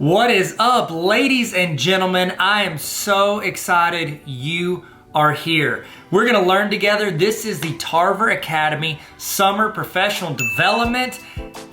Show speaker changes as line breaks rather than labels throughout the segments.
What is up, ladies and gentlemen? I am so excited you are here. We're gonna learn together. This is the Tarver Academy Summer Professional Development.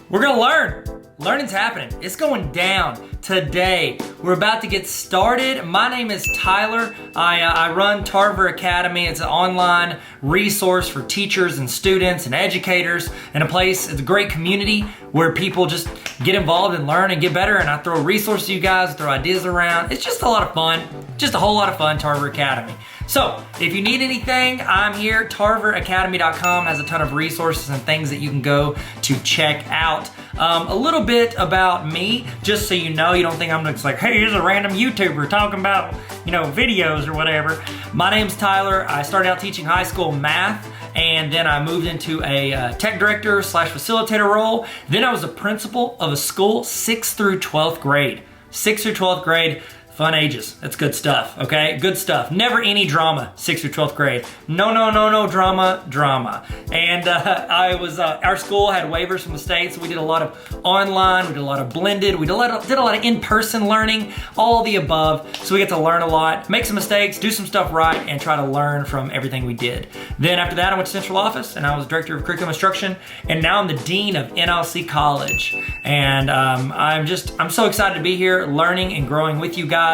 We're gonna learn. Learning's happening. It's going down today. We're about to get started. My name is Tyler. I run Tarver Academy. It's an online resource for teachers and students and educators, and it's a great community where people just get involved and learn and get better. And I throw resources to you guys, throw ideas around. It's just a lot of fun. Just a whole lot of fun, Tarver Academy. So if you need anything, I'm here. TarverAcademy.com has a ton of resources and things that you can go to check out. A little bit about me, just so you know, you don't think I'm just like, hey, here's a random YouTuber talking about, videos or whatever. My name's Tyler. I started out teaching high school math, and then I moved into a tech director / facilitator role. Then I was a principal of a school 6th through 12th grade. 6th through 12th grade. Fun ages. That's good stuff, okay? Good stuff. Never any drama, 6th through 12th grade. No drama. And our school had waivers from the state, so we did a lot of online, we did a lot of blended, we did a lot of in-person learning, all the above. So we get to learn a lot, make some mistakes, do some stuff right, and try to learn from everything we did. Then after that, I went to central office, and I was director of curriculum instruction, and now I'm the dean of NLC College. And I'm so excited to be here, learning and growing with you guys.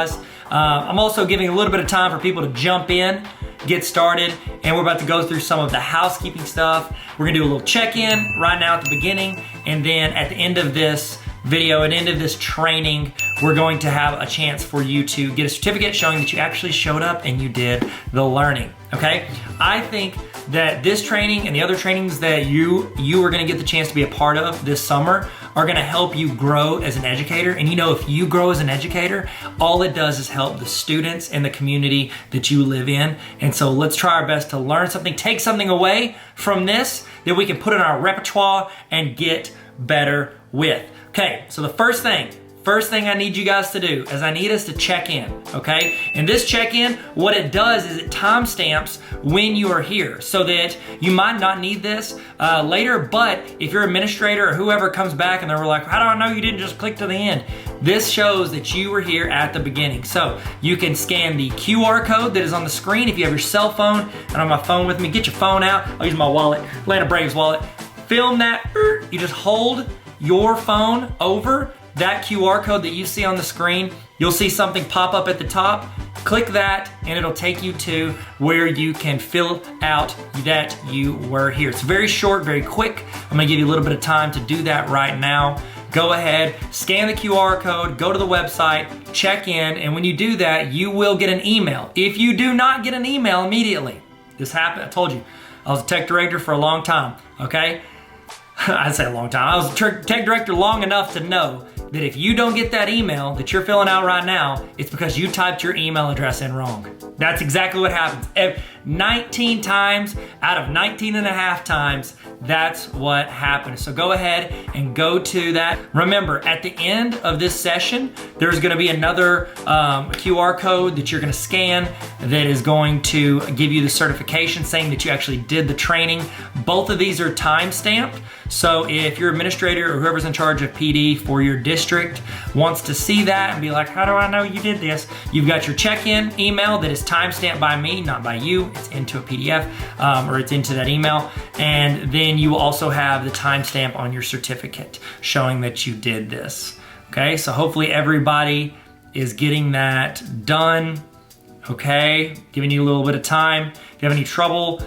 I'm also giving a little bit of time for people to jump in, get started, and we're about to go through some of the housekeeping stuff. We're gonna do a little check-in right now at the beginning, and then at the end of this video, at the end of this training, we're going to have a chance for you to get a certificate showing that you actually showed up and you did the learning, okay? I think that this training and the other trainings that you are gonna get the chance to be a part of this summer are gonna help you grow as an educator. And if you grow as an educator, all it does is help the students and the community that you live in. And so let's try our best to learn something, take something away from this that we can put in our repertoire and get better with. Okay, so the first thing I need you guys to do is I need us to check in, okay? And this check-in, what it does is it timestamps when you are here so that you might not need this later, but if your administrator or whoever comes back and they're like, how do I know you didn't just click to the end? This shows that you were here at the beginning. So you can scan the QR code that is on the screen if you have your cell phone. And on my phone with me, get your phone out. I'll use my wallet, Atlanta Braves wallet. Film that, you just hold your phone over that QR code that you see on the screen. You'll see something pop up at the top. Click that and it'll take you to where you can fill out that you were here. It's very short, very quick. I'm gonna give you a little bit of time to do that right now. Go ahead, scan the QR code, go to the website, check in, and when you do that, you will get an email. If you do not get an email immediately, this happened, I told you, I was a tech director for a long time, okay? I'd say a long time. I was a tech director long enough to know that if you don't get that email that you're filling out right now, it's because you typed your email address in wrong. That's exactly what happens. 19 times out of 19 and a half times, that's what happens. So go ahead and go to that. Remember, at the end of this session, there's gonna be another QR code that you're gonna scan that is going to give you the certification saying that you actually did the training. Both of these are time-stamped. So if your administrator or whoever's in charge of PD for your district wants to see that and be like, how do I know you did this? You've got your check-in email that is time-stamped by me, not by you. It's into a PDF or it's into that email. And then you will also have the timestamp on your certificate showing that you did this. Okay, so hopefully everybody is getting that done. Okay, giving you a little bit of time. If you have any trouble,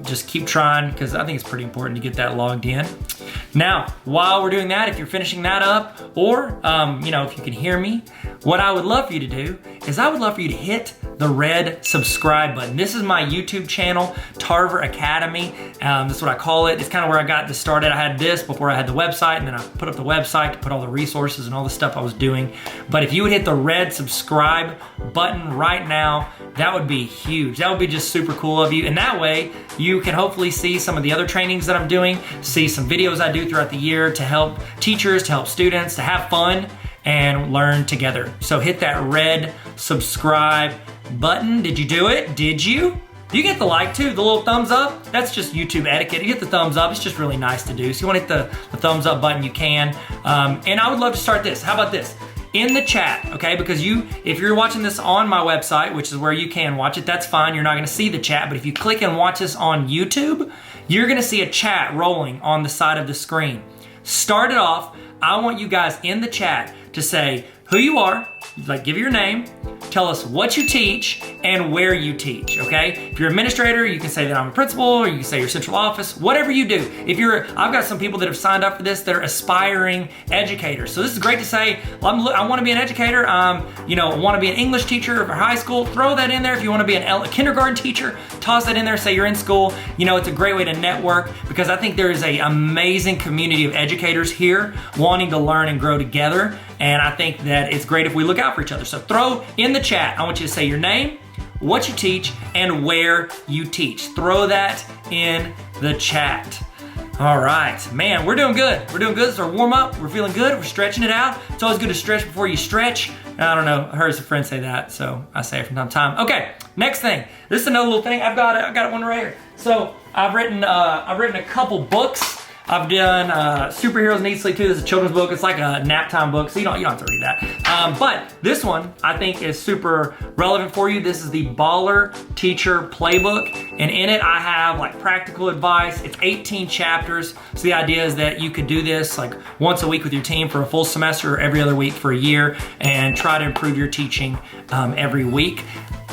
just keep trying because I think it's pretty important to get that logged in. Now, while we're doing that, if you're finishing that up, or if you can hear me, what I would love for you to do is I would love for you to hit the red subscribe button. This is my YouTube channel, Tarver Academy. That's what I call it. It's kind of where I got this started. I had this before I had the website, and then I put up the website to put all the resources and all the stuff I was doing. But if you would hit the red subscribe button right now, that would be huge. That would be just super cool of you. And that way, you can hopefully see some of the other trainings that I'm doing, see some videos I do throughout the year to help teachers, to help students, to have fun and learn together. So hit that red subscribe button. Did you do it? Did you? You get the like too, the little thumbs up. That's just YouTube etiquette. You get the thumbs up. It's just really nice to do. So you want to hit the thumbs up button, you can. And I would love to start this. How about this? in the chat, okay? Because if you're watching this on my website, which is where you can watch it, that's fine. You're not gonna see the chat, but if you click and watch this on YouTube, you're gonna see a chat rolling on the side of the screen. Start it off. I want you guys in the chat to say who you are, like give your name, tell us what you teach and where you teach, okay? If you're an administrator, you can say that I'm a principal, or you can say your central office, whatever you do. I've got some people that have signed up for this that are aspiring educators. So this is great to say, I wanna be an educator, I wanna be an English teacher for high school, throw that in there. If you wanna be a kindergarten teacher, toss that in there, say you're in school. It's a great way to network because I think there is an amazing community of educators here wanting to learn and grow together. And I think that it's great if we look out for each other. So throw in the chat, I want you to say your name, what you teach, and where you teach. Throw that in the chat. All right, man, we're doing good. We're doing good. It's our warm up. We're feeling good. We're stretching it out. It's always good to stretch before you stretch. I don't know, I heard some friends say that, so I say it from time to time. Okay, next thing. This is another little thing. I've got one right here. So I've written a couple books. I've done Superheroes Need Sleep Too. This is a children's book. It's like a nap time book, so you don't have to read that. But this one I think is super relevant for you. This is the Baller Teacher Playbook, and in it I have like practical advice. It's 18 chapters. So the idea is that you could do this like once a week with your team for a full semester or every other week for a year and try to improve your teaching every week.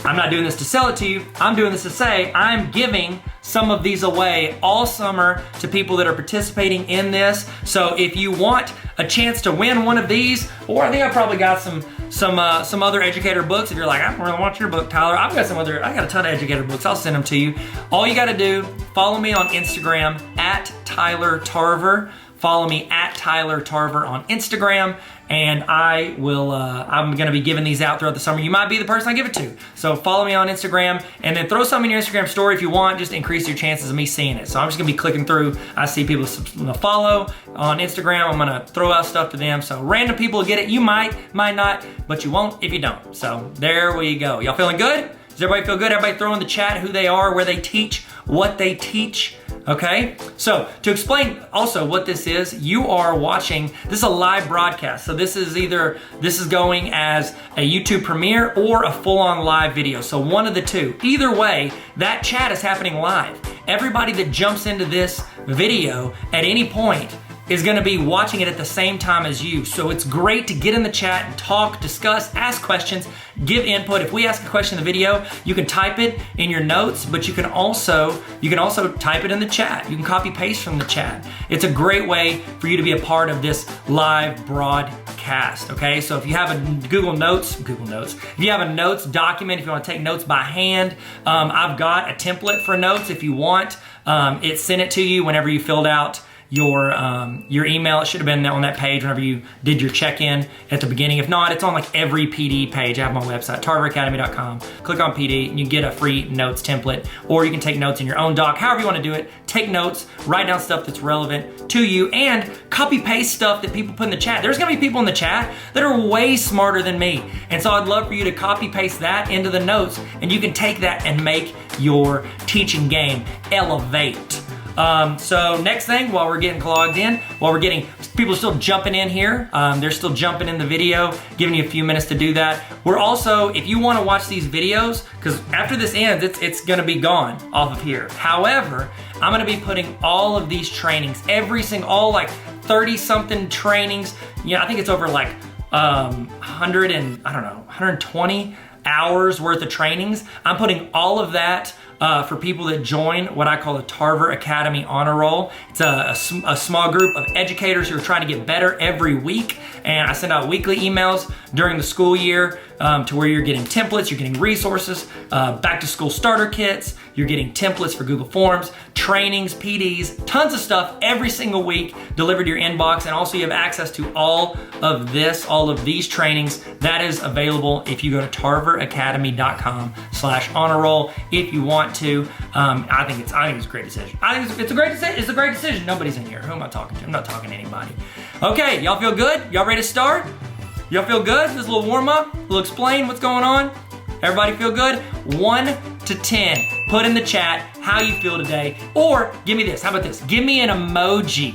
I'm not doing this to sell it to you. I'm doing this to say I'm giving some of these away all summer to people that are participating in this. So if you want a chance to win one of these, or I think I probably got some other educator books. If you're like, I don't really want your book, Tyler, I got a ton of educator books. I'll send them to you. All you got to do, follow me on Instagram at Tyler Tarver. Follow me at Tyler Tarver on Instagram, and I'm gonna be giving these out throughout the summer. You might be the person I give it to. So follow me on Instagram, and then throw something in your Instagram story if you want, just to increase your chances of me seeing it. So I'm just gonna be clicking through. I see people follow on Instagram. I'm gonna throw out stuff to them. So random people get it. You might not, but you won't if you don't. So there we go. Y'all feeling good? Does everybody feel good? Everybody throw in the chat who they are, where they teach, what they teach. Okay, so to explain also what this is, you are watching, this is a live broadcast. So this is going as a YouTube premiere or a full-on live video. So one of the two. Either way, that chat is happening live. Everybody that jumps into this video at any point is gonna be watching it at the same time as you. So it's great to get in the chat and talk, discuss, ask questions, give input. If we ask a question in the video, you can type it in your notes, but you can also type it in the chat. You can copy paste from the chat. It's a great way for you to be a part of this live broadcast, okay? So if you have a Google Notes, if you have a notes document, if you wanna take notes by hand, I've got a template for notes if you want. It sent it to you whenever you filled out your email. It should have been on that page whenever you did your check-in at the beginning. If not, it's on like every PD page. I have my website, tarveracademy.com. Click on PD and you get a free notes template, or you can take notes in your own doc. However you want to do it, take notes, write down stuff that's relevant to you, and copy paste stuff that people put in the chat. There's gonna be people in the chat that are way smarter than me. And so I'd love for you to copy paste that into the notes, and you can take that and make your teaching game elevate. So next thing, while we're getting logged in, people are still jumping in here. They're still jumping in the video, giving you a few minutes to do that. We're also, if you want to watch these videos, because after this ends, it's going to be gone off of here. However, I'm going to be putting all of these trainings, all like 30 something trainings. I think it's over like 120 hours worth of trainings. I'm putting all of that for people that join what I call the Tarver Academy Honor Roll. It's a small group of educators who are trying to get better every week, and I send out weekly emails during the school year to where you're getting templates, you're getting resources, back to school starter kits, you're getting templates for Google Forms, trainings, PDs, tons of stuff every single week delivered to your inbox, and also you have access to all of these trainings. That is available if you go to tarveracademy.com/honor roll if you want to. I think it's a great decision. I think it's a great decision. Nobody's in here. Who am I talking to? I'm not talking to anybody. Okay, y'all feel good? Y'all ready to start? Y'all feel good? This is a little warm up. We'll explain what's going on. Everybody feel good? 1 to 10. Put in the chat how you feel today. Or give me this, how about this? Give me an emoji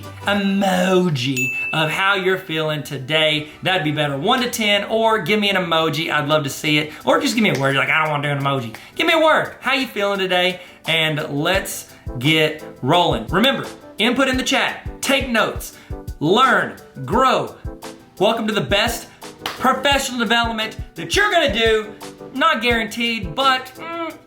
of how you're feeling today. That'd be better, 1 to 10, or give me an emoji. I'd love to see it. Or just give me a word. You're like, I don't want to do an emoji. Give me a word. How you feeling today? And let's get rolling. Remember, input in the chat, take notes, learn, grow. Welcome to the best professional development that you're gonna do. Not guaranteed, but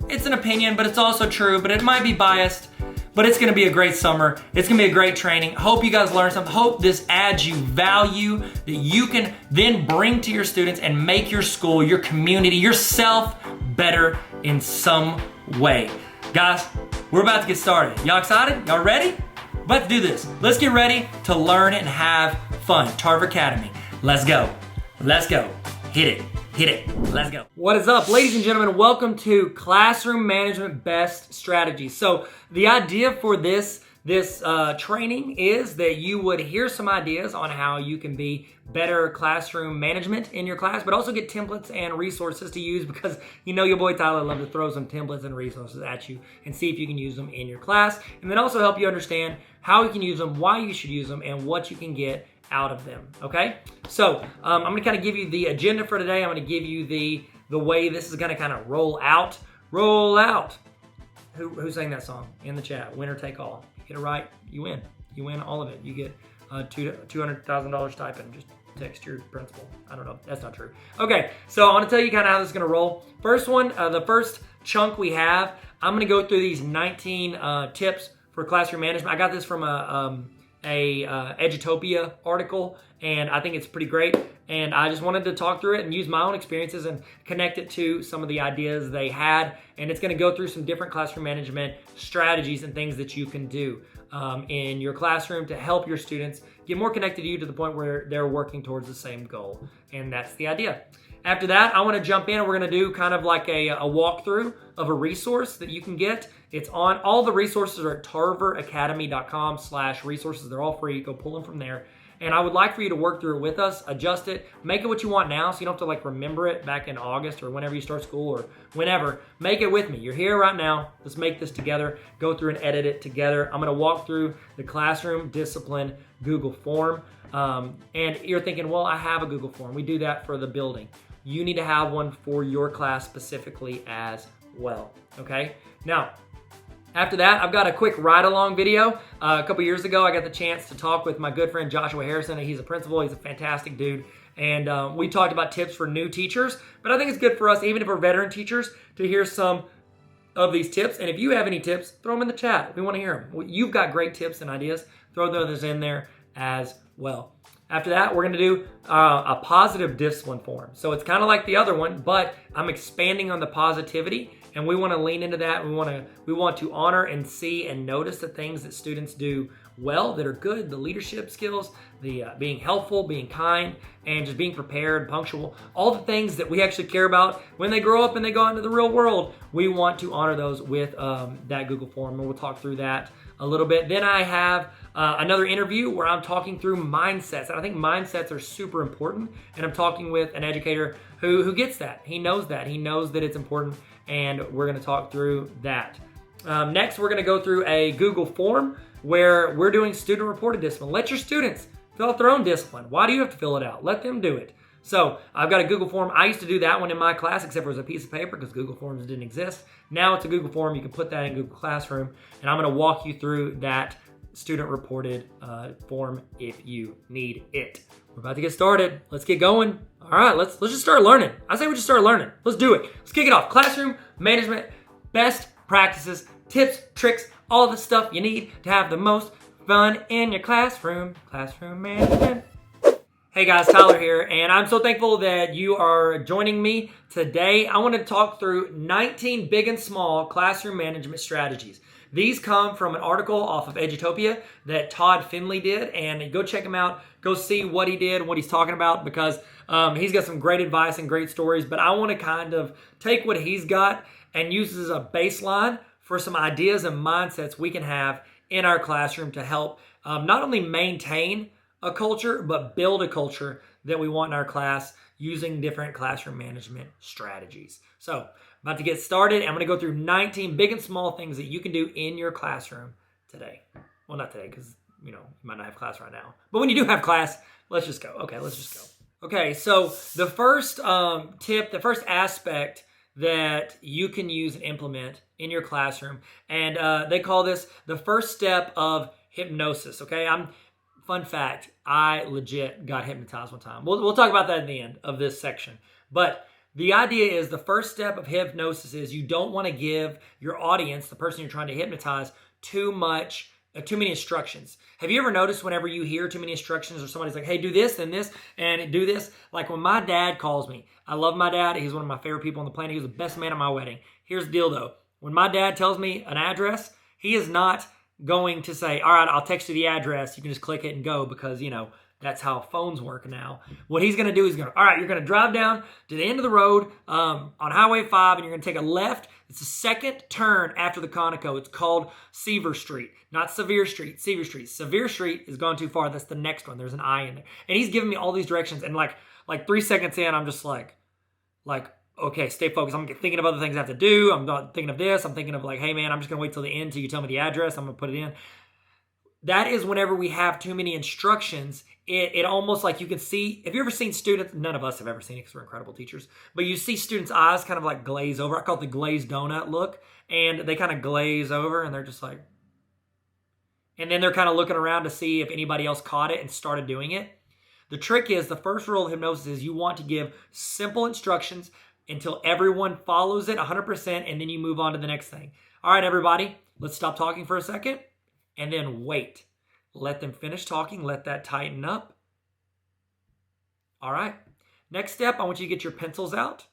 it's an opinion, but it's also true, but it might be biased, but it's gonna be a great summer. It's gonna be a great training. Hope you guys learn something. Hope this adds you value that you can then bring to your students and make your school, your community, yourself better in some way. Guys, we're about to get started. Y'all excited? Y'all ready? We're about to do this. Let's get ready to learn and have fun. Tarver Academy. Let's go. Let's go. Hit it. Hit it. Let's go. What is up, ladies and gentlemen? Welcome to Classroom Management Best Strategies. So the idea for this training is that you would hear some ideas on how you can be better classroom management in your class, but also get templates and resources to use, because you know your boy Tyler loves to throw some templates and resources at you and see if you can use them in your class, and then also help you understand how you can use them, why you should use them, and what you can get out of them, okay? So I'm gonna kind of give you the agenda for today. I'm gonna give you the way this is gonna kind of roll out. Roll out. Who sang that song in the chat? Winner take all. You get it right, you win. You win all of it. You get $200,000 stipend. Just text your principal. I don't know. That's not true. Okay, so I want to tell you kind of how this is going to roll. First one, the first chunk we have, I'm going to go through these 19 tips for classroom management. I got this from a Edutopia article, and I think it's pretty great. And I just wanted to talk through it and use my own experiences and connect it to some of the ideas they had. And it's going to go through some different classroom management strategies and things that you can do in your classroom to help your students get more connected to you to the point where they're working towards the same goal. And that's the idea. After that, I want to jump in and we're going to do kind of like a walkthrough of a resource that you can get. It's on, all the resources are at tarveracademy.com/resources. They're all free. Go pull them from there. And I would like for you to work through it with us, adjust it, make it what you want now so you don't have to like remember it back in August or whenever you start school or whenever. Make it with me. You're here right now. Let's make this together. Go through and edit it together. I'm going to walk through the classroom discipline Google form. And you're thinking, well, I have a Google form. We do that for the building. You need to have one for your class specifically as well, okay? Now, after that, I've got a quick ride-along video. A couple years ago, I got the chance to talk with my good friend Joshua Harrison. He's a principal. He's a fantastic dude. And we talked about tips for new teachers. But I think it's good for us, even if we're veteran teachers, to hear some of these tips. And if you have any tips, throw them in the chat. We want to hear them. You've got great tips and ideas. Throw those in there as well. After that, we're going to do a positive discipline form. So it's kind of like the other one, but I'm expanding on the positivity, and we want to lean into that. We want to honor and see and notice the things that students do well, that are good, the leadership skills, the being helpful, being kind, and just being prepared, punctual, all the things that we actually care about when they grow up and they go into the real world. We want to honor those with that Google form, and we'll talk through that a little bit. Then I have another interview where I'm talking through mindsets. And I think mindsets are super important. And I'm talking with an educator who gets that. He knows that. He knows that it's important. And we're going to talk through that. Next, we're going to go through a Google form where we're doing student-reported discipline. Let your students fill out their own discipline. Why do you have to fill it out? Let them do it. So I've got a Google form. I used to do that one in my class, except for it was a piece of paper because Google Forms didn't exist. Now it's a Google form. You can put that in Google Classroom, and I'm going to walk you through that student-reported form if you need it. We're about to get started. Let's get going. All right, let's just start learning. I say we just start learning. Let's do it. Let's kick it off. Classroom management, best practices, tips, tricks, all the stuff you need to have the most fun in your classroom. Classroom management. Hey guys, Tyler here, and I'm so thankful that you are joining me today. I want to talk through 19 big and small classroom management strategies. These come from an article off of Edutopia that Todd Finley did, and go check him out. Go see what he did, what he's talking about, because he's got some great advice and great stories, but I want to kind of take what he's got and use it as a baseline for some ideas and mindsets we can have in our classroom to help not only maintain a culture, but build a culture that we want in our class using different classroom management strategies. So about to get started. I'm going to go through 19 big and small things that you can do in your classroom today. Well, not today because, you might not have class right now. But when you do have class, let's just go. Okay, let's just go. Okay, so the first tip, the first aspect that you can use and implement in your classroom, and they call this the first step of hypnosis, okay? Fun fact, I legit got hypnotized one time. We'll talk about that at the end of this section. But the idea is the first step of hypnosis is you don't want to give your audience, the person you're trying to hypnotize, too many instructions. Have you ever noticed whenever you hear too many instructions or somebody's like, hey, do this and this and do this? Like when my dad calls me, I love my dad. He's one of my favorite people on the planet. He was the best man at my wedding. Here's the deal though. When my dad tells me an address, he is not going to say, all right, I'll text you the address. You can just click it and go because, that's how phones work now. What he's going to do is all right, you're going to drive down to the end of the road on Highway 5 and you're going to take a left. It's the second turn after the Conoco. It's called Seaver Street, not Sevier Street, Seaver Street. Sevier Street is gone too far. That's the next one. There's an I in there. And he's giving me all these directions. And like 3 seconds in, I'm just like, okay, stay focused. I'm thinking of other things I have to do. I'm not thinking of this. I'm thinking of like, hey man, I'm just going to wait till the end till you tell me the address. I'm going to put it in. That is whenever we have too many instructions, it almost like you can see, have you ever seen students, none of us have ever seen it because we're incredible teachers, but you see students' eyes kind of like glaze over. I call it the glazed donut look, and they kind of glaze over and they're just like, and then they're kind of looking around to see if anybody else caught it and started doing it. The trick is, the first rule of hypnosis is you want to give simple instructions until everyone follows it 100%, and then you move on to the next thing. All right, everybody, let's stop talking for a second. And then wait. Let them finish talking. Let that tighten up. All right. Next step, I want you to get your pencils out.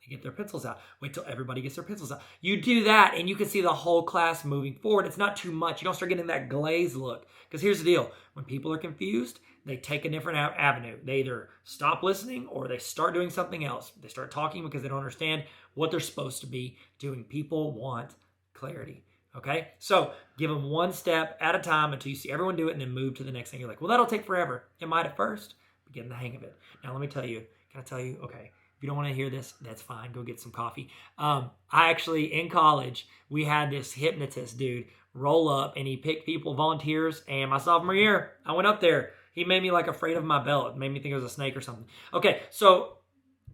They get their pencils out. Wait till everybody gets their pencils out. You do that, and you can see the whole class moving forward. It's not too much. You don't start getting that glazed look. Because here's the deal. When people are confused, they take a different avenue. They either stop listening or they start doing something else. They start talking because they don't understand what they're supposed to be doing. People want clarity. Okay, so give them one step at a time until you see everyone do it and then move to the next thing. You're like, well, that'll take forever. It might at first, but get in the hang of it. Now, let me tell you, can I tell you, okay, if you don't want to hear this, that's fine. Go get some coffee. I actually, in college, we had this hypnotist dude roll up and he picked people, volunteers, and my sophomore year, I went up there. He made me like afraid of my belt. It made me think it was a snake or something. Okay, so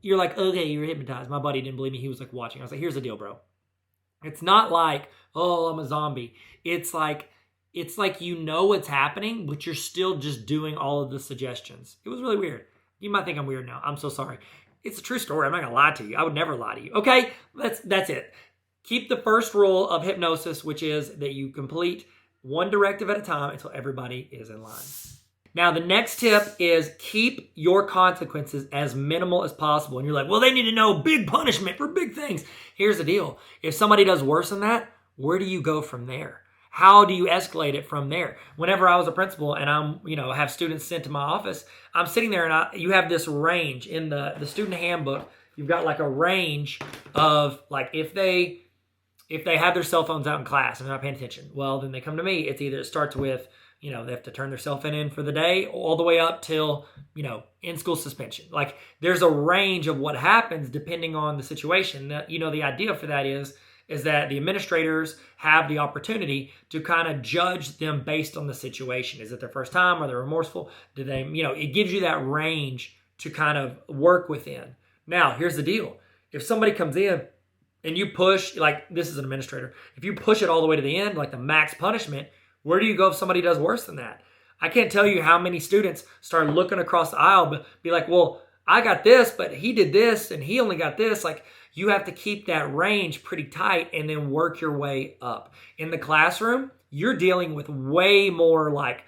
you're like, okay, you're hypnotized. My buddy didn't believe me. He was like watching. I was like, here's the deal, bro. It's not like, oh, I'm a zombie. It's like you know what's happening, but you're still just doing all of the suggestions. It was really weird. You might think I'm weird now. I'm so sorry. It's a true story. I'm not going to lie to you. I would never lie to you. Okay? That's it. Keep the first rule of hypnosis, which is that you complete one directive at a time until everybody is in line. Now, the next tip is keep your consequences as minimal as possible. And you're like, well, they need to know big punishment for big things. Here's the deal. If somebody does worse than that, where do you go from there? How do you escalate it from there? Whenever I was a principal and have students sent to my office, I'm sitting there and you have this range in the student handbook. You've got like a range of like if they have their cell phones out in class and they're not paying attention, well, then they come to me. It's either it starts with, they have to turn their cell phone in for the day all the way up till, in-school suspension. Like there's a range of what happens depending on the situation. The idea for that is that the administrators have the opportunity to kind of judge them based on the situation. Is it their first time? Are they remorseful? Do they, it gives you that range to kind of work within. Now, here's the deal. If somebody comes in and you push, like this is an administrator, if you push it all the way to the end, like the max punishment, where do you go if somebody does worse than that? I can't tell you how many students start looking across the aisle, but be like, well, I got this, but he did this, and he only got this. Like, you have to keep that range pretty tight and then work your way up. In the classroom, you're dealing with way more like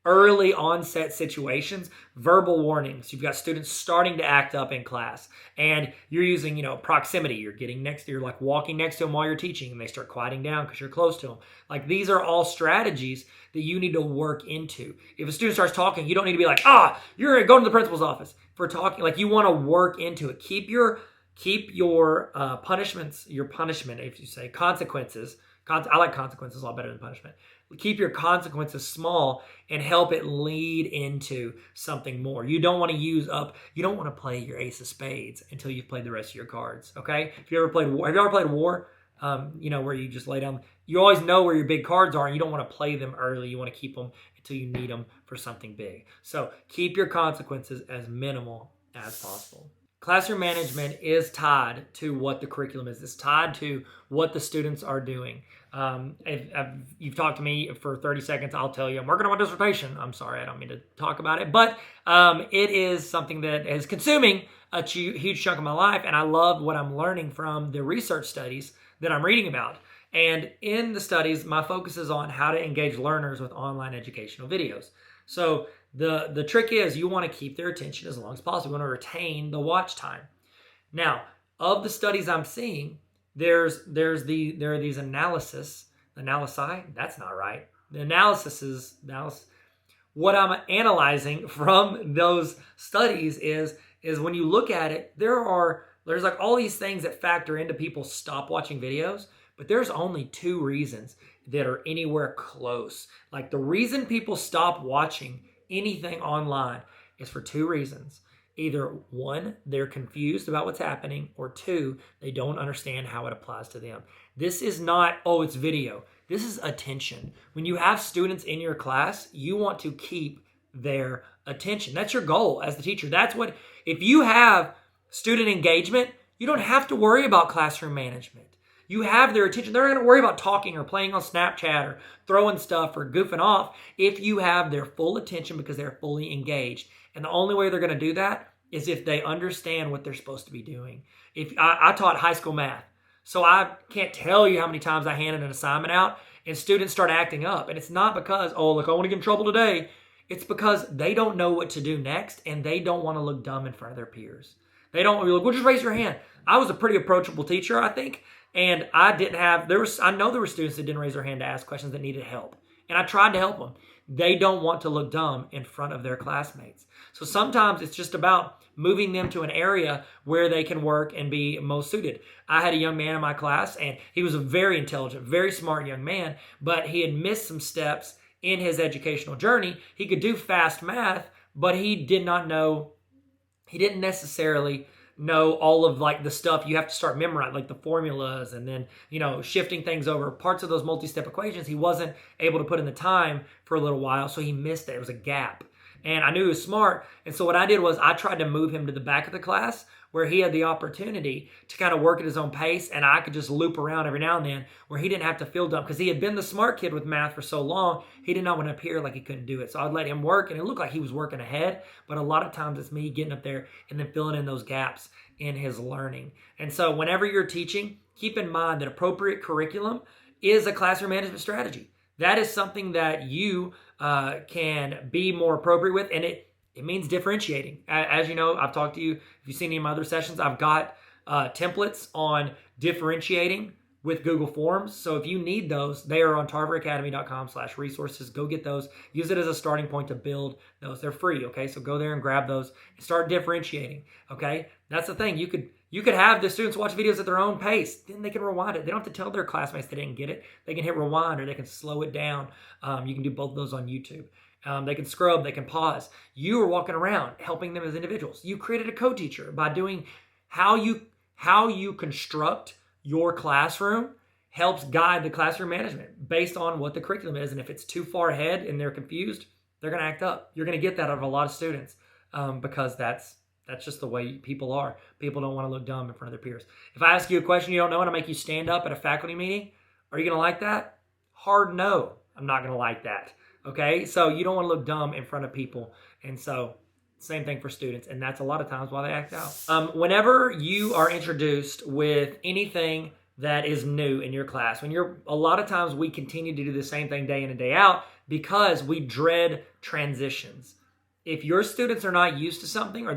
early onset situations, verbal warnings. You've got students starting to act up in class, and you're using, proximity. You're like walking next to them while you're teaching, and they start quieting down because you're close to them. Like these are all strategies that you need to work into. If a student starts talking, you don't need to be like, you're going to the principal's office for talking. Like you want to work into it. Keep your punishment, if you say consequences. I like consequences a lot better than punishment. Keep your consequences small and help it lead into something more. You don't want to play your ace of spades until you've played the rest of your cards, okay? Have you ever played war? Where you just lay down. You always know where your big cards are, and you don't want to play them early. You want to keep them until you need them for something big. So keep your consequences as minimal as possible. Classroom management is tied to what the curriculum is. It's tied to what the students are doing. If you've talked to me for 30 seconds, I'll tell you I'm working on my dissertation. I'm sorry, I don't mean to talk about it, but it is something that is consuming a huge chunk of my life, and I love what I'm learning from the research studies that I'm reading about. And in the studies, my focus is on how to engage learners with online educational videos. So the trick is you want to keep their attention as long as possible. You want to retain the watch time. Now, of the studies I'm seeing, there are these analysi. That's not right. The analysis is what I'm analyzing from those studies is when you look at it, there's like all these things that factor into people stop watching videos, but there's only 2 reasons that are anywhere close. Like the reason people stop watching anything online is for 2 reasons. Either 1, they're confused about what's happening, or 2, they don't understand how it applies to them. This is not, it's video. This is attention. When you have students in your class, you want to keep their attention. That's your goal as the teacher. If you have student engagement, you don't have to worry about classroom management. You have their attention. They're not going to worry about talking or playing on Snapchat or throwing stuff or goofing off if you have their full attention because they're fully engaged. And the only way they're going to do that is if they understand what they're supposed to be doing. If I taught high school math, so I can't tell you how many times I handed an assignment out and students start acting up. And it's not because, look, I want to get in trouble today. It's because they don't know what to do next and they don't want to look dumb in front of their peers. They don't look, well, just raise your hand. I was a pretty approachable teacher, I think. And I know there were students that didn't raise their hand to ask questions that needed help. And I tried to help them. They don't want to look dumb in front of their classmates. So sometimes it's just about moving them to an area where they can work and be most suited. I had a young man in my class, and he was a very intelligent, very smart young man, but he had missed some steps in his educational journey. He could do fast math, but he didn't necessarily know all of like the stuff you have to start memorizing, like the formulas, and then, shifting things over. Parts of those multi-step equations, he wasn't able to put in the time for a little while, so he missed it. It was a gap. And I knew he was smart, and so what I did was I tried to move him to the back of the class where he had the opportunity to kind of work at his own pace, and I could just loop around every now and then where he didn't have to feel dumb because he had been the smart kid with math for so long, he did not want to appear like he couldn't do it. So I'd let him work, and it looked like he was working ahead, but a lot of times it's me getting up there and then filling in those gaps in his learning. And so whenever you're teaching, keep in mind that appropriate curriculum is a classroom management strategy. That is something that you can be more appropriate with, and it means differentiating. As you know, I've talked to you, if you've seen any of my other sessions, I've got templates on differentiating with Google Forms. So if you need those, they are on tarveracademy.com/resources. Go get those. Use it as a starting point to build those. They're free, okay? So go there and grab those and start differentiating, okay? That's the thing. You could have the students watch videos at their own pace. Then they can rewind it. They don't have to tell their classmates they didn't get it. They can hit rewind or they can slow it down. You can do both of those on YouTube. They can scrub, they can pause. You are walking around helping them as individuals. You created a co-teacher by doing how you construct your classroom helps guide the classroom management based on what the curriculum is. And if it's too far ahead and they're confused, they're going to act up. You're going to get that out of a lot of students because that's just the way people are. People don't want to look dumb in front of their peers. If I ask you a question you don't know and I make you stand up at a faculty meeting, are you going to like that? Hard no. I'm not going to like that. Okay, so you don't want to look dumb in front of people. And so same thing for students. And that's a lot of times why they act out. Whenever you are introduced with anything that is new in your class, a lot of times we continue to do the same thing day in and day out because we dread transitions. If your students are not used to something, or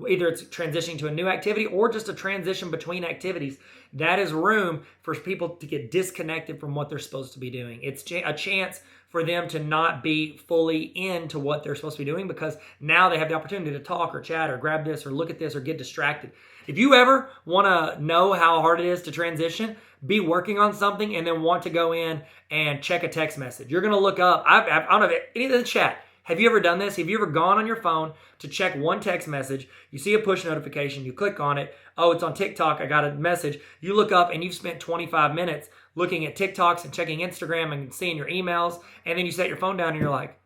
either it's transitioning to a new activity or just a transition between activities, that is room for people to get disconnected from what they're supposed to be doing. It's a chance for them to not be fully into what they're supposed to be doing, because now they have the opportunity to talk or chat or grab this or look at this or get distracted. If you ever want to know how hard it is to transition, be working on something and then want to go in and check a text message. You're going to look up, I don't know if any of the chat, have you ever done this? Have you ever gone on your phone to check one text message? You see a push notification, you click on it. Oh, it's on TikTok. I got a message. You look up and you've spent 25 minutes looking at TikToks and checking Instagram and seeing your emails. And then you set your phone down and you're like,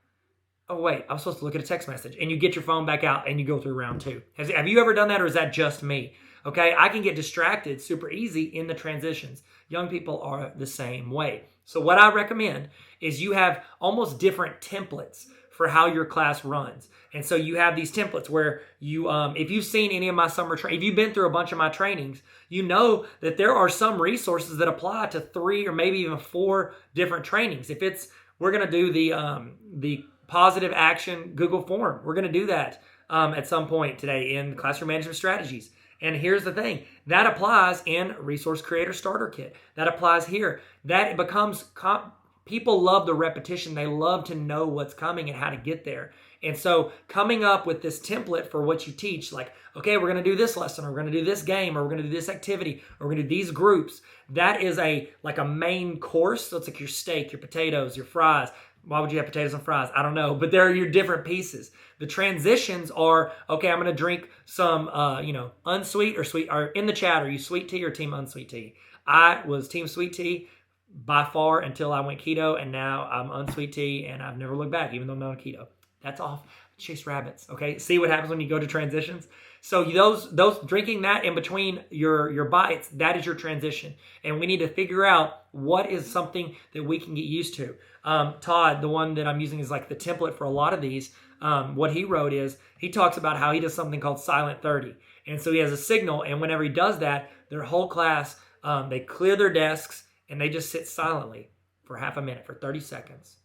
oh, wait, I'm supposed to look at a text message. And you get your phone back out and you go through round two. Have you ever done that, or is that just me? Okay, I can get distracted super easy in the transitions. Young people are the same way. So what I recommend is you have almost different templates for how your class runs. And so you have these templates where you, if you've seen any of my summer if you've been through a bunch of my trainings, you know that there are some resources that apply to 3 or maybe even 4 different trainings. If it's, we're going to do the positive action Google form. We're going to do that at some point today in classroom management strategies. And here's the thing, that applies in Resource Creator Starter Kit. That applies here. That it becomes, people love the repetition. They love to know what's coming and how to get there. And so coming up with this template for what you teach, like, okay, we're going to do this lesson, or we're going to do this game, or we're going to do this activity, or we're going to do these groups. That is like a main course. So it's like your steak, your potatoes, your fries. Why would you have potatoes and fries? I don't know, but they're your different pieces. The transitions are, okay, I'm going to drink some, unsweet or sweet, or in the chat, are you sweet tea or team unsweet tea? I was team sweet tea by far until I went keto, and now I'm unsweet tea, and I've never looked back, even though I'm not on keto. That's off. Chase rabbits, okay? See what happens when you go to transitions? So those drinking that in between your bites, that is your transition. And we need to figure out what is something that we can get used to. Todd, the one that I'm using is like the template for a lot of these. What he wrote is, he talks about how he does something called Silent 30. And so he has a signal, and whenever he does that, their whole class, they clear their desks, and they just sit silently for half a minute, for 30 seconds.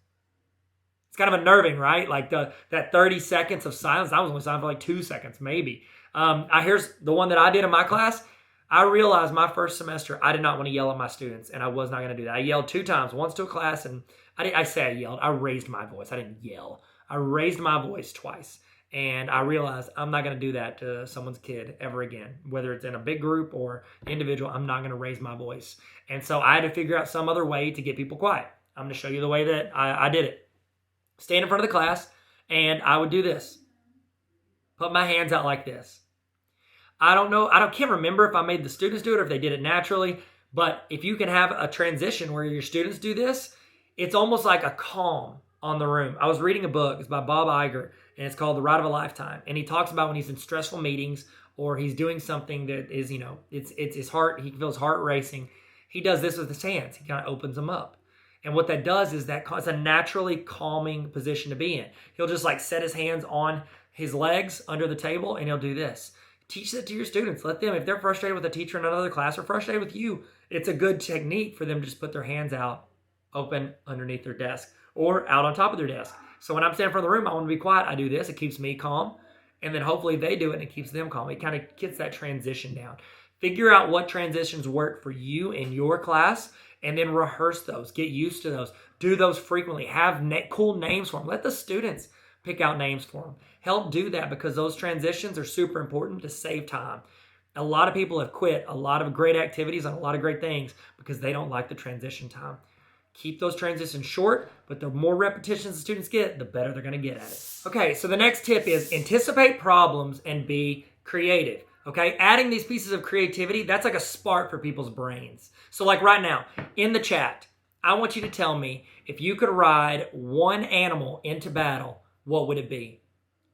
It's kind of unnerving, right? Like that 30 seconds of silence. I was only silent for like 2 seconds, maybe. Here's the one that I did in my class. I realized my first semester, I did not want to yell at my students, and I was not going to do that. I yelled 2 times, once to a class, and I yelled. I raised my voice. I didn't yell. I raised my voice twice, and I realized I'm not going to do that to someone's kid ever again. Whether it's in a big group or individual, I'm not going to raise my voice. And so I had to figure out some other way to get people quiet. I'm going to show you the way that I did it. Stand in front of the class, and I would do this. Put my hands out like this. I can't remember if I made the students do it or if they did it naturally, but if you can have a transition where your students do this, it's almost like a calm on the room. I was reading a book. It's by Bob Iger, and it's called The Ride of a Lifetime. And he talks about when he's in stressful meetings or he's doing something that is, it's his heart, he feels heart racing. He does this with his hands. He kind of opens them up. And what that does is that it's a naturally calming position to be in. He'll just like set his hands on his legs under the table, and he'll do this. Teach that to your students. Let them, if they're frustrated with a teacher in another class or frustrated with you, it's a good technique for them to just put their hands out, open underneath their desk or out on top of their desk. So when I'm standing in front of the room, I want to be quiet. I do this. It keeps me calm. And then hopefully they do it and it keeps them calm. It kind of gets that transition down. Figure out what transitions work for you in your class, and then rehearse those. Get used to those. Do those frequently. Have cool names for them. Let the students pick out names for them. Help do that, because those transitions are super important to save time. A lot of people have quit a lot of great activities and a lot of great things because they don't like the transition time. Keep those transitions short, but the more repetitions the students get, the better they're going to get at it. Okay, so the next tip is anticipate problems and be creative. Okay, adding these pieces of creativity, that's like a spark for people's brains. So like right now, in the chat, I want you to tell me, if you could ride one animal into battle, what would it be?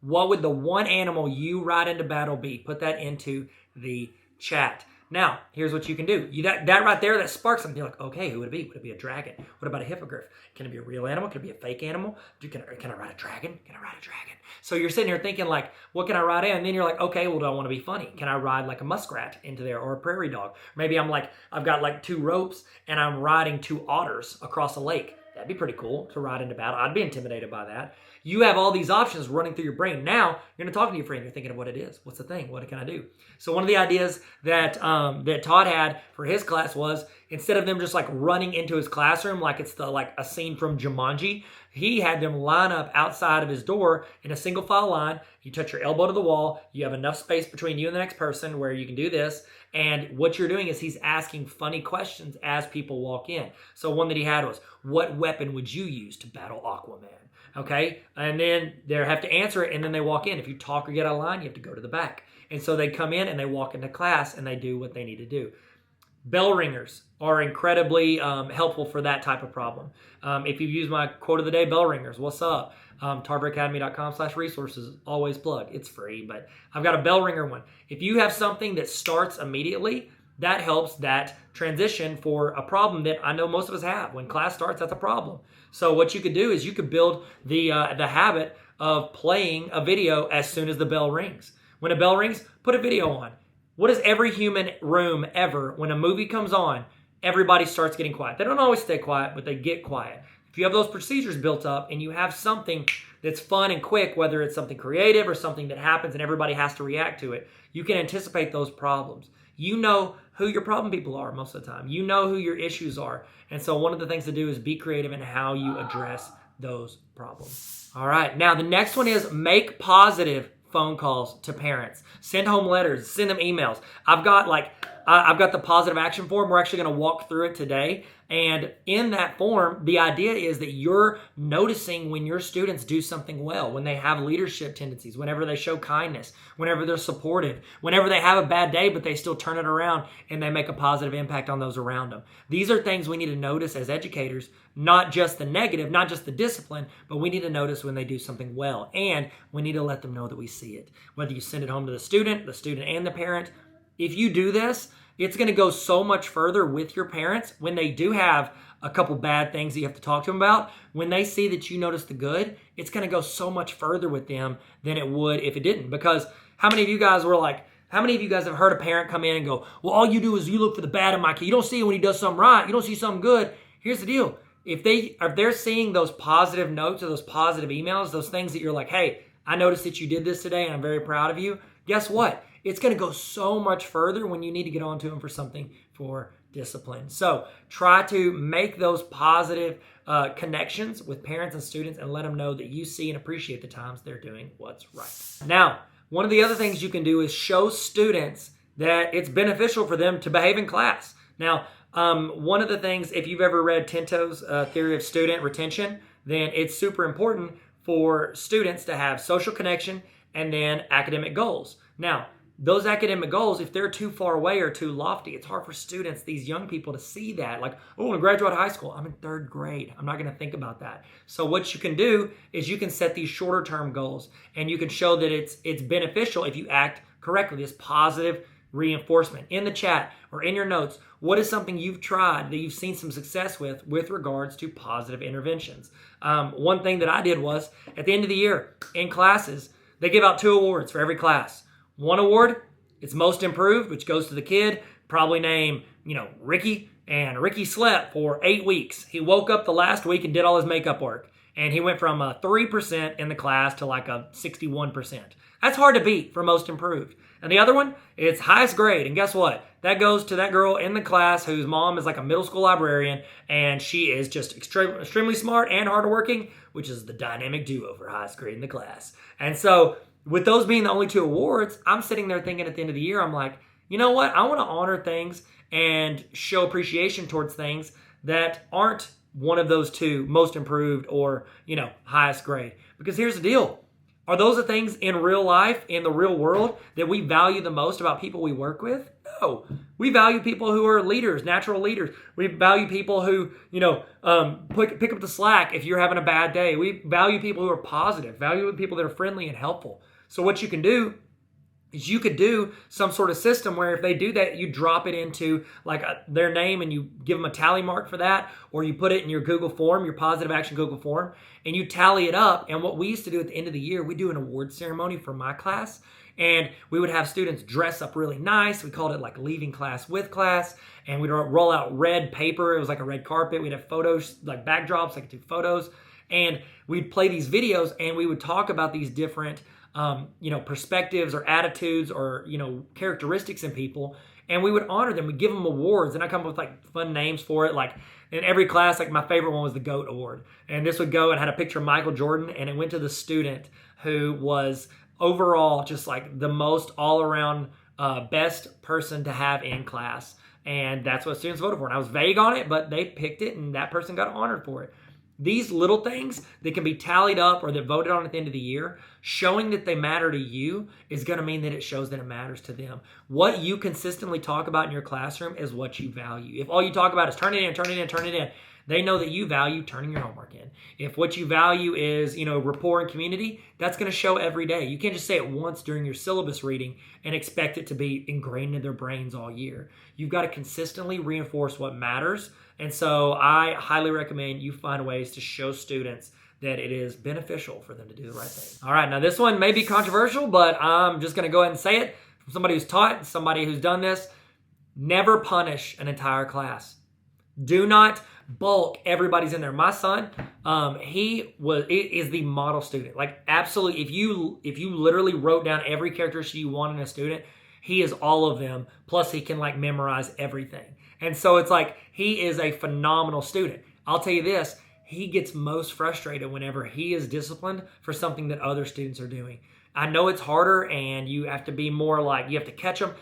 What would the one animal you ride into battle be? Put that into the chat. Now, here's what you can do. That right there, that sparks something. You're like, okay, who would it be? Would it be a dragon? What about a hippogriff? Can it be a real animal? Can it be a fake animal? Can I ride a dragon? Can I ride a dragon? So you're sitting here thinking like, what can I ride in? And then you're like, okay, well, do I want to be funny? Can I ride like a muskrat into there, or a prairie dog? Maybe I've got like 2 ropes and I'm riding 2 otters across a lake. That'd be pretty cool to ride into battle. I'd be intimidated by that. you have all these options running through your brain. Now, you're going to talk to your friend. You're thinking of what it is. What's the thing? What can I do? So one of the ideas that that Todd had for his class was, instead of them just like running into his classroom like it's like a scene from Jumanji, he had them line up outside of his door in a single file line. You touch your elbow to the wall. You have enough space between you and the next person where you can do this. And what you're doing is he's asking funny questions as people walk in. So one that he had was, what weapon would you use to battle Aquaman? Okay, and then they have to answer it, and then they walk in. If you talk or get out of line, you have to go to the back. And so they come in and they walk into class and they do what they need to do. Bell ringers are incredibly helpful for that type of problem. If you've used my quote of the day, bell ringers, what's up? tarveracademy.com/resources, always plug. It's free, but I've got a bell ringer one. If you have something that starts immediately, that helps that transition for a problem that I know most of us have. When class starts, that's a problem. So what you could do is you could build the habit of playing a video as soon as the bell rings. When a bell rings, put a video on. What is every human room ever? When a movie comes on, everybody starts getting quiet. They don't always stay quiet, but they get quiet. If you have those procedures built up and you have something that's fun and quick, whether it's something creative or something that happens and everybody has to react to it, you can anticipate those problems. You know who your problem people are most of the time. You know who your issues are. And so one of the things to do is be creative in how you address those problems. All right. Now, the next one is make positive phone calls to parents. Send home letters. Send them emails. I've got the positive action form. We're actually going to walk through it today. And in that form, the idea is that you're noticing when your students do something well, when they have leadership tendencies, whenever they show kindness, whenever they're supportive, whenever they have a bad day, but they still turn it around and they make a positive impact on those around them. These are things we need to notice as educators, not just the negative, not just the discipline, but we need to notice when they do something well. And we need to let them know that we see it. Whether you send it home to the student and the parent, if you do this, it's going to go so much further with your parents when they do have a couple bad things that you have to talk to them about. When they see that you notice the good, it's going to go so much further with them than it would if it didn't. Because how many of you guys have heard a parent come in and go, well, all you do is you look for the bad in my kid. You don't see it when he does something right. You don't see something good. Here's the deal. If they're seeing those positive notes or those positive emails, those things that you're like, hey, I noticed that you did this today and I'm very proud of you. Guess what? It's going to go so much further when you need to get on to them for something for discipline. So try to make those positive connections with parents and students and let them know that you see and appreciate the times they're doing what's right. Now, one of the other things you can do is show students that it's beneficial for them to behave in class. Now, one of the things, if you've ever read Tinto's Theory of Student Retention, then it's super important for students to have social connection and then academic goals. Now, those academic goals, if they're too far away or too lofty, it's hard for students, these young people, to see that. Like, oh, I want to graduate high school. I'm in 3rd grade. I'm not going to think about that. So what you can do is you can set these shorter term goals and you can show that it's beneficial if you act correctly. This positive reinforcement in the chat or in your notes. What is something you've tried that you've seen some success with regards to positive interventions? One thing that I did was at the end of the year in classes, they give out 2 awards for every class. One award, it's most improved, which goes to the kid, probably name, Ricky, and Ricky slept for 8 weeks. He woke up the last week and did all his makeup work. And he went from a 3% in the class to like a 61%. That's hard to beat for most improved. And the other one, it's highest grade. And guess what? That goes to that girl in the class whose mom is like a middle school librarian, and she is just extremely smart and hardworking, which is the dynamic duo for highest grade in the class. And so with those being the only 2 awards, I'm sitting there thinking at the end of the year, I'm like, you know what? I want to honor things and show appreciation towards things that aren't one of those 2, most improved or, highest grade. Because here's the deal. Are those the things in real life, in the real world, that we value the most about people we work with? No. We value people who are leaders, natural leaders. We value people who, pick up the slack if you're having a bad day. We value people who are positive, value people that are friendly and helpful. So what you can do is you could do some sort of system where if they do that, you drop it into their name and you give them a tally mark for that, or you put it in your Google form, your positive action Google form, and you tally it up. And what we used to do at the end of the year, we do an award ceremony for my class, and we would have students dress up really nice. We called it like leaving class with class, and we'd roll out red paper. It was like a red carpet. We'd have photos, like backdrops, I could do photos. And we'd play these videos and we would talk about these different perspectives or attitudes or, characteristics in people. And we would honor them. We'd give them awards. And I come up with like fun names for it. Like in every class, like my favorite one was the GOAT Award. And this would go and had a picture of Michael Jordan. And it went to the student who was overall just like the most all around best person to have in class. And that's what students voted for. And I was vague on it, but they picked it and that person got honored for it. These little things that can be tallied up or that voted on at the end of the year, showing that they matter to you is going to mean that it shows that it matters to them. What you consistently talk about in your classroom is what you value. If all you talk about is turn it in, turn it in, turn it in, they know that you value turning your homework in. If what you value is, rapport and community, that's going to show every day. You can't just say it once during your syllabus reading and expect it to be ingrained in their brains all year. You've got to consistently reinforce what matters. And so I highly recommend you find ways to show students that it is beneficial for them to do the right thing. All right, now this one may be controversial, but I'm just going to go ahead and say it. From somebody who's taught, somebody who's done this, never punish an entire class. Do not bulk everybody's in there. My son, he is the model student. Like absolutely, if you literally wrote down every characteristic you want in a student, he is all of them. Plus he can like memorize everything. And so it's like, he is a phenomenal student. I'll tell you this, he gets most frustrated whenever he is disciplined for something that other students are doing. I know it's harder and you have to be more like, you have to catch them.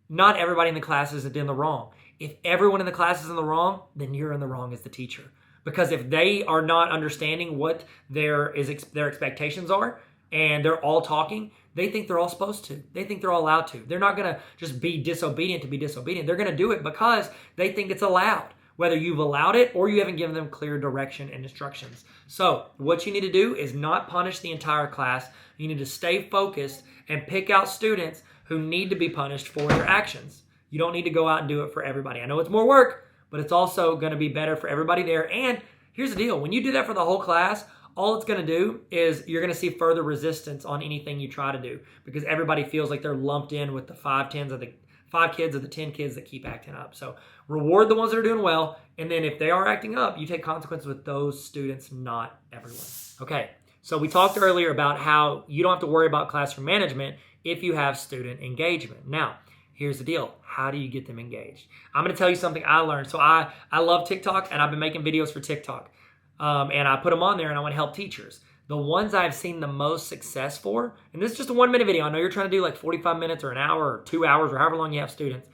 Not everybody in the class is in the wrong. If everyone in the class is in the wrong, then you're in the wrong as the teacher. Because if they are not understanding what their expectations are and they're all talking, they think they're all supposed to. They think they're all allowed to. They're not going to just be disobedient to be disobedient. They're going to do it because they think it's allowed, whether you've allowed it or you haven't given them clear direction and instructions. So what you need to do is not punish the entire class. You need to stay focused and pick out students who need to be punished for their actions. You don't need to go out and do it for everybody. I know it's more work, but it's also going to be better for everybody there. And here's the deal. When you do that for the whole class, all it's going to do is you're going to see further resistance on anything you try to do because everybody feels like they're lumped in with the 5 kids or the 10 kids that keep acting up. So reward the ones that are doing well. And then if they are acting up, you take consequences with those students, not everyone. Okay. So we talked earlier about how you don't have to worry about classroom management if you have student engagement. Now, here's the deal. How do you get them engaged? I'm going to tell you something I learned. So I love TikTok and I've been making videos for TikTok. And I put them on there and I want to help teachers. The ones I've seen the most success for, and this is just a 1-minute video. I know you're trying to do like 45 minutes or an hour or 2 hours or however long you have students.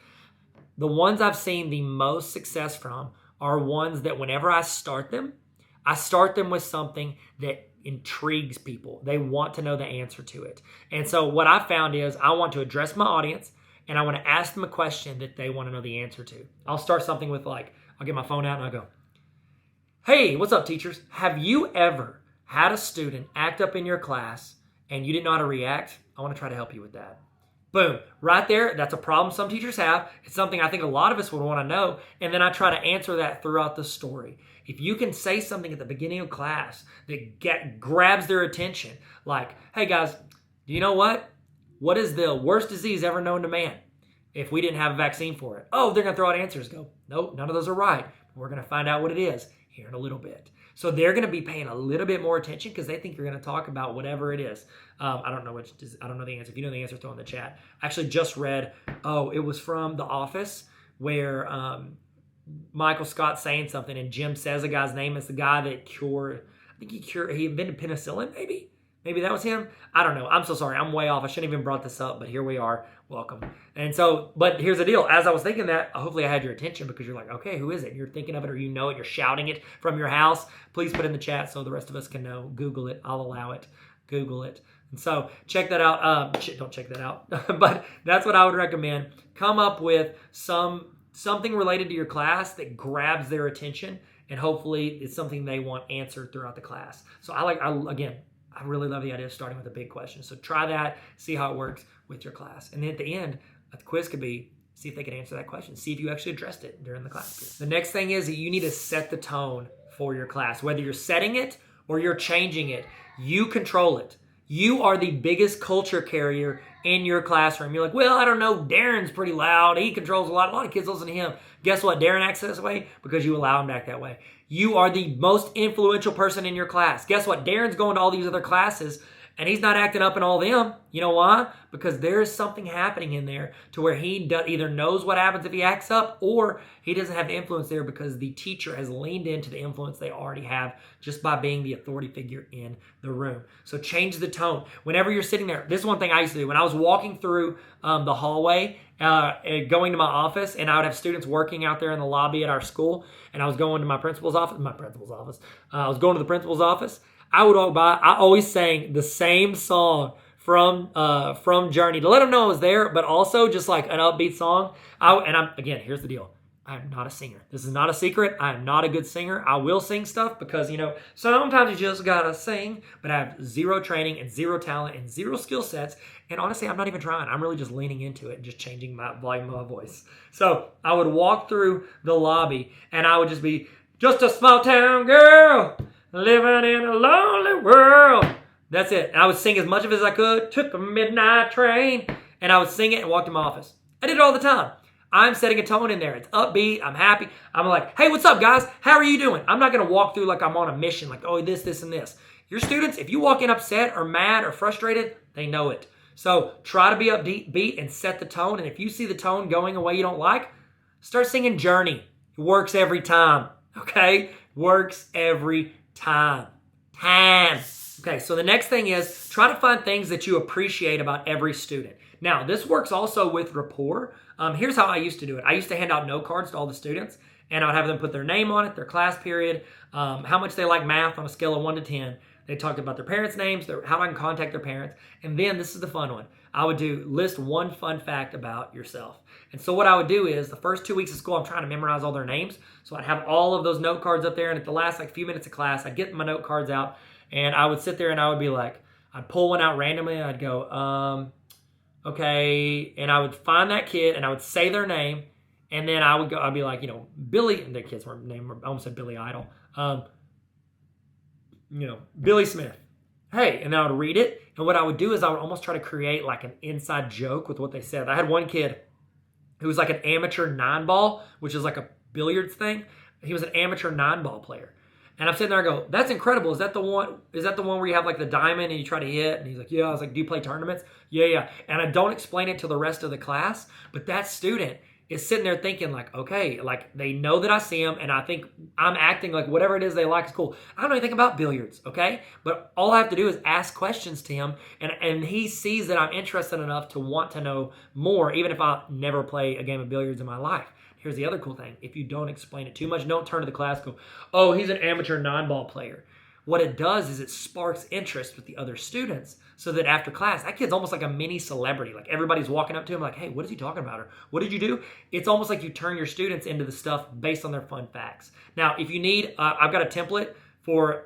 The ones I've seen the most success from are ones that whenever I start them with something that intrigues people. They want to know the answer to it. And so what I found is I want to address my audience and I want to ask them a question that they want to know the answer to. I'll start something with like, I'll get my phone out and I'll go, hey, what's up, teachers? Have you ever had a student act up in your class and you didn't know how to react? I want to try to help you with that. Boom. Right there, that's a problem some teachers have. It's something I think a lot of us would want to know. And then I try to answer that throughout the story. If you can say something at the beginning of class that grabs their attention, like, hey guys, do you know what? What is the worst disease ever known to man? If we didn't have a vaccine for it. Oh, they're going to throw out answers. Go, nope, none of those are right. We're going to find out what it is here in a little bit. So they're going to be paying a little bit more attention because they think you're going to talk about whatever it is. I don't know the answer. If you know the answer, throw in the chat. I actually just read, it was from The Office where Michael Scott's saying something and Jim says a guy's name. It's the guy that he invented penicillin, maybe? Maybe that was him. I don't know. I'm so sorry. I'm way off. I shouldn't even brought this up, but here we are. Welcome. And so, but here's the deal. As I was thinking that, hopefully I had your attention because you're like, okay, who is it? You're thinking of it or you know it. You're shouting it from your house. Please put it in the chat so the rest of us can know. Google it. I'll allow it. Google it. And so check that out. Don't check that out. But that's what I would recommend. Come up with something related to your class that grabs their attention and hopefully it's something they want answered throughout the class. So I really love the idea of starting with a big question. So try that, see how it works with your class. And then at the end, a quiz could be, see if they can answer that question. See if you actually addressed it during the class period. The next thing is that you need to set the tone for your class. Whether you're setting it or you're changing it, you control it. You are the biggest culture carrier in your classroom. You're like, well, I don't know, Darren's pretty loud. He controls a lot of kids listen to him. Guess what? Darren acts this way because you allow him to act that way. You are the most influential person in your class. Guess what? Darren's going to all these other classes and he's not acting up in all them. You know why? Because there is something happening in there to where he either knows what happens if he acts up, or he doesn't have the influence there because the teacher has leaned into the influence they already have just by being the authority figure in the room. So change the tone. Whenever you're sitting there, this is one thing I used to do. When I was walking through the hallway, going to my office, and I would have students working out there in the lobby at our school, and I was going to my principal's office. I was going to the principal's office. I would walk by. I always sang the same song from Journey to let them know I was there, but also just like an upbeat song. Again, here's the deal. I'm not a singer. This is not a secret. I am not a good singer. I will sing stuff because, sometimes you just gotta sing, but I have zero training and zero talent and zero skill sets. And honestly, I'm not even trying. I'm really just leaning into it and just changing my volume of my voice. So I would walk through the lobby and I would just be just a small town girl living in a lonely world. That's it. And I would sing as much of it as I could. Took the midnight train. And I would sing it and walk to my office. I did it all the time. I'm setting a tone in there. It's upbeat. I'm happy. I'm like, hey, what's up, guys? How are you doing? I'm not going to walk through like I'm on a mission, like, oh, this, and this. Your students, if you walk in upset or mad or frustrated, they know it. So try to be upbeat and set the tone. And if you see the tone going a way you don't like, start singing Journey. It works every time. Okay? Works every time. Okay, so the next thing is try to find things that you appreciate about every student. Now, this works also with rapport. Here's how I used to do it. I used to hand out note cards to all the students, and I would have them put their name on it, their class period, how much they like math on a scale of 1 to 10. They talked about their parents' names, how I can contact their parents, and then this is the fun one. I would list one fun fact about yourself. And so what I would do is the first 2 weeks of school, I'm trying to memorize all their names. So I'd have all of those note cards up there, and at the last few minutes of class, I'd get my note cards out, and I would sit there and I would be like, I'd pull one out randomly, and I'd go, okay, and I would find that kid, and I would say their name, and then I'd be like, Billy, and their kids were named, I almost said Billy Idol, Billy Smith. Hey, and then I would read it, and what I would do is I would almost try to create like an inside joke with what they said. I had one kid who was like an amateur 9-ball, which is like a billiards thing. He was an amateur 9-ball player. And I'm sitting there, I go, that's incredible. Is that the one where you have like the diamond and you try to hit? And he's like, yeah. I was like, do you play tournaments? Yeah. And I don't explain it to the rest of the class, but that student is sitting there thinking like, okay, like they know that I see them and I think I'm acting like whatever it is they like is cool. I don't know anything about billiards, okay? But all I have to do is ask questions to him and he sees that I'm interested enough to want to know more, even if I never play a game of billiards in my life. Here's the other cool thing. If you don't explain it too much, don't turn to the class and go, oh, he's an amateur 9-ball player. What it does is it sparks interest with the other students so that after class, that kid's almost like a mini celebrity. Like everybody's walking up to him like, hey, what is he talking about? Or what did you do? It's almost like you turn your students into the stuff based on their fun facts. Now, if you need, I've got a template for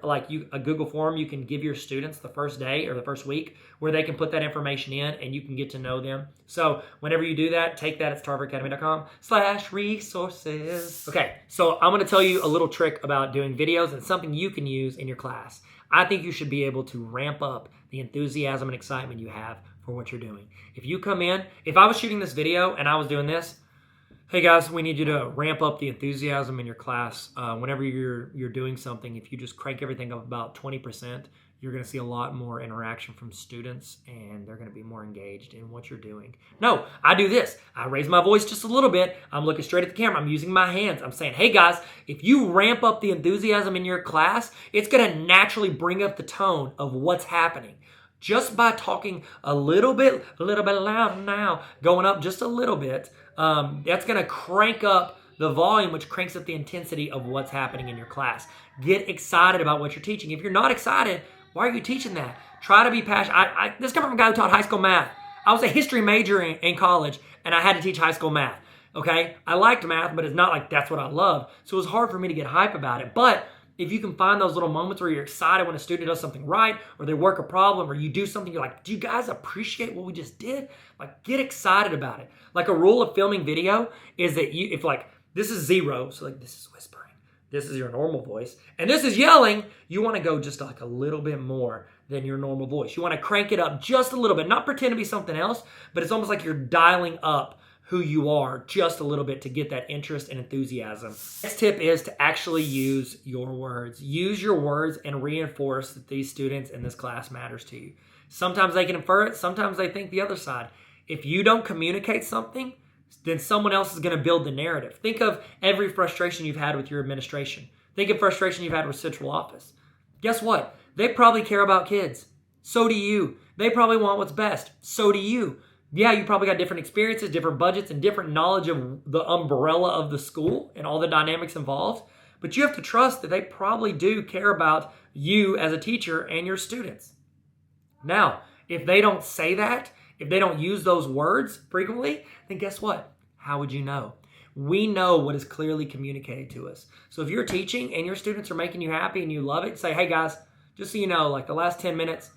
a Google form you can give your students the first day or the first week where they can put that information in and you can get to know them. So whenever you do that, take that. It's tarveracademy.com/resources. Okay, so I'm going to tell you a little trick about doing videos and something you can use in your class. I think you should be able to ramp up the enthusiasm and excitement you have for what you're doing. If you come in, if I was shooting this video and I was doing this, hey guys, we need you to ramp up the enthusiasm in your class. Whenever you're doing something, if you just crank everything up about 20%, you're going to see a lot more interaction from students and they're going to be more engaged in what you're doing. No, I do this. I raise my voice just a little bit. I'm looking straight at the camera. I'm using my hands. I'm saying, hey guys, if you ramp up the enthusiasm in your class, it's going to naturally bring up the tone of what's happening. Just by talking a little bit loud now, going up just a little bit, that's going to crank up the volume, which cranks up the intensity of what's happening in your class. Get excited about what you're teaching. If you're not excited, why are you teaching that? Try to be passionate. This comes from a guy who taught high school math. I was a history major in college, and I had to teach high school math. Okay? I liked math, but it's not like that's what I love. So it was hard for me to get hype about it. But if you can find those little moments where you're excited when a student does something right, or they work a problem, or you do something, you're like, do you guys appreciate what we just did? Like, get excited about it. Like a rule of filming video is that if this is 0, so like this is whispering, this is your normal voice, and this is yelling, you want to go just like a little bit more than your normal voice. You want to crank it up just a little bit, not pretend to be something else, but it's almost like you're dialing up who you are just a little bit to get that interest and enthusiasm. Next tip is to actually use your words. Use your words and reinforce that these students in this class matters to you. Sometimes they can infer it, sometimes they think the other side. If you don't communicate something, then someone else is going to build the narrative. Think of every frustration you've had with your administration. Think of frustration you've had with central office. Guess what? They probably care about kids. So do you. They probably want what's best. So do you. Yeah, you probably got different experiences, different budgets, and different knowledge of the umbrella of the school and all the dynamics involved. But you have to trust that they probably do care about you as a teacher and your students. Now, if they don't say that, if they don't use those words frequently, then guess what? How would you know? We know what is clearly communicated to us. So if you're teaching and your students are making you happy and you love it, say, hey guys, just so you know, like the last 10 minutes,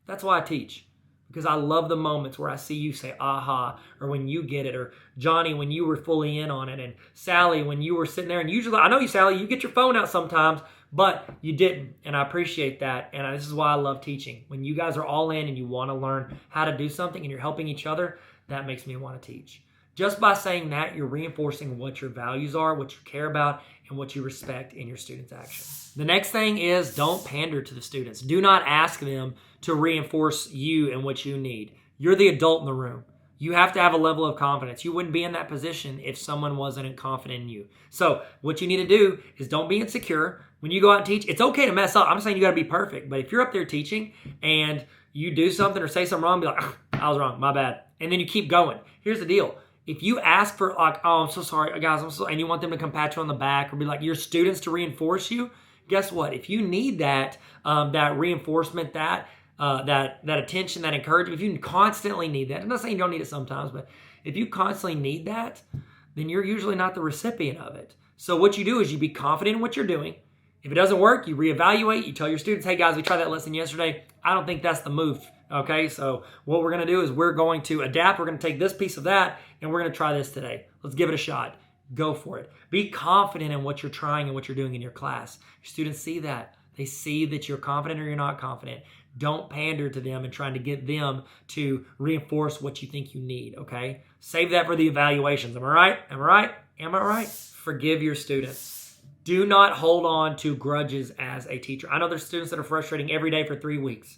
that's why I teach. Because I love the moments where I see you say, aha, or when you get it, or Johnny, when you were fully in on it, and Sally, when you were sitting there, and usually, I know you, Sally, you get your phone out sometimes, but you didn't, and I appreciate that, and this is why I love teaching. When you guys are all in and you want to learn how to do something and you're helping each other, that makes me want to teach. Just by saying that, you're reinforcing what your values are, what you care about, and what you respect in your students' actions. The next thing is don't pander to the students. Do not ask them to reinforce you and what you need. You're the adult in the room. You have to have a level of confidence. You wouldn't be in that position if someone wasn't confident in you. So what you need to do is don't be insecure. When you go out and teach, it's okay to mess up. I'm saying you got to be perfect. But if you're up there teaching and you do something or say something wrong, be like, I was wrong, my bad. And then you keep going. Here's the deal. If you ask for like, oh, I'm so sorry, guys, and you want them to come pat you on the back or be like your students to reinforce you, guess what? If you need that reinforcement, that attention, that encouragement, if you constantly need that, I'm not saying you don't need it sometimes, but if you constantly need that, then you're usually not the recipient of it. So what you do is you be confident in what you're doing. If it doesn't work, you reevaluate. You tell your students, hey guys, we tried that lesson yesterday. I don't think that's the move. Okay, so what we're going to do is we're going to adapt. We're going to take this piece of that, and we're going to try this today. Let's give it a shot. Go for it. Be confident in what you're trying and what you're doing in your class. Your students see that. They see that you're confident or you're not confident. Don't pander to them and trying to get them to reinforce what you think you need, okay? Save that for the evaluations. Am I right? Am I right? Am I right? Forgive your students. Do not hold on to grudges as a teacher. I know there's students that are frustrating every day for 3 weeks.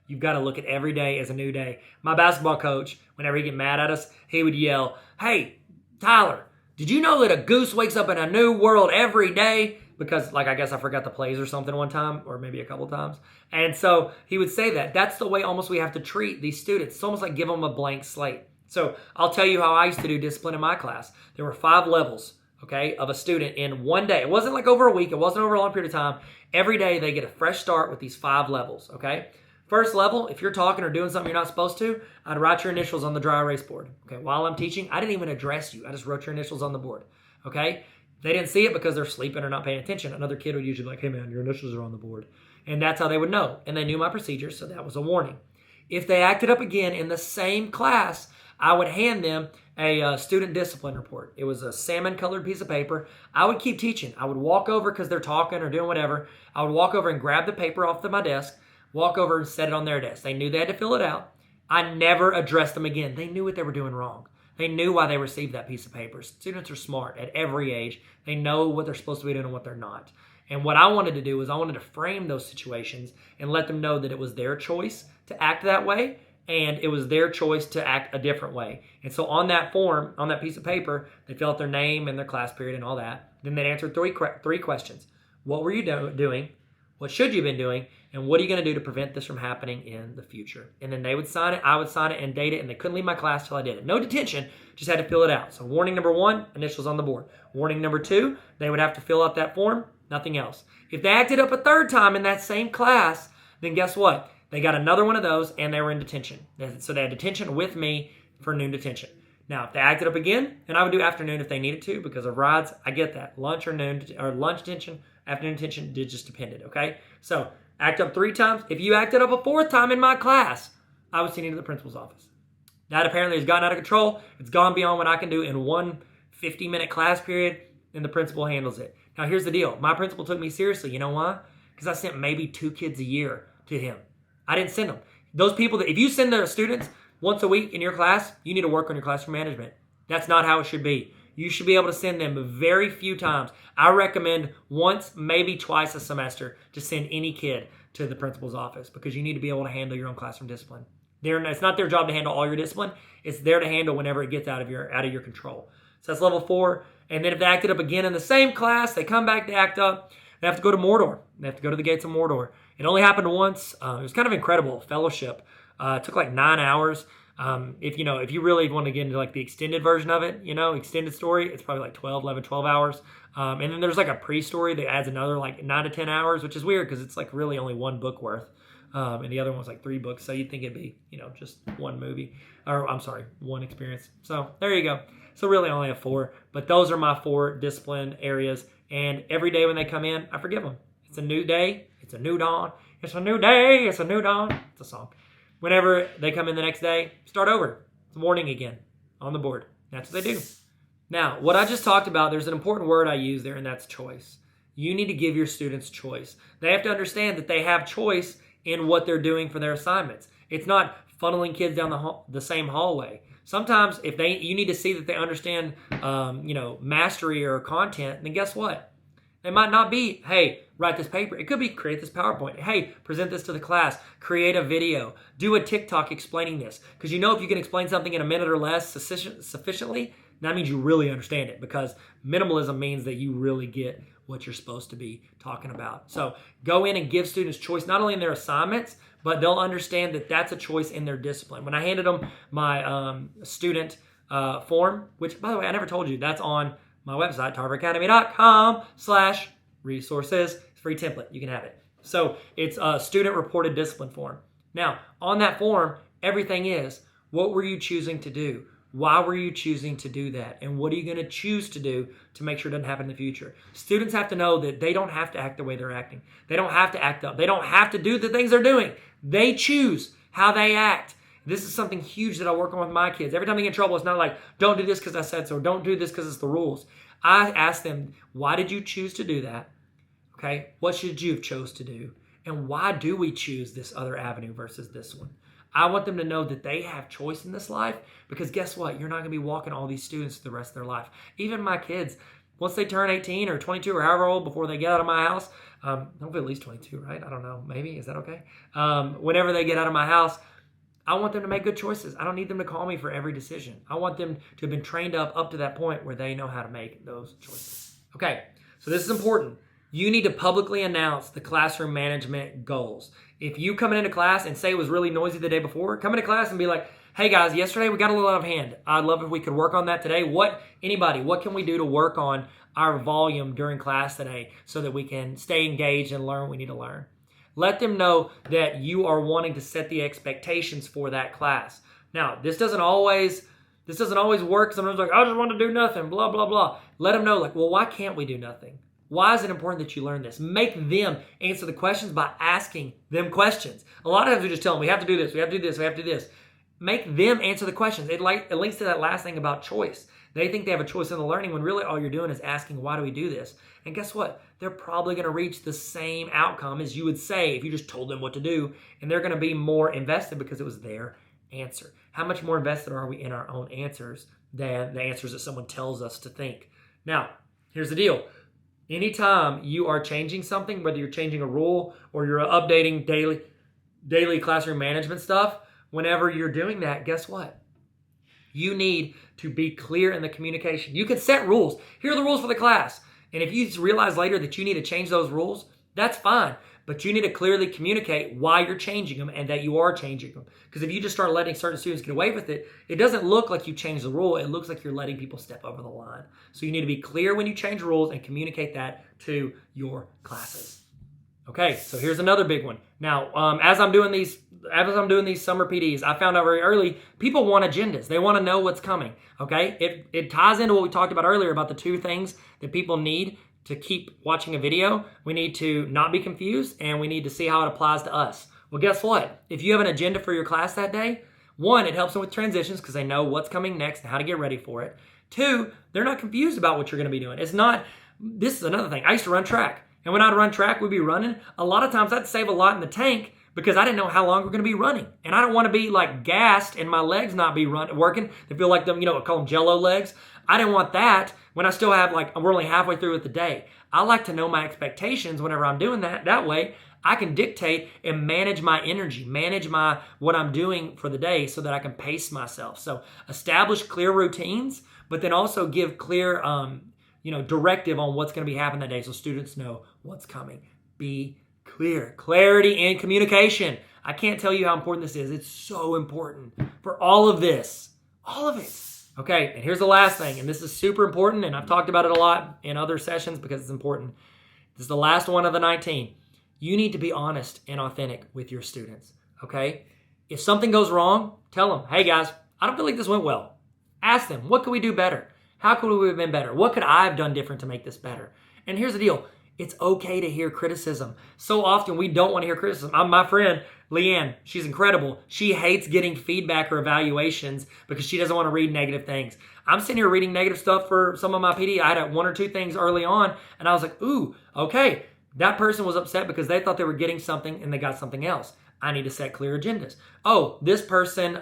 You've got to look at every day as a new day. My basketball coach, whenever he'd get mad at us, he would yell, hey, Tyler, did you know that a goose wakes up in a new world every day? Because, like, I guess I forgot the plays or something one time, or maybe a couple times. And so he would say that. That's the way almost we have to treat these students. It's almost like give them a blank slate. So I'll tell you how I used to do discipline in my class. There were 5 levels, okay, of a student in one day. It wasn't like over a week. It wasn't over a long period of time. Every day they get a fresh start with these 5 levels, okay? First level, if you're talking or doing something you're not supposed to, I'd write your initials on the dry erase board. Okay, while I'm teaching, I didn't even address you. I just wrote your initials on the board. Okay? They didn't see it because they're sleeping or not paying attention. Another kid would usually be like, hey man, your initials are on the board. And that's how they would know. And they knew my procedure, so that was a warning. If they acted up again in the same class, I would hand them a student discipline report. It was a salmon-colored piece of paper. I would keep teaching. I would walk over because they're talking or doing whatever. I would walk over and grab the paper off my desk, walk over and set it on their desk. They knew they had to fill it out. I never addressed them again. They knew what they were doing wrong. They knew why they received that piece of paper. Students are smart at every age. They know what they're supposed to be doing and what they're not. And what I wanted to do was I wanted to frame those situations and let them know that it was their choice to act that way and it was their choice to act a different way. And so on that form, on that piece of paper, they fill out their name and their class period and all that. Then they'd answer three questions. What were you doing? What should you have been doing? And what are you going to do to prevent this from happening in the future? And then they would sign it, I would sign it and date it, and they couldn't leave my class till I did it. No detention, just had to fill it out. So warning number 1, initials on the board. Warning number 2, they would have to fill out that form, nothing else. If they acted up a third time in that same class, then guess what? They got another one of those and they were in detention. So they had detention with me for noon detention. Now, if they acted up again, then I would do afternoon if they needed to because of rides. I get that. Lunch or noon or lunch detention, afternoon detention, it just depended, okay? So act up 3 times. If you acted up a 4th time in my class, I would send you to the principal's office. That apparently has gotten out of control. It's gone beyond what I can do in one 50-minute class period, and the principal handles it. Now, here's the deal. My principal took me seriously. You know why? Because I sent maybe 2 kids a year to him. I didn't send them. Those people that, if you send their students once a week in your class, you need to work on your classroom management. That's not how it should be. You should be able to send them very few times. I recommend once, maybe twice a semester to send any kid to the principal's office, because you need to be able to handle your own classroom discipline. It's not their job to handle all your discipline. It's there to handle whenever it gets out of your control. So that's level 4. And then if they acted up again in the same class, they come back to act up, they have to go to Mordor. They have to go to the gates of Mordor. It only happened once. It was kind of incredible fellowship. It took like 9 hours. If you really want to get into like the extended version of it, extended story, it's probably like 12 hours. And then there's like a pre-story that adds another like 9 to 10 hours, which is weird because it's like really only one book worth. And the other one was like 3 books. So you'd think it'd be, just one movie, or I'm sorry, one experience. So there you go. So really only have 4, but those are my 4 discipline areas. And every day when they come in, I forgive them. It's a new day. It's a new dawn. It's a new day. It's a new dawn. It's a song. Whenever they come in the next day, start over. It's morning again on the board. That's what they do. Now, what I just talked about, there's an important word I use there, and that's choice. You need to give your students choice. They have to understand that they have choice in what they're doing for their assignments. It's not funneling kids down the same hallway. Sometimes you need to see that they understand, mastery or content, then guess what? It might not be, hey, write this paper. It could be create this PowerPoint. Hey, present this to the class. Create a video. Do a TikTok explaining this. Because if you can explain something in a minute or less sufficiently, that means you really understand it. Because minimalism means that you really get what you're supposed to be talking about. So go in and give students choice, not only in their assignments, but they'll understand that that's a choice in their discipline. When I handed them my student form, which, by the way, I never told you, that's on my website, tarveracademy.com/resources. It's a free template. You can have it. So it's a student-reported discipline form. Now, on that form, everything is, what were you choosing to do? Why were you choosing to do that? And what are you going to choose to do to make sure it doesn't happen in the future? Students have to know that they don't have to act the way they're acting. They don't have to act up. They don't have to do the things they're doing. They choose how they act. This is something huge that I work on with my kids. Every time they get in trouble, it's not like, don't do this because I said so. Don't do this because it's the rules. I ask them, why did you choose to do that? Okay, what should you have chose to do? And why do we choose this other avenue versus this one? I want them to know that they have choice in this life, because guess what? You're not going to be walking all these students the rest of their life. Even my kids, once they turn 18 or 22 or however old before they get out of my house, hopefully at least 22, right? I don't know. Maybe. Is that okay? Whenever they get out of my house, I want them to make good choices. I don't need them to call me for every decision. I want them to have been trained up to that point where they know how to make those choices. Okay, so this is important. You need to publicly announce the classroom management goals. If you come into class and say it was really noisy the day before, come into class and be like, hey guys, yesterday we got a little out of hand. I'd love if we could work on that today. What can we do to work on our volume during class today so that we can stay engaged and learn what we need to learn? Let them know that you are wanting to set the expectations for that class. Now, this doesn't always work. Sometimes like, I just want to do nothing, blah, blah, blah. Let them know, like, well, why can't we do nothing? Why is it important that you learn this? Make them answer the questions by asking them questions. A lot of times we just tell them, we have to do this, we have to do this, we have to do this. Make them answer the questions. It links to that last thing about choice. They think they have a choice in the learning when really all you're doing is asking, why do we do this? And guess what? They're probably going to reach the same outcome as you would say if you just told them what to do, and they're going to be more invested because it was their answer. How much more invested are we in our own answers than the answers that someone tells us to think? Now, here's the deal. Anytime you are changing something, whether you're changing a rule or you're updating daily classroom management stuff, whenever you're doing that, guess what? You need to be clear in the communication. You can set rules. Here are the rules for the class. And if you realize later that you need to change those rules, that's fine. But you need to clearly communicate why you're changing them and that you are changing them. Because if you just start letting certain students get away with it, it doesn't look like you changed the rule. It looks like you're letting people step over the line. So you need to be clear when you change rules and communicate that to your classes. Okay, so here's another big one. Now, as I'm doing these summer PDs, I found out very early, people want agendas. They want to know what's coming, okay? It ties into what we talked about earlier about the 2 things that people need to keep watching a video. We need to not be confused, and we need to see how it applies to us. Well, guess what? If you have an agenda for your class that day, 1, it helps them with transitions because they know what's coming next and how to get ready for it. 2, they're not confused about what you're going to be doing. This is another thing. I used to run track. And when I'd run track, we'd be running. A lot of times I'd save a lot in the tank, because I didn't know how long we're going to be running. And I don't want to be like gassed and my legs not be working. They feel like them, I call them jello legs. I didn't want that when I still have we're only halfway through with the day. I like to know my expectations whenever I'm doing that. That way I can dictate and manage my energy, manage what I'm doing for the day so that I can pace myself. So establish clear routines, but then also give clear, directive on what's going to be happening that day so students know what's coming. Be clear. Clarity and communication. I can't tell you how important this is. It's so important for all of this. All of it. Okay, and here's the last thing, and this is super important, and I've talked about it a lot in other sessions because it's important. This is the last one of the 19. You need to be honest and authentic with your students, okay? If something goes wrong, tell them, hey guys, I don't feel like this went well. Ask them, what could we do better? How could we have been better? What could I have done different to make this better? And here's the deal. It's okay to hear criticism. So often we don't want to hear criticism. My friend, Leanne, she's incredible. She hates getting feedback or evaluations because she doesn't want to read negative things. I'm sitting here reading negative stuff for some of my PD. I had one or two things early on, and I was like, ooh, okay. That person was upset because they thought they were getting something and they got something else. I need to set clear agendas. Oh, this person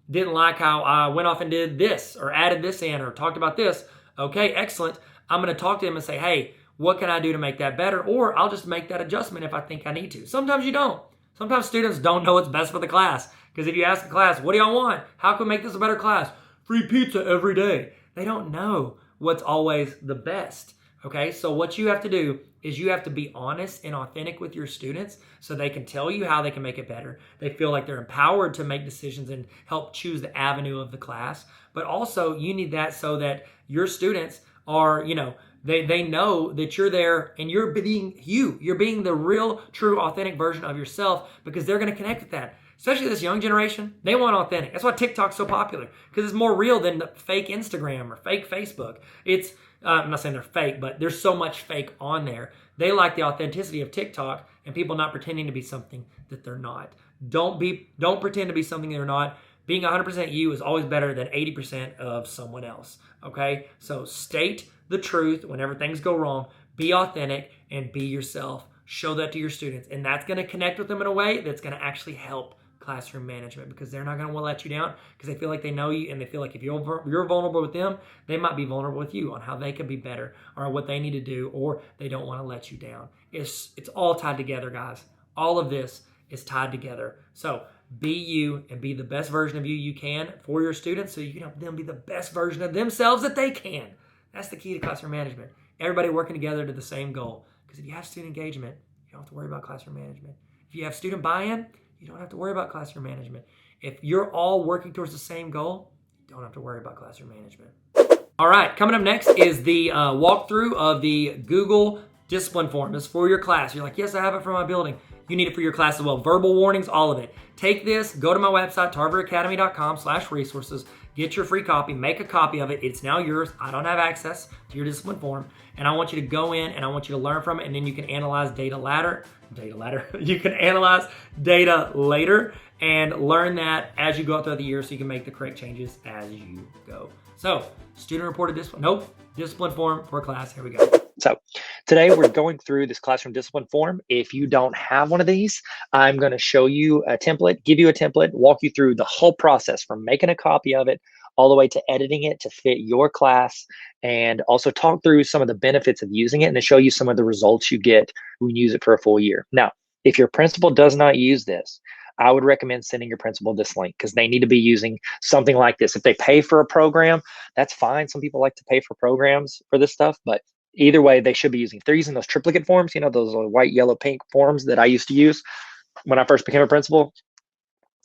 didn't like how I went off and did this or added this in or talked about this. Okay, excellent. I'm going to talk to them and say, hey, what can I do to make that better? Or I'll just make that adjustment if I think I need to. Sometimes you don't. Sometimes students don't know what's best for the class. Because if you ask the class, what do y'all want? How can we make this a better class? Free pizza every day. They don't know what's always the best. Okay, so what you have to do is you have to be honest and authentic with your students so they can tell you how they can make it better. They feel like they're empowered to make decisions and help choose the avenue of the class. But also you need that so that your students are, they know that you're there and you're being you. You're being the real, true, authentic version of yourself because they're going to connect with that. Especially this young generation, they want authentic. That's why TikTok's so popular because it's more real than the fake Instagram or fake Facebook. I'm not saying they're fake, but there's so much fake on there. They like the authenticity of TikTok and people not pretending to be something that they're not. Don't pretend to be something they're not. Being 100% you is always better than 80% of someone else. Okay? So state the truth whenever things go wrong. Be authentic and be yourself. Show that to your students. And that's going to connect with them in a way that's going to actually help classroom management because they're not going to want to let you down because they feel like they know you and they feel like if you're vulnerable with them, they might be vulnerable with you on how they could be better or what they need to do, or they don't want to let you down. It's all tied together, guys. All of this is tied together. So be you and be the best version of you can for your students so you can help them be the best version of themselves that they can. That's the key to classroom management. Everybody working together to the same goal. Because if you have student engagement, you don't have to worry about classroom management. If you have student buy-in, you don't have to worry about classroom management. If you're all working towards the same goal, you don't have to worry about classroom management. All right, coming up next is the walkthrough of the Google discipline form. It's for your class. You're like, yes, I have it for my building. You need it for your class as well. Verbal warnings, all of it. Take this, go to my website, tarveracademy.com/resources. Get your free copy, make a copy of it. It's now yours. I don't have access to your discipline form. And I want you to go in and I want you to learn from it. And then you can analyze data later. You can analyze data later and learn that as you go throughout the year so you can make the correct changes as you go. So, student reported discipline. Nope. Discipline form for class. Here we go.
So today we're going through this classroom discipline form. If you don't have one of these, I'm going to show you a template, give you a template, walk you through the whole process from making a copy of it all the way to editing it to fit your class, and also talk through some of the benefits of using it and to show you some of the results you get when you use it for a full year. Now, if your principal does not use this, I would recommend sending your principal this link because they need to be using something like this. If they pay for a program, that's fine. Some people like to pay for programs for this stuff, but either way, they should be using. If they're using those triplicate forms, those white, yellow, pink forms that I used to use when I first became a principal,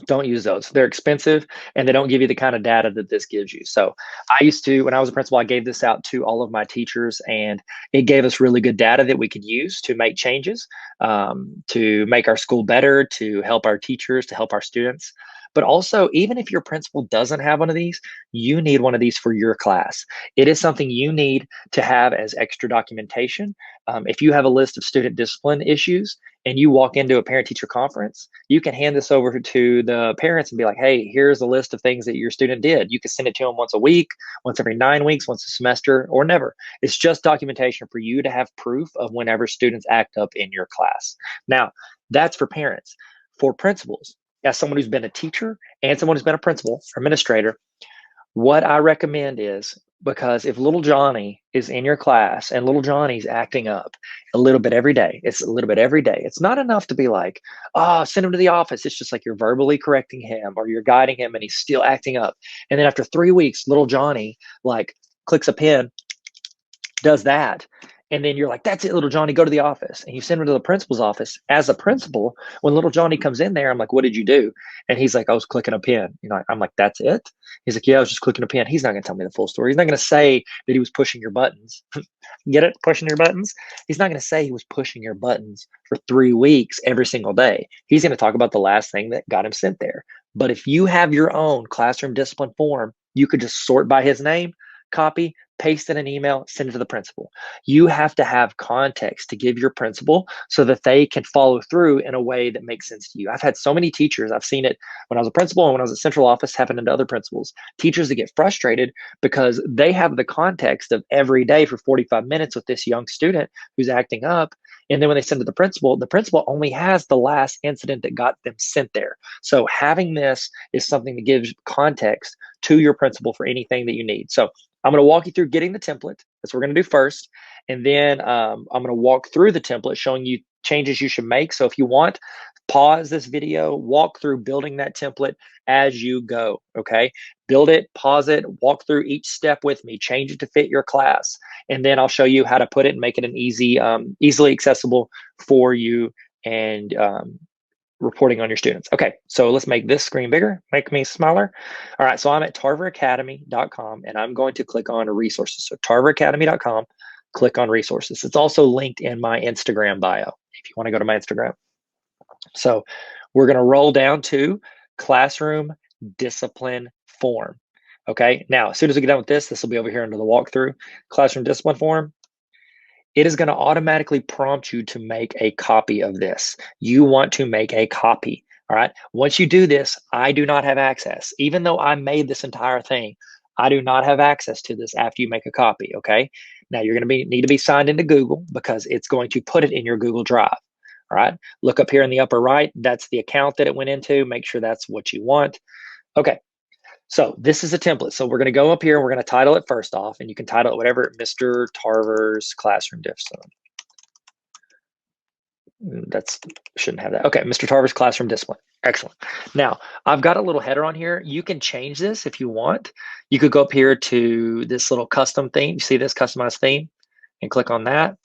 don't use those. They're expensive and they don't give you the kind of data that this gives you. So I used to, when I was a principal, I gave this out to all of my teachers and it gave us really good data that we could use to make changes, to make our school better, to help our teachers, to help our students. But also, even if your principal doesn't have one of these, you need one of these for your class. It is something you need to have as extra documentation. If you have a list of student discipline issues and you walk into a parent-teacher conference, you can hand this over to the parents and be like, hey, here's a list of things that your student did. You can send it to them once a week, once every 9 weeks, once a semester, or never. It's just documentation for you to have proof of whenever students act up in your class. Now, that's for parents. for principals. As someone who's been a teacher and someone who's been a principal or administrator, what I recommend is, because if little Johnny is in your class and little Johnny's acting up a little bit every day, it's a little bit every day. It's not enough to be like, oh, send him to the office. It's just like you're verbally correcting him or you're guiding him and he's still acting up. And then after 3 weeks, little Johnny like clicks a pen, does that. And then you're like, that's it, little Johnny, go to the office. And you send him to the principal's office. As a principal, when little Johnny comes in there, I'm like, what did you do? And he's like, I was clicking a pen. I'm like, that's it? He's like, yeah, I was just clicking a pen. He's not going to tell me the full story. He's not going to say that he was pushing your buttons. Get it? Pushing your buttons? He's not going to say he was pushing your buttons for 3 weeks every single day. He's going to talk about the last thing that got him sent there. But if you have your own classroom discipline form, you could just sort by his name, copy, paste in an email, send it to the principal. You have to have context to give your principal so that they can follow through in a way that makes sense to you. I've had so many teachers, I've seen it when I was a principal and when I was at central office happen to other principals, teachers that get frustrated because they have the context of every day for 45 minutes with this young student who's acting up. And then when they send it to the principal only has the last incident that got them sent there. So having this is something that gives context to your principal for anything that you need. So I'm going to walk you through getting the template. That's what we're going to do first. And then I'm going to walk through the template showing you changes you should make. So if you want, pause this video, walk through building that template as you go, okay? Build it, pause it, walk through each step with me, change it to fit your class. And then I'll show you how to put it and make it an easily accessible for you and reporting on your students. Okay, so let's make this screen bigger, make me smaller. All right, so I'm at tarveracademy.com and I'm going to click on resources. So tarveracademy.com, click on resources. It's also linked in my Instagram bio if you want to go to my Instagram. So we're going to roll down to classroom discipline form. Okay, now as soon as we get done with this will be over here under the walkthrough. Classroom discipline form. It is going to automatically prompt you to make a copy of this. You want to make a copy. All right. Once you do this, I do not have access. Even though I made this entire thing, I do not have access to this after you make a copy. Okay. Now you're going to need to be signed into Google because it's going to put it in your Google Drive. All right. Look up here in the upper right. That's the account that it went into. Make sure that's what you want. Okay. So this is a template. So we're going to go up here and we're going to title it first off, and you can title it whatever, Mr. Tarver's Classroom Discipline. That's shouldn't have that. Okay, Mr. Tarver's Classroom Discipline. Excellent. Now, I've got a little header on here. You can change this if you want. You could go up here to this little custom theme. You see this customized theme and click on that.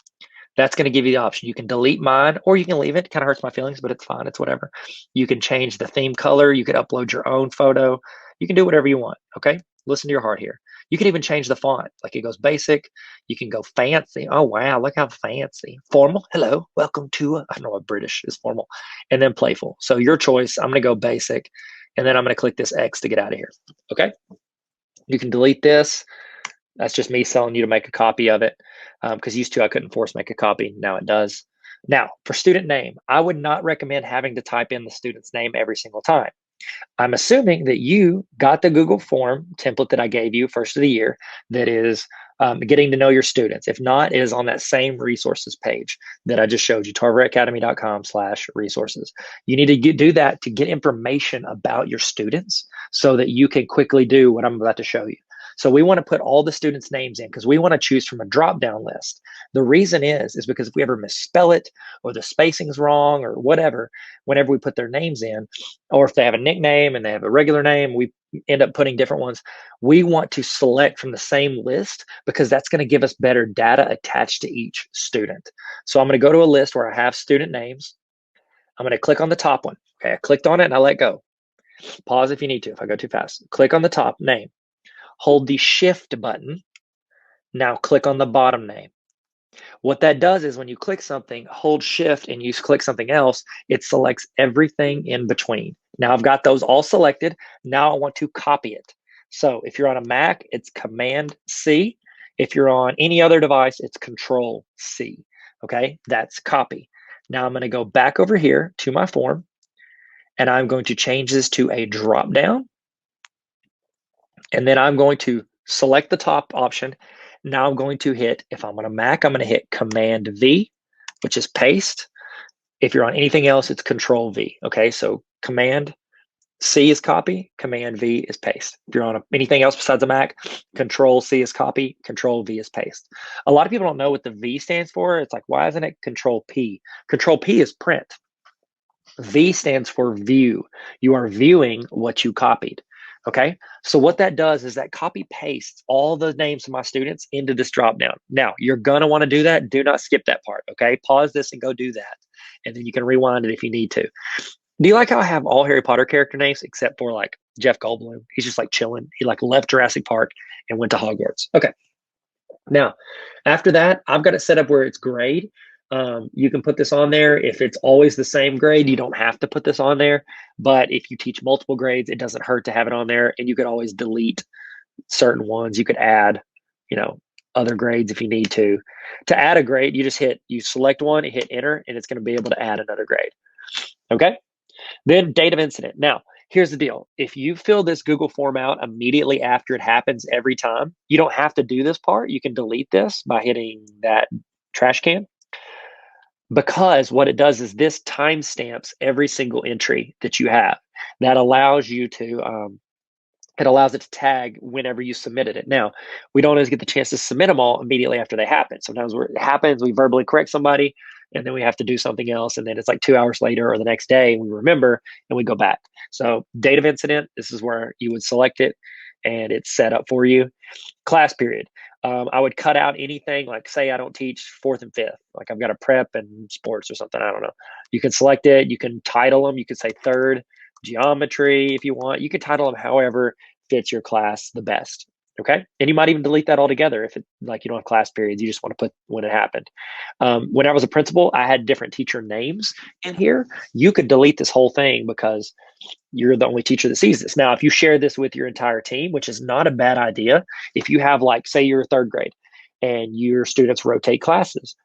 That's going to give you the option. You can delete mine or you can leave it. It kind of hurts my feelings, but it's fine. It's whatever. You can change the theme color. You could upload your own photo. You can do whatever you want. Okay. Listen to your heart here. You can even change the font. Like it goes basic. You can go fancy. Oh, wow. Look how fancy. Formal. Hello. Welcome to, I don't know what British is formal. And then playful. So your choice. I'm going to go basic. And then I'm going to click this X to get out of here. Okay. You can delete this. That's just me telling you to make a copy of it because used to I couldn't force make a copy. Now it does. Now, for student name, I would not recommend having to type in the student's name every single time. I'm assuming that you got the Google form template that I gave you first of the year that is getting to know your students. If not, it is on that same resources page that I just showed you, tarveracademy.com/resources. You need to do that to get information about your students so that you can quickly do what I'm about to show you. So we want to put all the students' names in because we want to choose from a drop-down list. The reason is because if we ever misspell it or the spacing's wrong or whatever, whenever we put their names in, or if they have a nickname and they have a regular name, we end up putting different ones. We want to select from the same list because that's going to give us better data attached to each student. So I'm going to go to a list where I have student names. I'm going to click on the top one. Okay, I clicked on it and I let go. Pause if you need to, if I go too fast. Click on the top name. Hold the shift button. Now click on the bottom name. What that does is when you click something, hold shift and you click something else, it selects everything in between. Now I've got those all selected. Now I want to copy it. So if you're on a Mac, it's Command C. If you're on any other device, it's Control C. Okay, that's copy. Now I'm going to go back over here to my form and I'm going to change this to a drop down. And then I'm going to select the top option. Now I'm going to hit, if I'm on a Mac, I'm going to hit Command V, which is paste. If you're on anything else, it's Control V. Okay, so Command C is copy, Command V is paste. If you're on anything else besides a Mac, Control C is copy, Control V is paste. A lot of people don't know what the V stands for. It's like, why isn't it Control P? Control P is print. V stands for view. You are viewing what you copied. Okay. So what that does is that copy pastes all the names of my students into this dropdown. Now you're going to want to do that. Do not skip that part. Okay. Pause this and go do that. And then you can rewind it if you need to. Do you like how I have all Harry Potter character names except for like Jeff Goldblum? He's just like chilling. He like left Jurassic Park and went to Hogwarts. Okay. Now, after that, I've got it set up where it's grade. You can put this on there. If it's always the same grade, you don't have to put this on there. But if you teach multiple grades, it doesn't hurt to have it on there. And you could always delete certain ones. You could add, other grades if you need to. To add a grade, you select one, hit enter, and it's going to be able to add another grade. Okay. Then date of incident. Now, here's the deal. If you fill this Google form out immediately after it happens every time, you don't have to do this part. You can delete this by hitting that trash can. Because what it does is this timestamps every single entry that you have. That allows you to, it allows it to tag whenever you submitted it. Now, we don't always get the chance to submit them all immediately after they happen. Sometimes it happens, we verbally correct somebody, and then we have to do something else. And then it's like 2 hours later or the next day, we remember and we go back. So date of incident, this is where you would select it and it's set up for you. Class period. I would cut out anything like, say I don't teach fourth and fifth, like I've got a prep and sports or something. I don't know. You can select it. You can title them. You can say third, geometry if you want. You can title them however fits your class the best. Okay. And you might even delete that altogether if it like you don't have class periods. You just want to put when it happened. When I was a principal, I had different teacher names in here. You could delete this whole thing because you're the only teacher that sees this. Now, if you share this with your entire team, which is not a bad idea, if you have like, say you're third grade and your students rotate classes,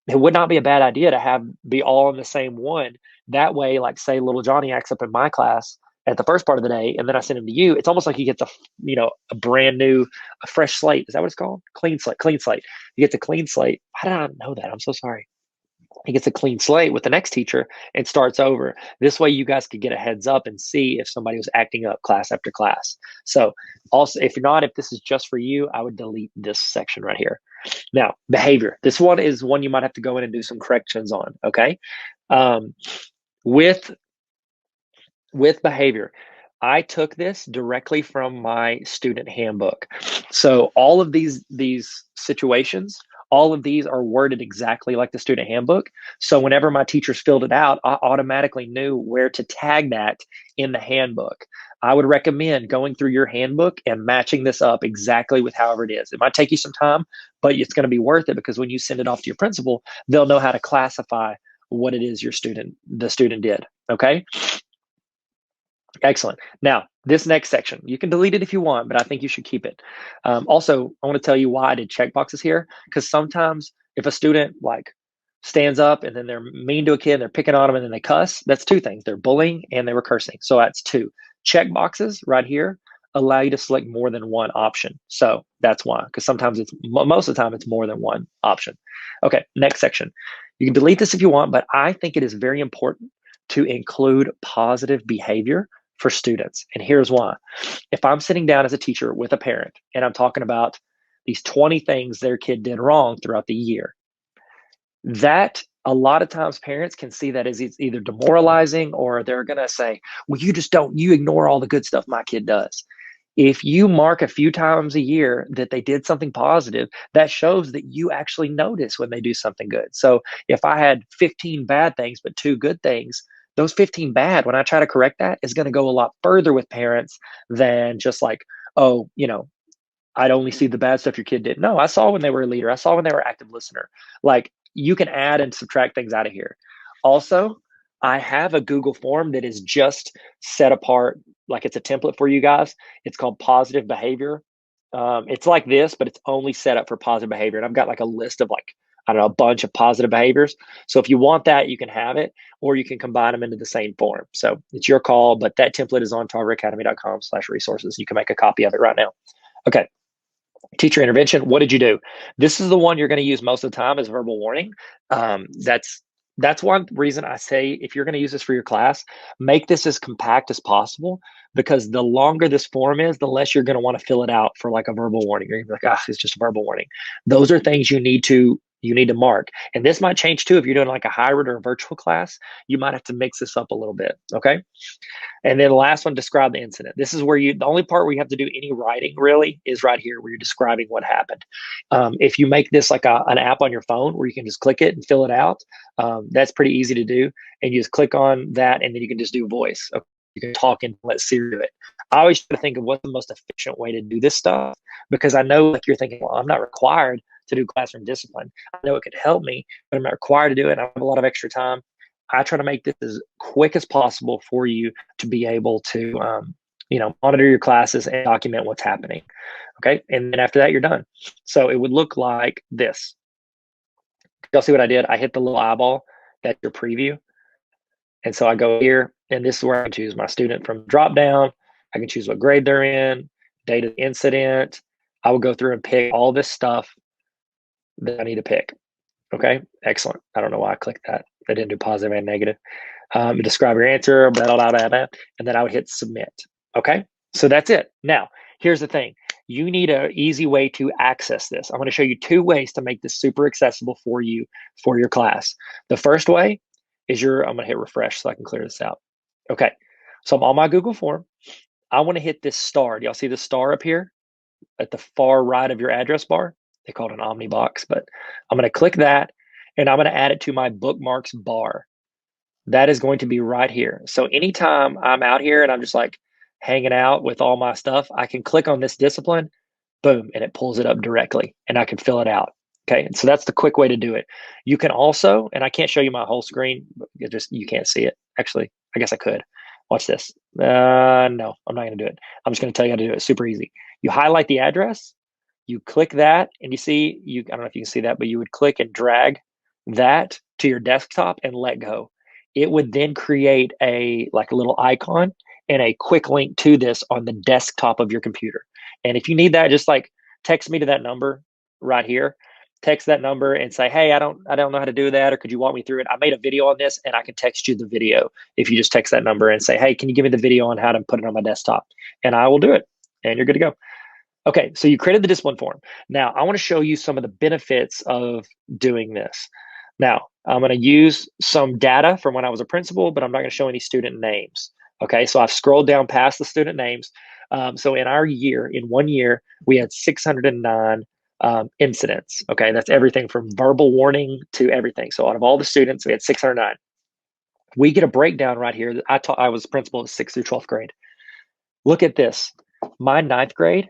it would not be a bad idea to be all in the same one. That way, like say little Johnny acts up in my class at the first part of the day, and then I send him to you. It's almost like he gets a brand new, a fresh slate. Is that what it's called? Clean slate. Clean slate. He gets a clean slate. How did I know that? I'm so sorry. He gets a clean slate with the next teacher and starts over. This way you guys could get a heads up and see if somebody was acting up class after class. So also, if this is just for you, I would delete this section right here. Now, behavior. This one is one you might have to go in and do some corrections on, okay? With behavior, I took this directly from my student handbook. So all of these situations, all of these are worded exactly like the student handbook. So whenever my teachers filled it out, I automatically knew where to tag that in the handbook. I would recommend going through your handbook and matching this up exactly with however it is. It might take you some time, but it's going to be worth it because when you send it off to your principal, they'll know how to classify what it is the student did. Okay. Excellent. Now, this next section, you can delete it if you want, but I think you should keep it. Also, I want to tell you why I did checkboxes here, because sometimes if a student like stands up and then they're mean to a kid, they're picking on them and then they cuss, that's two things. They're bullying and they were cursing. So that's two. Checkboxes right here allow you to select more than one option. So that's why, because sometimes most of the time it's more than one option. Okay, next section. You can delete this if you want, but I think it is very important to include positive behavior for students. And here's why. If I'm sitting down as a teacher with a parent and I'm talking about these 20 things their kid did wrong throughout the year, that a lot of times parents can see that as it's either demoralizing or they're going to say, well, you ignore all the good stuff my kid does. If you mark a few times a year that they did something positive, that shows that you actually notice when they do something good. So if I had 15 bad things, but 2 good things, those 15 bad, when I try to correct that, is going to go a lot further with parents than just like, oh, I'd only see the bad stuff your kid did. No, I saw when they were a leader. I saw when they were active listener. Like you can add and subtract things out of here. Also, I have a Google form that is just set apart, like it's a template for you guys. It's called positive behavior. It's like this, but it's only set up for positive behavior. And I've got like a list of a bunch of positive behaviors. So if you want that, you can have it, or you can combine them into the same form. So it's your call, but that template is on tarveracademy.com/resources. You can make a copy of it right now. Okay. Teacher intervention. What did you do? This is the one you're going to use most of the time as verbal warning. That's That's one reason I say if you're going to use this for your class, make this as compact as possible, because the longer this form is, the less you're going to want to fill it out for like a verbal warning. You're gonna be like, ah, it's just a verbal warning. Those are things you need to mark. And this might change too if you're doing like a hybrid or a virtual class. You might have to mix this up a little bit. Okay. And then the last one, describe the incident. This is where the only part where you have to do any writing really is right here where you're describing what happened. If you make this like an app on your phone where you can just click it and fill it out, that's pretty easy to do. And you just click on that and then you can just do voice. Okay. You can talk and let Siri do it. I always try to think of what's the most efficient way to do this stuff, because I know like you're thinking, well, I'm not required to do classroom discipline. I know it could help me, but I'm not required to do it. I have a lot of extra time. I try to make this as quick as possible for you to be able to, monitor your classes and document what's happening. Okay. And then after that, you're done. So it would look like this. Y'all see what I did? I hit the little eyeball. That's your preview. And so I go here, and this is where I can choose my student from drop down. I can choose what grade they're in, date of the incident. I will go through and pick all this stuff that I need to pick. Okay, excellent. I don't know why I clicked that. I didn't do positive and negative. Describe your answer, blah, blah, blah, blah, and then I would hit submit. Okay, so that's it. Now, here's the thing. You need an easy way to access this. I'm going to show you 2 ways to make this super accessible for you for your class. The first way is I'm going to hit refresh so I can clear this out. Okay, so I'm on my Google form. I want to hit this star. Do y'all see the star up here at the far right of your address bar? They call it an omnibox, but I'm going to click that and I'm going to add it to my bookmarks bar. That is going to be right here. So anytime I'm out here and I'm just like hanging out with all my stuff, I can click on this discipline, boom, and it pulls it up directly and I can fill it out. Okay, and so that's the quick way to do it. You can also, and I can't show you my whole screen, but you can't see it. Actually, I guess I could. Watch this. No, I'm not going to do it. I'm just going to tell you how to do it. Super easy. You highlight the address, you click that, and I don't know if you can see that, but you would click and drag that to your desktop and let go. It would then create a little icon and a quick link to this on the desktop of your computer. And if you need that, just like text me to that number right here. Text that number and say, hey, I don't know how to do that, or could you walk me through it? I made a video on this and I can text you the video. If you just text that number and say, hey, can you give me the video on how to put it on my desktop? And I will do it and you're good to go. Okay, so you created the discipline form. Now I want to show you some of the benefits of doing this. Now I'm going to use some data from when I was a principal, but I'm not going to show any student names. Okay, so I've scrolled down past the student names. So in 1 year, we had 609 incidents. Okay, that's everything from verbal warning to everything. So out of all the students, we had 609. We get a breakdown right here. I was principal of 6th through 12th grade. Look at this. My 9th grade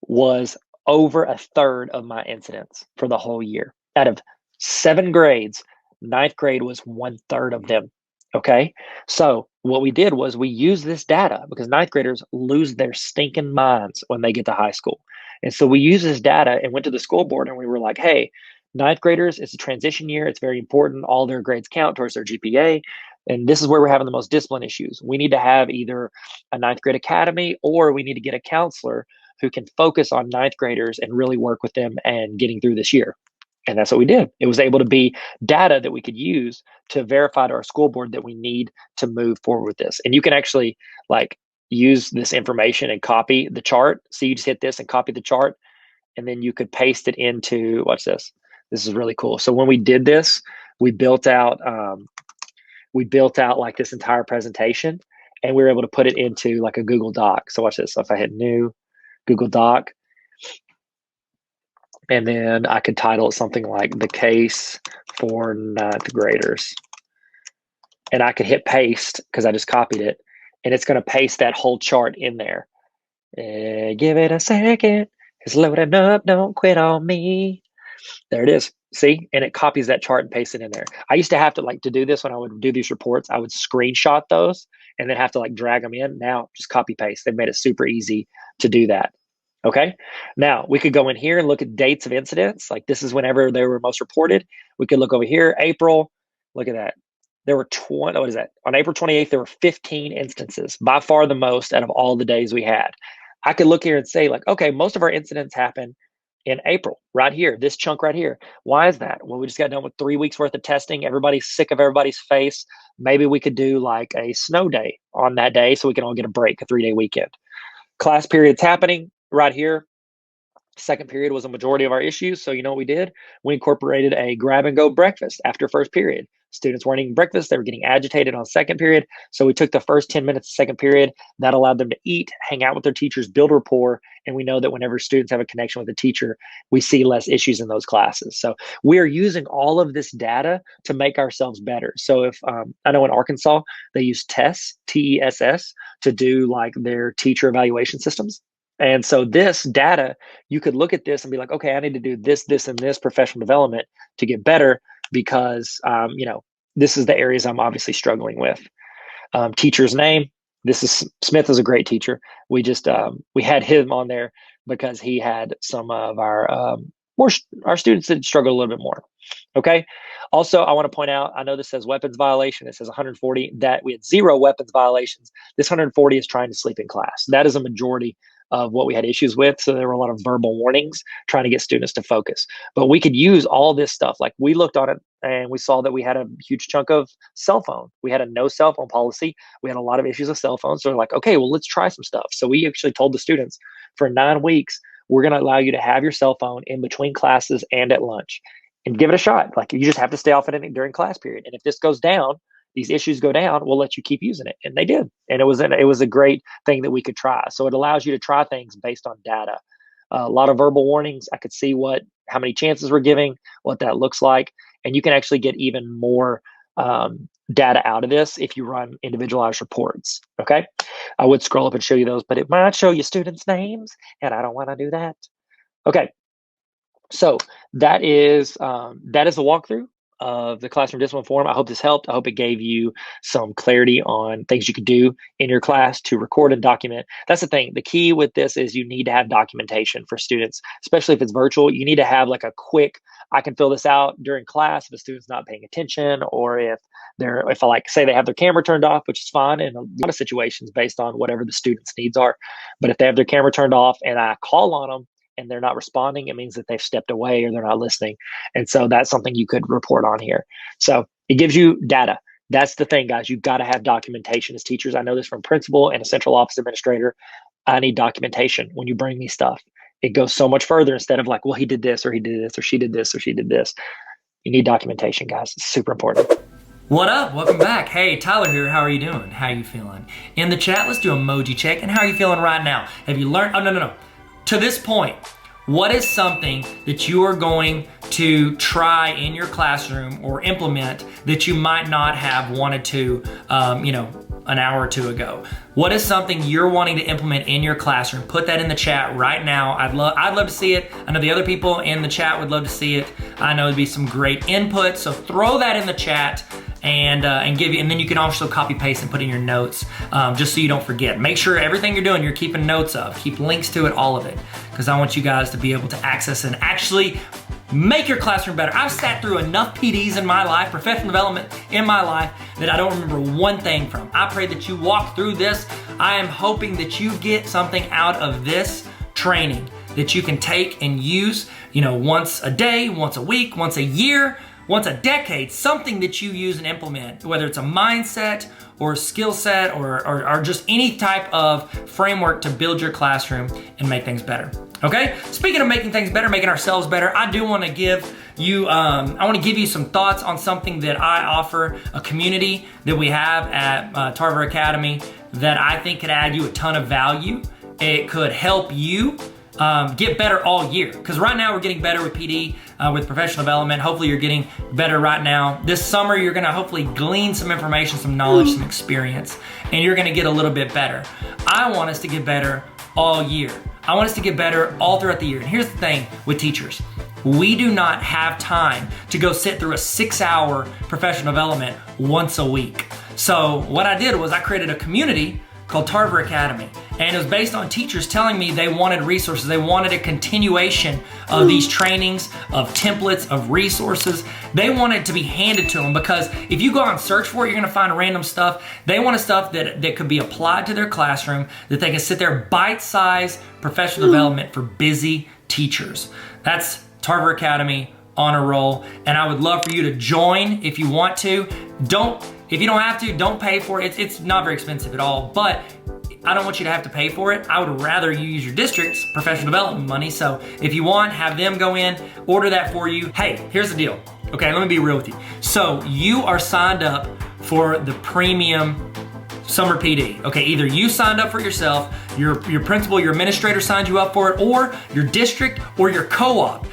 was over a third of my incidents for the whole year. Out of 7 grades, 9th grade was 1/3 of them. Okay, so what we did was we used this data because 9th graders lose their stinking minds when they get to high school. And so we used this data and went to the school board and we were like, hey, 9th graders, it's a transition year. It's very important. All their grades count towards their GPA. And this is where we're having the most discipline issues. We need to have either a 9th grade academy or we need to get a counselor who can focus on 9th graders and really work with them and getting through this year. And that's what we did. It was able to be data that we could use to verify to our school board that we need to move forward with this. And you can actually use this information and copy the chart. So you just hit this and copy the chart, and then you could paste it into, watch this. This is really cool. So when we did this, we built out like this entire presentation, and we were able to put it into like a Google Doc. So watch this. So if I hit new Google Doc, and then I could title it something like the case for 9th graders. And I could hit paste because I just copied it. And it's going to paste that whole chart in there. Give it a second. It's loading up. Don't quit on me. There it is. See? And it copies that chart and pastes it in there. I used to have to to do this when I would do these reports. I would screenshot those and then have to drag them in. Now just copy paste. They've made it super easy to do that. Okay. Now we could go in here and look at dates of incidents. Like this is whenever they were most reported. We could look over here, April. Look at that. There were 20, what is that? On April 28th, there were 15 instances, by far the most out of all the days we had. I could look here and say okay, most of our incidents happen in April, right here, this chunk right here. Why is that? Well, we just got done with 3 weeks worth of testing. Everybody's sick of everybody's face. Maybe we could do like a snow day on that day so we can all get a break, a 3-day weekend. Class period's happening right here. Second period was a majority of our issues. So you know what we did? We incorporated a grab and go breakfast after first period. Students weren't eating breakfast. They were getting agitated on second period. So we took the first 10 minutes of second period. That allowed them to eat, hang out with their teachers, build rapport. And we know that whenever students have a connection with a teacher, we see less issues in those classes. So we are using all of this data to make ourselves better. So if I know in Arkansas, they use TESS, TESS, to do like their teacher evaluation systems. And so this data, you could look at this and be like, okay, I need to do this, this, and this professional development to get better because, this is the areas I'm obviously struggling with. Teacher's name. Smith is a great teacher. We had him on there because he had some of our students that struggle a little bit more. Okay. Also, I want to point out, I know this says weapons violation. It says 140, that we had 0 weapons violations. This 140 is trying to sleep in class. That is a majority of what we had issues with. So there were a lot of verbal warnings trying to get students to focus. But we could use all this stuff. Like we looked on it and we saw that we had a huge chunk of cell phone. We had a no cell phone policy. We had a lot of issues with cell phones. So we're like, okay, well, let's try some stuff. So we actually told the students for 9 weeks, we're going to allow you to have your cell phone in between classes and at lunch and give it a shot. Like you just have to stay off it during class period. And if this goes down, these issues go down, we'll let you keep using it. And they did. And it was a great thing that we could try. So it allows you to try things based on data. A lot of verbal warnings. I could see how many chances we're giving, what that looks like. And you can actually get even more data out of this if you run individualized reports. Okay. I would scroll up and show you those, but it might show you students' names, and I don't want to do that. Okay. So that is a walkthrough of the classroom discipline forum. I hope this helped. I hope it gave you some clarity on things you could do in your class to record and document. That's the thing. The key with this is you need to have documentation for students, especially if it's virtual. You need to have like a quick, I can fill this out during class if a student's not paying attention, or if I like say they have their camera turned off, which is fine in a lot of situations based on whatever the student's needs are. But if they have their camera turned off and I call on them and they're not responding, it means that they've stepped away or they're not listening. And so that's something you could report on here. So it gives you data. That's the thing, guys. You've got to have documentation as teachers. I know this from principal and a central office administrator. I need documentation when you bring me stuff. It goes so much further instead of like, well, he did this or he did this or she did this or she did this. You need documentation, guys. It's super important.
What up? Welcome back. Hey, Tyler here. How are you doing? How are you feeling? In the chat, let's do emoji check. And how are you feeling right now? Have you learned? Oh, no. To this point, what is something that you are going to try in your classroom or implement that you might not have wanted to, an hour or two ago? What is something you're wanting to implement in your classroom? Put that in the chat right now. I'd love to see it. I know the other people in the chat would love to see it. I know it'd be some great input. So throw that in the chat and then you can also copy paste and put in your notes just so you don't forget. Make sure everything you're doing, you're keeping notes of. Keep links to it, all of it, because I want you guys to be able to access and actually make your classroom better. I've sat through enough PDs in my life, professional development in my life, that I don't remember one thing from. I pray that you walk through this. I am hoping that you get something out of this training that you can take and use, once a day, once a week, once a year, once a decade, something that you use and implement, whether it's a mindset or a skill set or just any type of framework to build your classroom and make things better. Okay? Speaking of making things better, making ourselves better, I do want to give you, some thoughts on something that I offer, a community that we have at Tarver Academy that I think could add you a ton of value. It could help you get better all year. Because right now we're getting better with PD, with professional development. Hopefully you're getting better right now. This summer you're gonna hopefully glean some information, some knowledge, some experience, and you're gonna get a little bit better. I want us to get better all year. I want us to get better all throughout the year. And here's the thing with teachers. We do not have time to go sit through a 6-hour professional development once a week. So what I did was I created a community called Tarver Academy. And it was based on teachers telling me they wanted resources. They wanted a continuation of these trainings, of templates, of resources. They wanted to be handed to them, because if you go out and search for it, you're gonna find random stuff. They wanted stuff that could be applied to their classroom, that they can sit there, bite-sized professional development for busy teachers. That's Tarver Academy Honor Roll, and I would love for you to join if you want to. If you don't have to, don't pay for it. It's not very expensive at all, but I don't want you to have to pay for it. I would rather you use your district's professional development money. So if you want, have them go in, order that for you. Hey, here's the deal. Okay, let me be real with you. So you are signed up for the premium summer PD. Okay, either you signed up for it yourself, your principal, your administrator signed you up for it, or your district or your co-op.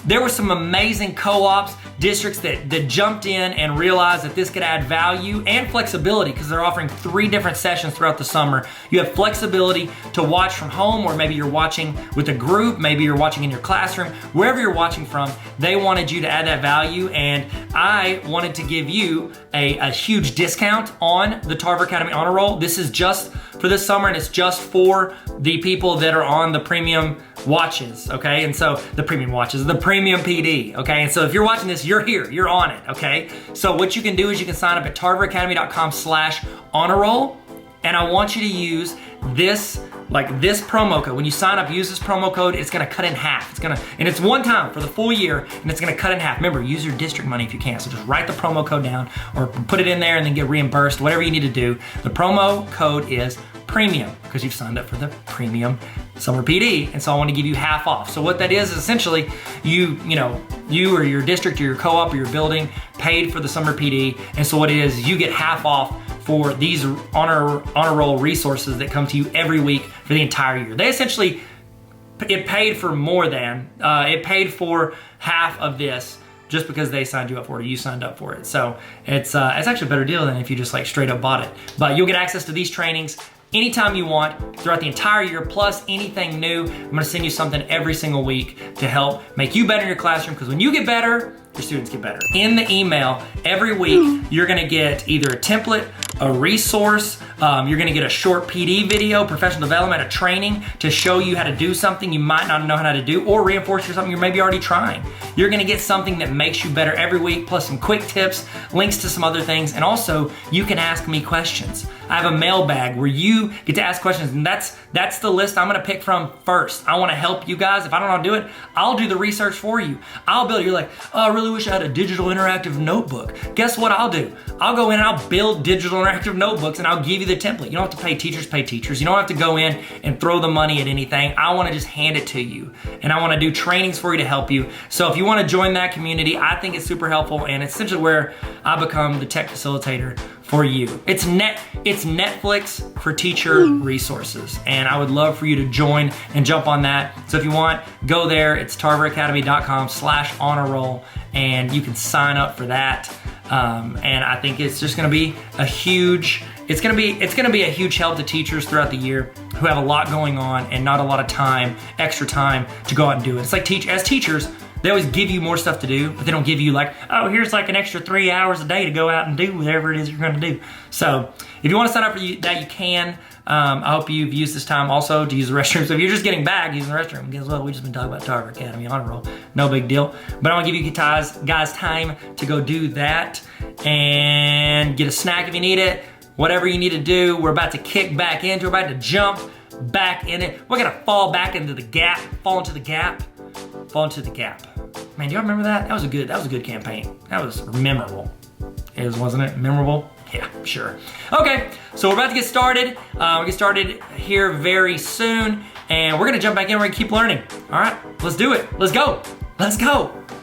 There were some amazing co-ops, districts that jumped in and realized that this could add value and flexibility because they're offering 3 different sessions throughout the summer. You have flexibility to watch from home, or maybe you're watching with a group, maybe you're watching in your classroom, wherever you're watching from. They wanted you to add that value, and I wanted to give you a huge discount on the Tarver Academy Honor Roll. This is just for this summer, and it's just for the people that are on the premium watches, okay? And so the premium watches, the premium PD, okay? And so if you're watching this, you're here, you're on it, okay? So what you can do is you can sign up at tarveracademy.com/honor roll, and I want you to use this promo code. When you sign up, use this promo code. It's gonna cut in half. And it's one time for the full year, and it's gonna cut in half. Remember, use your district money if you can. So just write the promo code down or put it in there and then get reimbursed, whatever you need to do. The promo code is premium because you've signed up for the premium summer PD, and so I want to give you half off. So what that is essentially you or your district or your co-op or your building paid for the summer PD, and so what it is, you get half off for these honor roll resources that come to you every week for the entire year. They essentially, it paid for more than, it paid for half of this just because they signed you up for it or you signed up for it. So it's actually a better deal than if you just like straight up bought it. But you'll get access to these trainings anytime you want throughout the entire year, plus anything new. I'm gonna send you something every single week to help make you better in your classroom, because when you get better, your students get better. In the email, every week, you're gonna get either a template, a resource, you're gonna get a short PD video, professional development, a training to show you how to do something you might not know how to do, or reinforce you something you're maybe already trying. You're gonna get something that makes you better every week, plus some quick tips, links to some other things, and also you can ask me questions. I have a mailbag where you get to ask questions, and that's the list I'm gonna pick from first. I wanna help you guys. If I don't know how to do it, I'll do the research for you. I'll build, you're like, oh, I really wish I had a digital interactive notebook. Guess what I'll do? I'll go in and I'll build digital interactive notebooks, and I'll give you the template. You don't have to pay teachers. You don't have to go in and throw the money at anything. I wanna just hand it to you, and I wanna do trainings for you to help you. So if you wanna join that community, I think it's super helpful, and it's essentially where I become the tech facilitator for you. It's Netflix for teacher resources, and I would love for you to join and jump on that. So if you want, go there. It's tarveracademy.com/honor roll, and you can sign up for that. And I think it's just going to be a huge. It's going to be a huge help to teachers throughout the year who have a lot going on and not a lot of time, extra time to go out and do it. It's like as teachers, they always give you more stuff to do, but they don't give you like, oh, here's like an extra 3 hours a day to go out and do whatever it is you're going to do. So if you want to sign up for that, you can. I hope you've used this time also to use the restroom. So if you're just getting back using the restroom, guess what? We've just been talking about Tarver Academy Honor Roll. No big deal. But I want to give you guys time to go do that and get a snack if you need it. Whatever you need to do, we're about to kick back into it. We're about to jump back in it. We're going to fall back into the gap, fall into the gap. Man, do y'all remember that? That was a good campaign. That was memorable. Wasn't it? Memorable? Yeah, sure. Okay, so we're about to get started. We'll get started here very soon, and we're gonna jump back in. We're gonna keep learning. All right, let's do it. Let's go.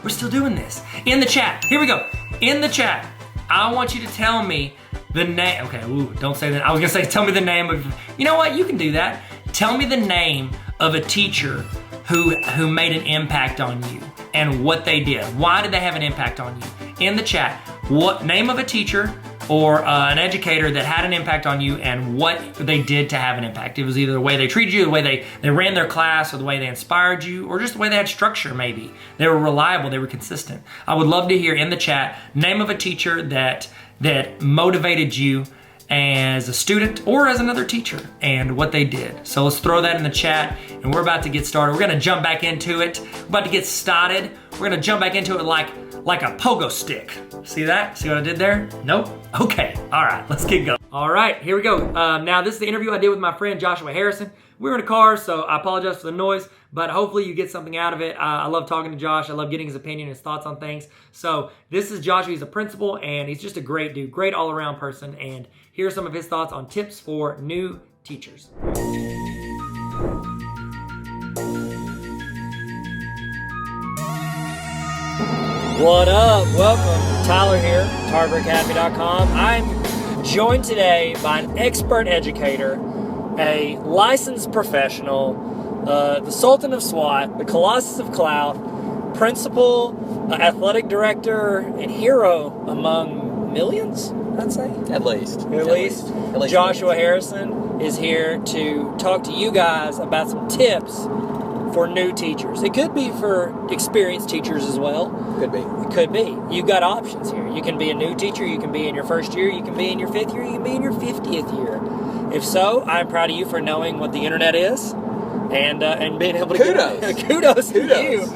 We're still doing this. In the chat, here we go. In the chat, I want you to tell me the name. Okay, don't say that. I was gonna say, tell me the name of, you know what? You can do that. Tell me the name of a teacher who made an impact on you and what they did. Why did they have an impact on you? In the chat, what name of a teacher or an educator that had an impact on you and what they did to have an impact. It was either the way they treated you, the way they ran their class, or the way they inspired you, or just the way they had structure maybe. They were reliable, they were consistent. I would love to hear in the chat, name of a teacher that motivated you as a student or as another teacher and what they did. So let's throw that in the chat, and we're about to get started. We're gonna jump back into it. We're about to get started. We're gonna jump back into it like a pogo stick. See that? See what I did there? Nope? Okay, all right, let's get going. All right, here we go. Now this is the interview I did with my friend Joshua Harrison. We're in a car, so I apologize for the noise, but hopefully you get something out of it. I love talking to Josh. I love getting his opinion, his thoughts on things. So this is Josh. He's a principal, and he's just a great dude, great all-around person. And here are some of his thoughts on tips for new teachers. What up? Welcome. Tyler here, TarverAcademy.com. I'm joined today by an expert educator, a licensed professional, the Sultan of SWAT, the Colossus of Clout, principal, athletic director, and hero among millions, I'd say.
At least.
At least. Joshua Harrison is here to talk to you guys about some tips for new teachers. It could be for experienced teachers as well.
Could be.
It could be. You've got options here. You can be a new teacher, you can be in your first year, you can be in your 5th year, you can be in your 50th year. If so, I'm proud of you for knowing what the internet is and being able to kudos to you,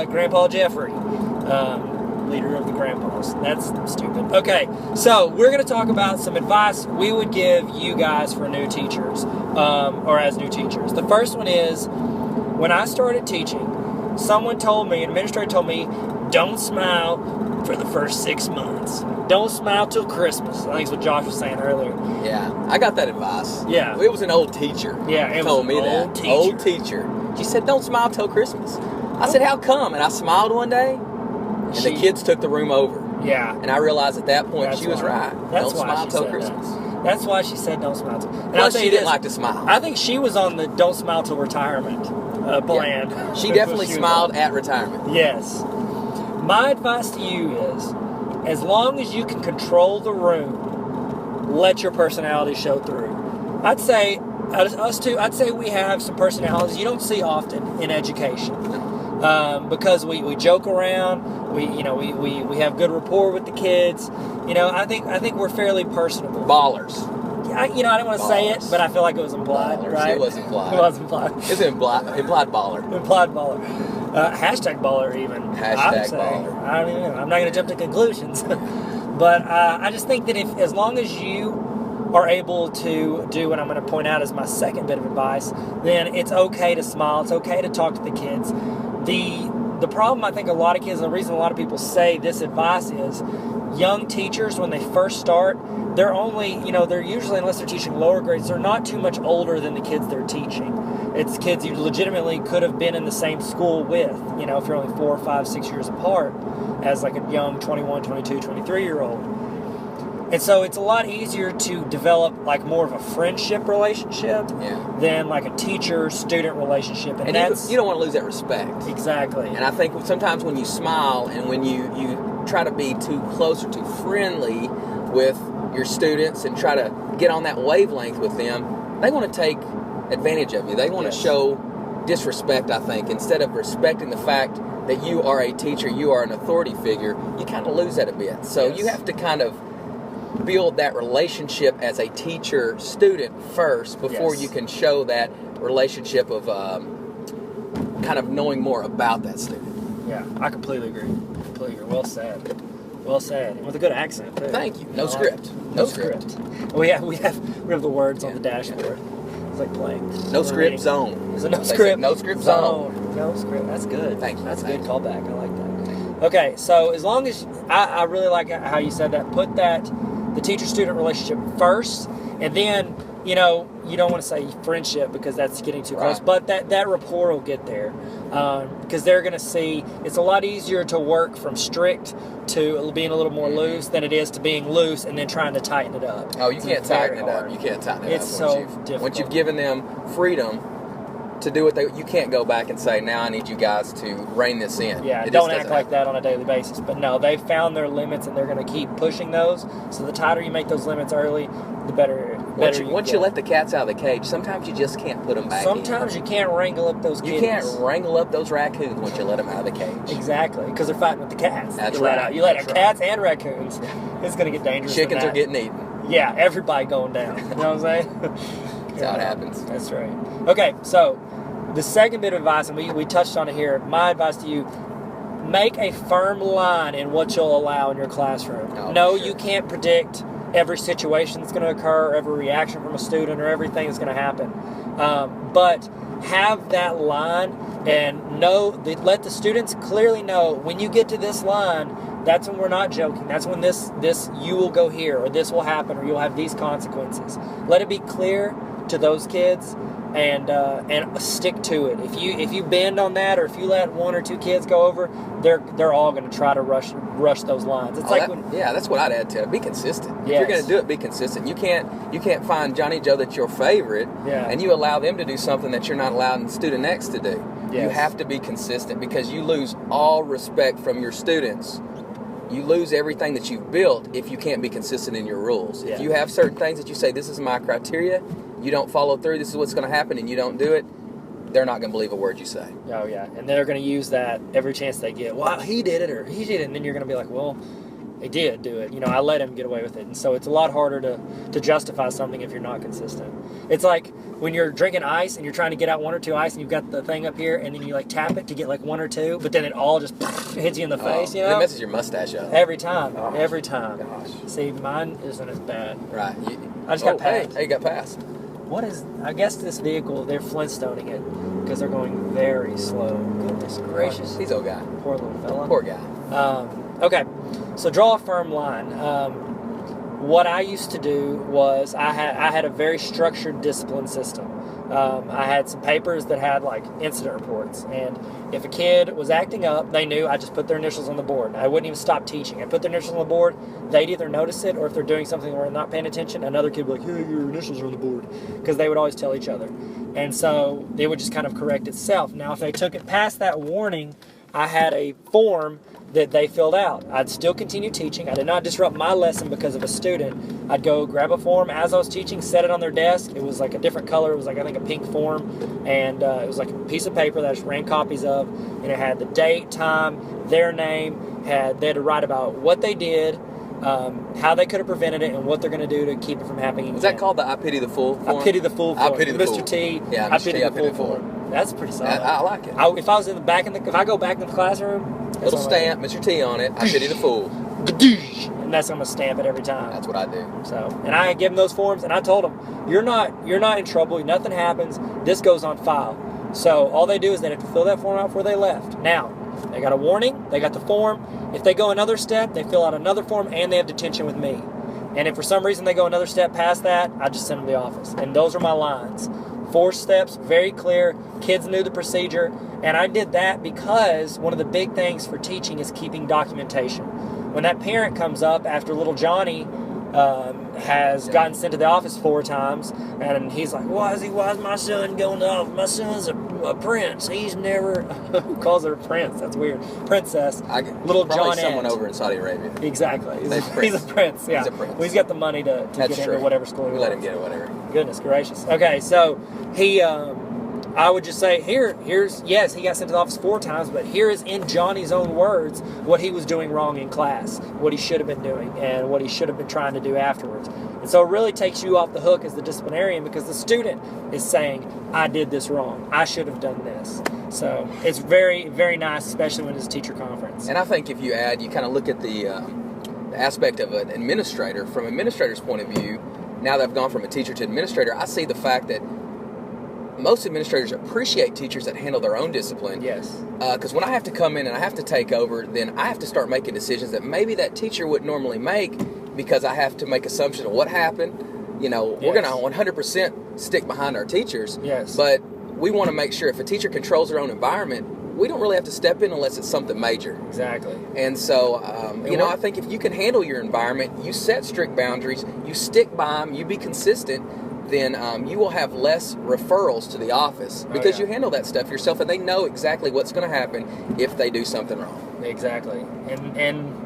Grandpa Jeffrey, leader of the grandpas. That's stupid. Okay, so we're going to talk about some advice we would give you guys for new teachers, or as new teachers. The first one is, when I started teaching, someone told me, an administrator told me, don't smile for the first 6 months. Don't smile till Christmas. I think it's what Josh was saying earlier.
Yeah, I got that advice.
Yeah.
It was an old teacher.
Yeah, it
told
was
me
an
that.
old teacher.
Old teacher. She said, don't smile till Christmas. I said, how come? And I smiled one day, and the kids took the room over.
Yeah.
And I realized at that point she was right.
That's
don't smile till Christmas.
That's why she said don't smile till.
Plus, she didn't like to smile.
I think she was on the don't smile till retirement plan.
Yeah. She definitely smiled at retirement.
Yes. My advice to you is, as long as you can control the room, let your personality show through. I'd say, us two, I'd say we have some personalities you don't see often in education. Because we joke around, we have good rapport with the kids. I think we're fairly personable.
Ballers.
I didn't want to say it, but I feel like it was implied,
Ballers.
right?
It was implied.
It was implied.
It's implied baller.
Implied baller. Hashtag baller even.
Hashtag baller.
I don't even know. I'm not going to jump to conclusions. But I just think that as long as you are able to do what I'm going to point out as my second bit of advice, then it's okay to smile. It's okay to talk to the kids. The problem I think a lot of kids, and the reason a lot of people say this advice is, young teachers, when they first start, they're only, they're usually, unless they're teaching lower grades, they're not too much older than the kids they're teaching. It's kids you legitimately could have been in the same school with, if you're only 4, 5, 6 years apart, as like a young 21, 22, 23-year-old. And so it's a lot easier to develop like more of a friendship relationship than like a teacher-student relationship.
And you don't want to lose that respect.
Exactly.
And I think sometimes when you smile and when you try to be too close or too friendly with your students and try to get on that wavelength with them, they want to take advantage of you. They want to show disrespect, I think. Instead of respecting the fact that you are a teacher, you are an authority figure, you kind of lose that a bit. So you have to kind of build that relationship as a teacher-student first before you can show that relationship of kind of knowing more about that student.
Yeah, I completely agree. Well said. Well said. And with a good accent, too.
Thank you. No script. No script.
We have the words on the dashboard. It's like playing.
No script zone.
There's a no script.
No script zone.
No script. That's good.
Thank you.
That's a good callback. I like that. Okay, so as long as I really like how you said that. Put the teacher-student relationship first, and then you don't want to say friendship because that's getting too close, but that rapport will get there because they're going to see it's a lot easier to work from strict to being a little more loose than it is to being loose and then trying to tighten it up.
Oh, you can't tighten it up. You can't tighten it up.
It's so difficult.
Once you've given them freedom to do what you can't go back and say, now I need you guys to rein this in.
Yeah, don't act like that on a daily basis. But no, they've found their limits and they're going to keep pushing those. So the tighter you make those limits early, the better.
Once you let the cats out of the cage, sometimes you just can't put them back
Sometimes you can't wrangle up those kids.
You can't wrangle up those raccoons once you let them out of the cage.
Exactly, because they're fighting with the cats.
That's right.
You let out cats and raccoons. It's going to get dangerous.
Chickens are getting eaten.
Yeah, everybody going down. You know what I'm saying?
That's how it happens.
That's right. Okay, so the second bit of advice, and we touched on it here, my advice to you, make a firm line in what you'll allow in your classroom. You can't predict every situation that's going to occur, or every reaction from a student, or everything that's going to happen. But have that line and let the students clearly know when you get to this line, that's when we're not joking. That's when this you will go here, or this will happen, or you'll have these consequences. Let it be clear to those kids, and stick to it. If you bend on that, or if you let one or two kids go over, they're all going to try to rush those lines. It's
that's what I'd add to it. Be consistent. If
Yes.
you're going to do it, be consistent. You can't find Johnny Joe that's your favorite, and you allow them to do something that you're not allowing the student next to do.
Yes.
You have to be consistent, because you lose all respect from your students. You lose everything that you've built if you can't be consistent in your rules.
Yeah.
If you have certain things that you say, this is my criteria, you don't follow through, this is what's going to happen, and you don't do it, they're not going to believe a word you say.
Oh, yeah. And they're going to use that every chance they get. Well, he did it, or he did it. And then you're going to be like, well, he did do it. I let him get away with it. And so it's a lot harder to justify something if you're not consistent. It's like when you're drinking ice and you're trying to get out one or two ice, and you've got the thing up here, and then you tap it to get one or two, but then it all just hits you in the face,
It messes your mustache up.
Every time.
Gosh.
Every time.
Gosh.
See, mine isn't as bad.
Right.
I just got passed.
Hey, you got passed.
I guess this vehicle, they're Flintstoning it because they're going very slow. Goodness gracious.
He's old guy.
Poor little fella.
Poor guy.
Okay, so draw a firm line. What I used to do was I had a very structured discipline system. I had some papers that had incident reports, and if a kid was acting up, they knew I just put their initials on the board. I wouldn't even stop teaching. I put their initials on the board. They'd either notice it, or if they're doing something where they're not paying attention, another kid would be like, hey, your initials are on the board, because they would always tell each other. And so it would just kind of correct itself. Now, if they took it past that warning, I had a form that they filled out. I'd still continue teaching. I did not disrupt my lesson because of a student. I'd go grab a form as I was teaching, set it on their desk. It was a different color. It was I think a pink form, and it was a piece of paper that I just ran copies of, and it had the date, time, their name. They had to write about what they did, how they could have prevented it, and what they're going to do to keep it from happening again.
Is that called the I Pity the Fool form?
I Pity the Fool form.
I Pity the Fool.
Mr. T.
Yeah,
I
Mr.
Pity
T,
the Fool form. That's pretty solid.
I like it.
If I was in the back if I go back in the classroom,
Little stamp, Mr. T on it. I Pity the Fool.
and that's I'm gonna stamp it every time.
That's what I do.
So, and I give them those forms, and I told them, you're not in trouble. Nothing happens. This goes on file. So all they do is they have to fill that form out before they left. Now, they got a warning. They got the form. If they go another step, they fill out another form, and they have detention with me. And if for some reason they go another step past that, I just send them to the office. And those are my lines. 4 steps, very clear. Kids knew the procedure. And I did that because one of the big things for teaching is keeping documentation. When that parent comes up after little Johnny has gotten sent to the office 4 times, and he's like, why is my son going to the office? My son's a prince. He's never... Who calls her a prince? That's weird. Princess. Little
probably
John
someone over in Saudi Arabia.
Exactly. He's a prince, yeah.
He's a prince.
Well, he's got the money to get into whatever school he
We
wants.
let him get it, whatever.
Goodness gracious. Okay, so he... I would just say, yes, he got sent to the office 4 times, but here is in Johnny's own words what he was doing wrong in class, what he should have been doing, and what he should have been trying to do afterwards. And so it really takes you off the hook as the disciplinarian, because the student is saying, I did this wrong. I should have done this. So it's very, very nice, especially when it's a teacher conference.
And I think if you kind of look at the aspect of an administrator, from an administrator's point of view, now that I've gone from a teacher to administrator, I see the fact that most administrators appreciate teachers that handle their own discipline.
Yes.
Because when I have to come in and I have to take over, then I have to start making decisions that maybe that teacher wouldn't normally make, because I have to make assumptions of what happened. We're going to 100% stick behind our teachers.
Yes.
But we want to make sure if a teacher controls their own environment, we don't really have to step in unless it's something major.
Exactly.
And so, I think if you can handle your environment, you set strict boundaries, you stick by them, you be consistent, then you will have less referrals to the office, because you handle that stuff yourself, and they know exactly what's going to happen if they do something wrong.
Exactly. And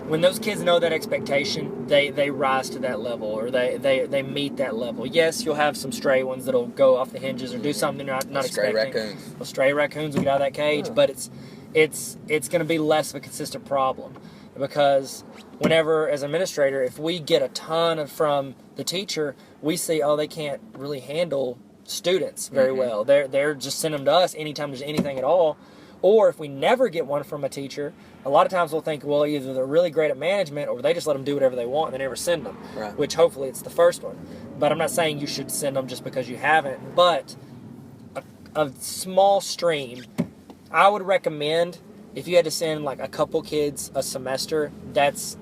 when those kids know that expectation, they rise to that level, or they meet that level. Yes, you'll have some stray ones that'll go off the hinges or do something they're not
Stray
expecting.
raccoons.
Well, stray raccoons will get out of that cage, but it's going to be less of a consistent problem, because whenever, as administrator, if we get a ton from the teacher, we see, they can't really handle students very well. They're just sending them to us anytime there's anything at all.
Or if we never get one from a teacher, a lot of times we'll think, well, either they're really great at management or they just let them do whatever they want and they never send them,
Right.
which hopefully it's the first one. But I'm not saying you should send them just because you haven't. But a small stream, I would recommend if you had to send like a couple kids a semester, that's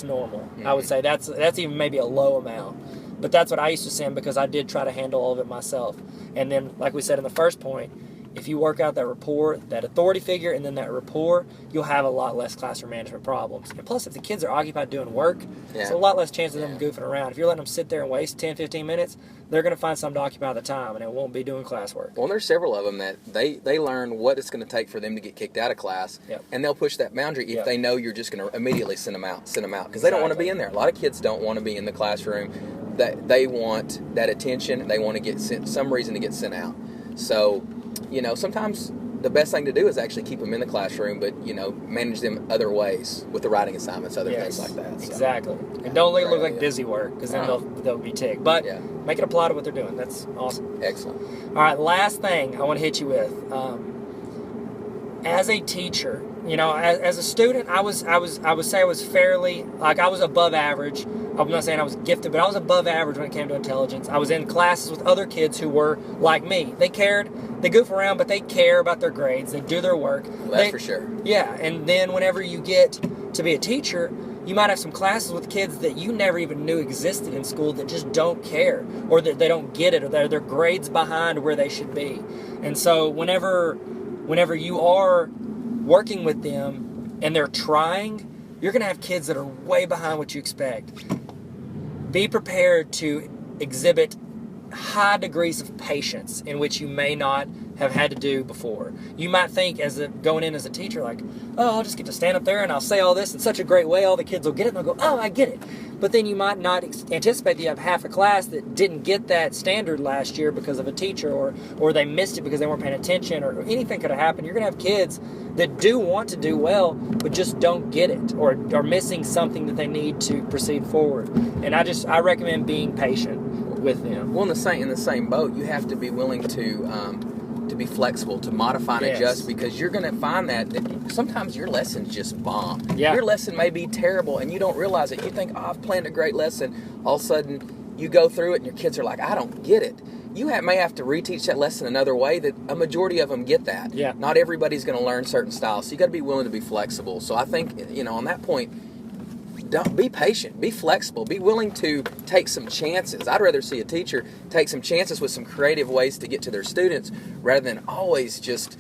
normal. I would say that's even maybe a low amount. But that's what I used to send because I did try to handle all of it myself. And then, like we said in the first point, if you work out that rapport, that authority figure, and then that rapport, you'll have a lot less classroom management problems. And plus, if the kids are occupied doing work, it's a lot less chance of them goofing around. If you're letting them sit there and waste 10, 15 minutes, they're going to find something to occupy the time, and it won't be doing classwork.
Well, there's several of them that they learn what it's going to take for them to get kicked out of class, and they'll push that boundary if they know you're just going to immediately send them out because they don't want to be in there. A lot of kids don't want to be in the classroom. That they want that attention, and they want to get some reason to get sent out. So, sometimes the best thing to do is actually keep them in the classroom, but, manage them other ways with the writing assignments, other things like that. So.
Exactly. And don't let it look like busy work, because then they'll be ticked. But make it apply to what they're doing. That's awesome.
Excellent.
All right, last thing I want to hit you with. As a teacher, as a student, I would say I was fairly, I was above average. I'm not saying I was gifted, but I was above average when it came to intelligence. I was in classes with other kids who were like me. They cared. They goof around, but they care about their grades. They do their work.
Well, that's for sure.
Yeah, and then whenever you get to be a teacher, you might have some classes with kids that you never even knew existed in school that just don't care, or that they don't get it, or their grades behind where they should be. And so whenever you are working with them and they're trying, you're going to have kids that are way behind what you expect. Be prepared to exhibit high degrees of patience in which you may not have had to do before. You might think going in as a teacher, like, oh, I'll just get to stand up there and I'll say all this in such a great way, all the kids will get it, and they'll go, oh, I get it. But then you might not anticipate that you have half a class that didn't get that standard last year because of a teacher, or they missed it because they weren't paying attention, or anything could have happened. You're going to have kids that do want to do well, but just don't get it, or are missing something that they need to proceed forward. And I recommend being patient with them.
Well, in the same boat, you have to be willing to be flexible, to modify and adjust, because you're going to find that sometimes your lessons just bomb.
Yeah.
Your lesson may be terrible, and you don't realize it. You think, oh, I've planned a great lesson. All of a sudden, you go through it, and your kids are like, I don't get it. You may have to reteach that lesson another way. That a majority of them get that.
Yeah.
Not everybody's going to learn certain styles, so you got to be willing to be flexible. So I think, on that point, don't be patient, be flexible, be willing to take some chances. I'd rather see a teacher take some chances with some creative ways to get to their students rather than always just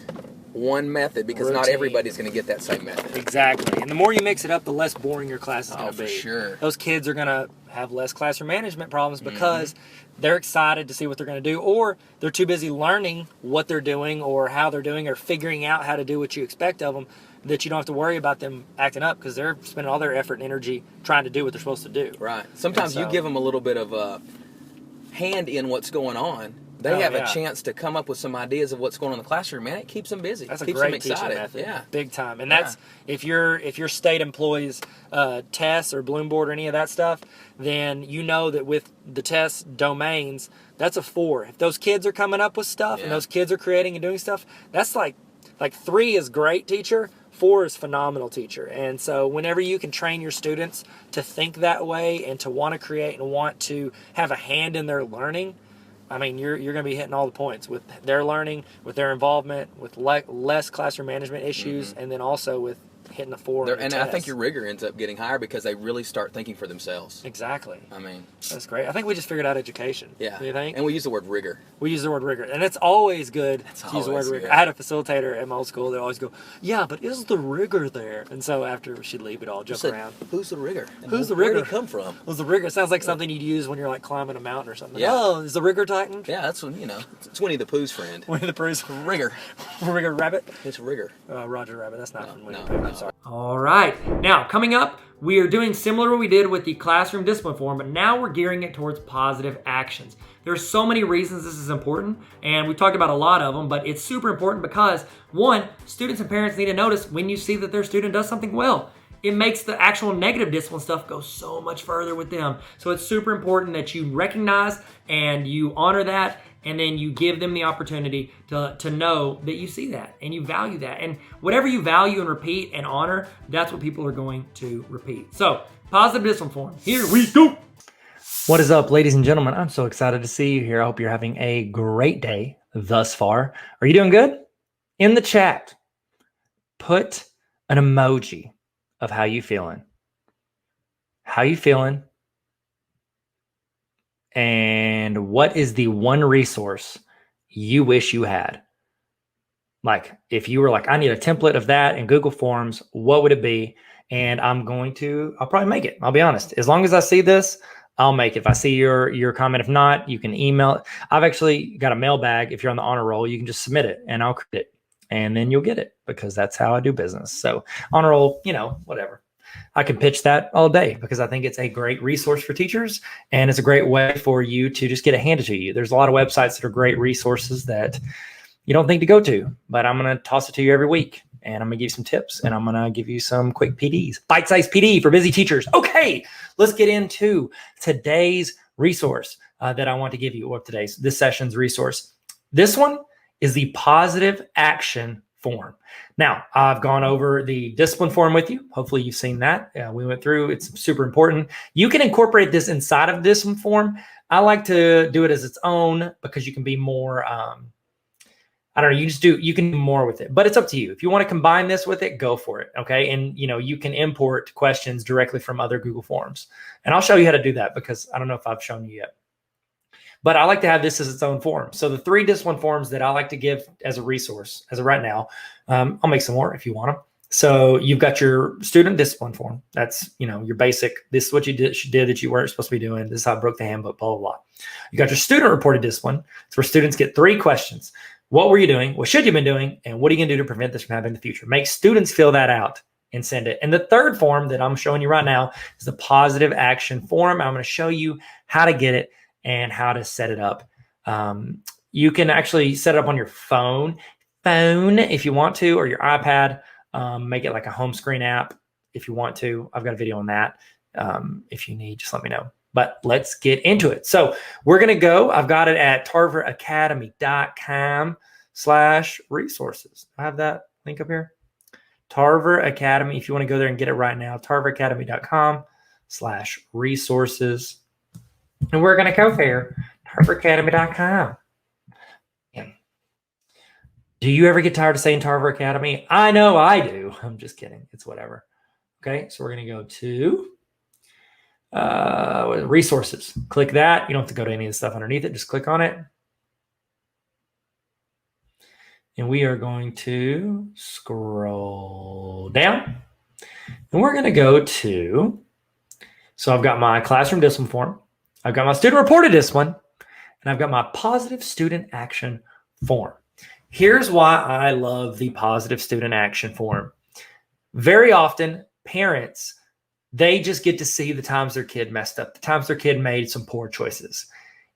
one method, because not everybody's going to get that same method.
Exactly. And the more you mix it up, the less boring your class is going to be.
For sure.
Those kids are going to have less classroom management problems because they're excited to see what they're going to do, or they're too busy learning what they're doing or how they're doing, or figuring out how to do what you expect of them, that you don't have to worry about them acting up, because they're spending all their effort and energy trying to do what they're supposed to do.
Right. Sometimes you give them a little bit of a hand in what's going on. They have a chance to come up with some ideas of what's going on in the classroom, man. It keeps them busy.
That's a
keeps
great
them excited.
teaching method.
Yeah.
Big time. And that's, if your state employs tests or Bloomboard or any of that stuff, then you know that with the test domains, that's a 4. If those kids are coming up with stuff and those kids are creating and doing stuff, that's like 3 is great teacher, 4 is phenomenal teacher. And so whenever you can train your students to think that way and to want to create and want to have a hand in their learning, I mean, you're going to be hitting all the points with their learning, with their involvement, with less classroom management issues, and then also with hitting the 4.
And I think your rigor ends up getting higher because they really start thinking for themselves.
Exactly.
I mean,
that's great. I think we just figured out education.
Yeah.
Do you think?
And we use the word rigor.
We use the word rigor. And it's always good to use the word rigor. I had a facilitator at my old school that always go, yeah, but is the rigor there? And so after she'd leave, we'd all jump around.
Who's the rigor?
Who's the rigor?
Where did it come from?
Who's the rigor? It sounds like something you'd use when you're like climbing a mountain or something.
Yeah.
Oh, is the rigor tightened?
Yeah, that's when, it's Winnie the Pooh's friend.
Winnie the Pooh's
rigor.
Rigor Rabbit?
It's rigor.
Roger Rabbit. That's not from Winnie the
No,
Pooh.
no.
I'm sorry.
All right. Now, coming up, we are doing similar to what we did with the classroom discipline form, but now we're gearing it towards positive actions. There's so many reasons this is important, and we talked about a lot of them, but it's super important because, one, students and parents need to notice when you see that their student does something well. It makes the actual negative discipline stuff go so much further with them. So it's super important that you recognize and you honor that, and then you give them the opportunity to know that you see that and you value that. And whatever you value and repeat and honor, that's what people are going to repeat. So, positive discipline form. Here we go. What is up, ladies and gentlemen? I'm so excited to see you here. I hope you're having a great day thus far. Are you doing good? In the chat, put an emoji of how you feeling. How you feeling? And what is the one resource you wish you had? Like, if you were like, I need a template of that in Google Forms, what would it be? And I'll probably make it. I'll be honest. As long as I see this, I'll make it. If I see your comment, if not, you can email it. I've actually got a mailbag. If you're on the honor roll, you can just submit it and I'll create it. And then you'll get it because that's how I do business. So honor roll, whatever. I can pitch that all day because I think it's a great resource for teachers and it's a great way for you to just get it handed to you. There's a lot of websites that are great resources that you don't think to go to, but I'm going to toss it to you every week and I'm going to give you some tips and I'm going to give you some quick PDs, bite-sized PD for busy teachers. Okay, let's get into today's resource that I want to give you, or this session's resource. This one is the positive action form. Now, I've gone over the discipline form with you. Hopefully you've seen that. We went through, it's super important. You can incorporate this inside of the discipline form. I like to do it as its own because you can be more, you can do more with it, but it's up to you. If you want to combine this with it, go for it. Okay. And you can import questions directly from other Google Forms. And I'll show you how to do that because I don't know if I've shown you yet. But I like to have this as its own form. So the 3 discipline forms that I like to give as a resource, as of right now, I'll make some more if you want them. So you've got your student discipline form. That's, your basic, this is what you did that you weren't supposed to be doing. This is how I broke the handbook, blah, blah, blah. You got your student reported discipline. It's where students get 3 questions. What were you doing? What should you have been doing? And what are you going to do to prevent this from happening in the future? Make students fill that out and send it. And the 3rd form that I'm showing you right now is the positive action form. I'm going to show you how to get it and how to set it up. You can actually set it up on your phone if you want to, or your iPad. Make it like a home screen app if you want to. I've got a video on that. If you need, just let me know. But let's get into it. So we're going to go. I've got it at tarveracademy.com/resources. I have that link up here. Tarver Academy. If you want to go there and get it right now, tarveracademy.com/resources. And we're going to go there, tarveracademy.com. Do you ever get tired of saying Tarver Academy? I know I do. I'm just kidding. It's whatever. Okay, so we're going to go to resources. Click that. You don't have to go to any of the stuff underneath it. Just click on it. And we are going to scroll down. And we're going to go to, so I've got my classroom discipline form. I've got my student reported discipline, and I've got my positive student action form. Here's why I love the positive student action form. Very often, parents, they just get to see the times their kid messed up, the times their kid made some poor choices.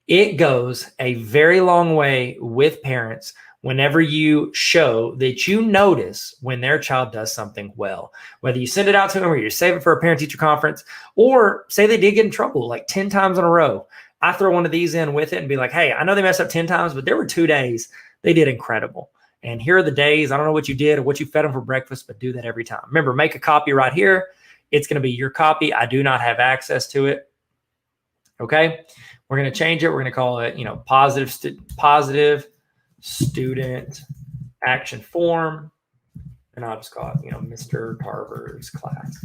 It goes a very long way with parents whenever you show that you notice when their child does something well, whether you send it out to them or you save it for a parent-teacher conference, or say they did get in trouble like 10 times in a row. I throw one of these in with it and be like, hey, I know they messed up 10 times, but there were 2 days they did incredible. And here are the days, I don't know what you did or what you fed them for breakfast, but do that every time. Remember, make a copy right here. It's going to be your copy. I do not have access to it. Okay. We're going to change it. We're going to call it, positive student action form. And I'll just call it, Mr. Tarver's class.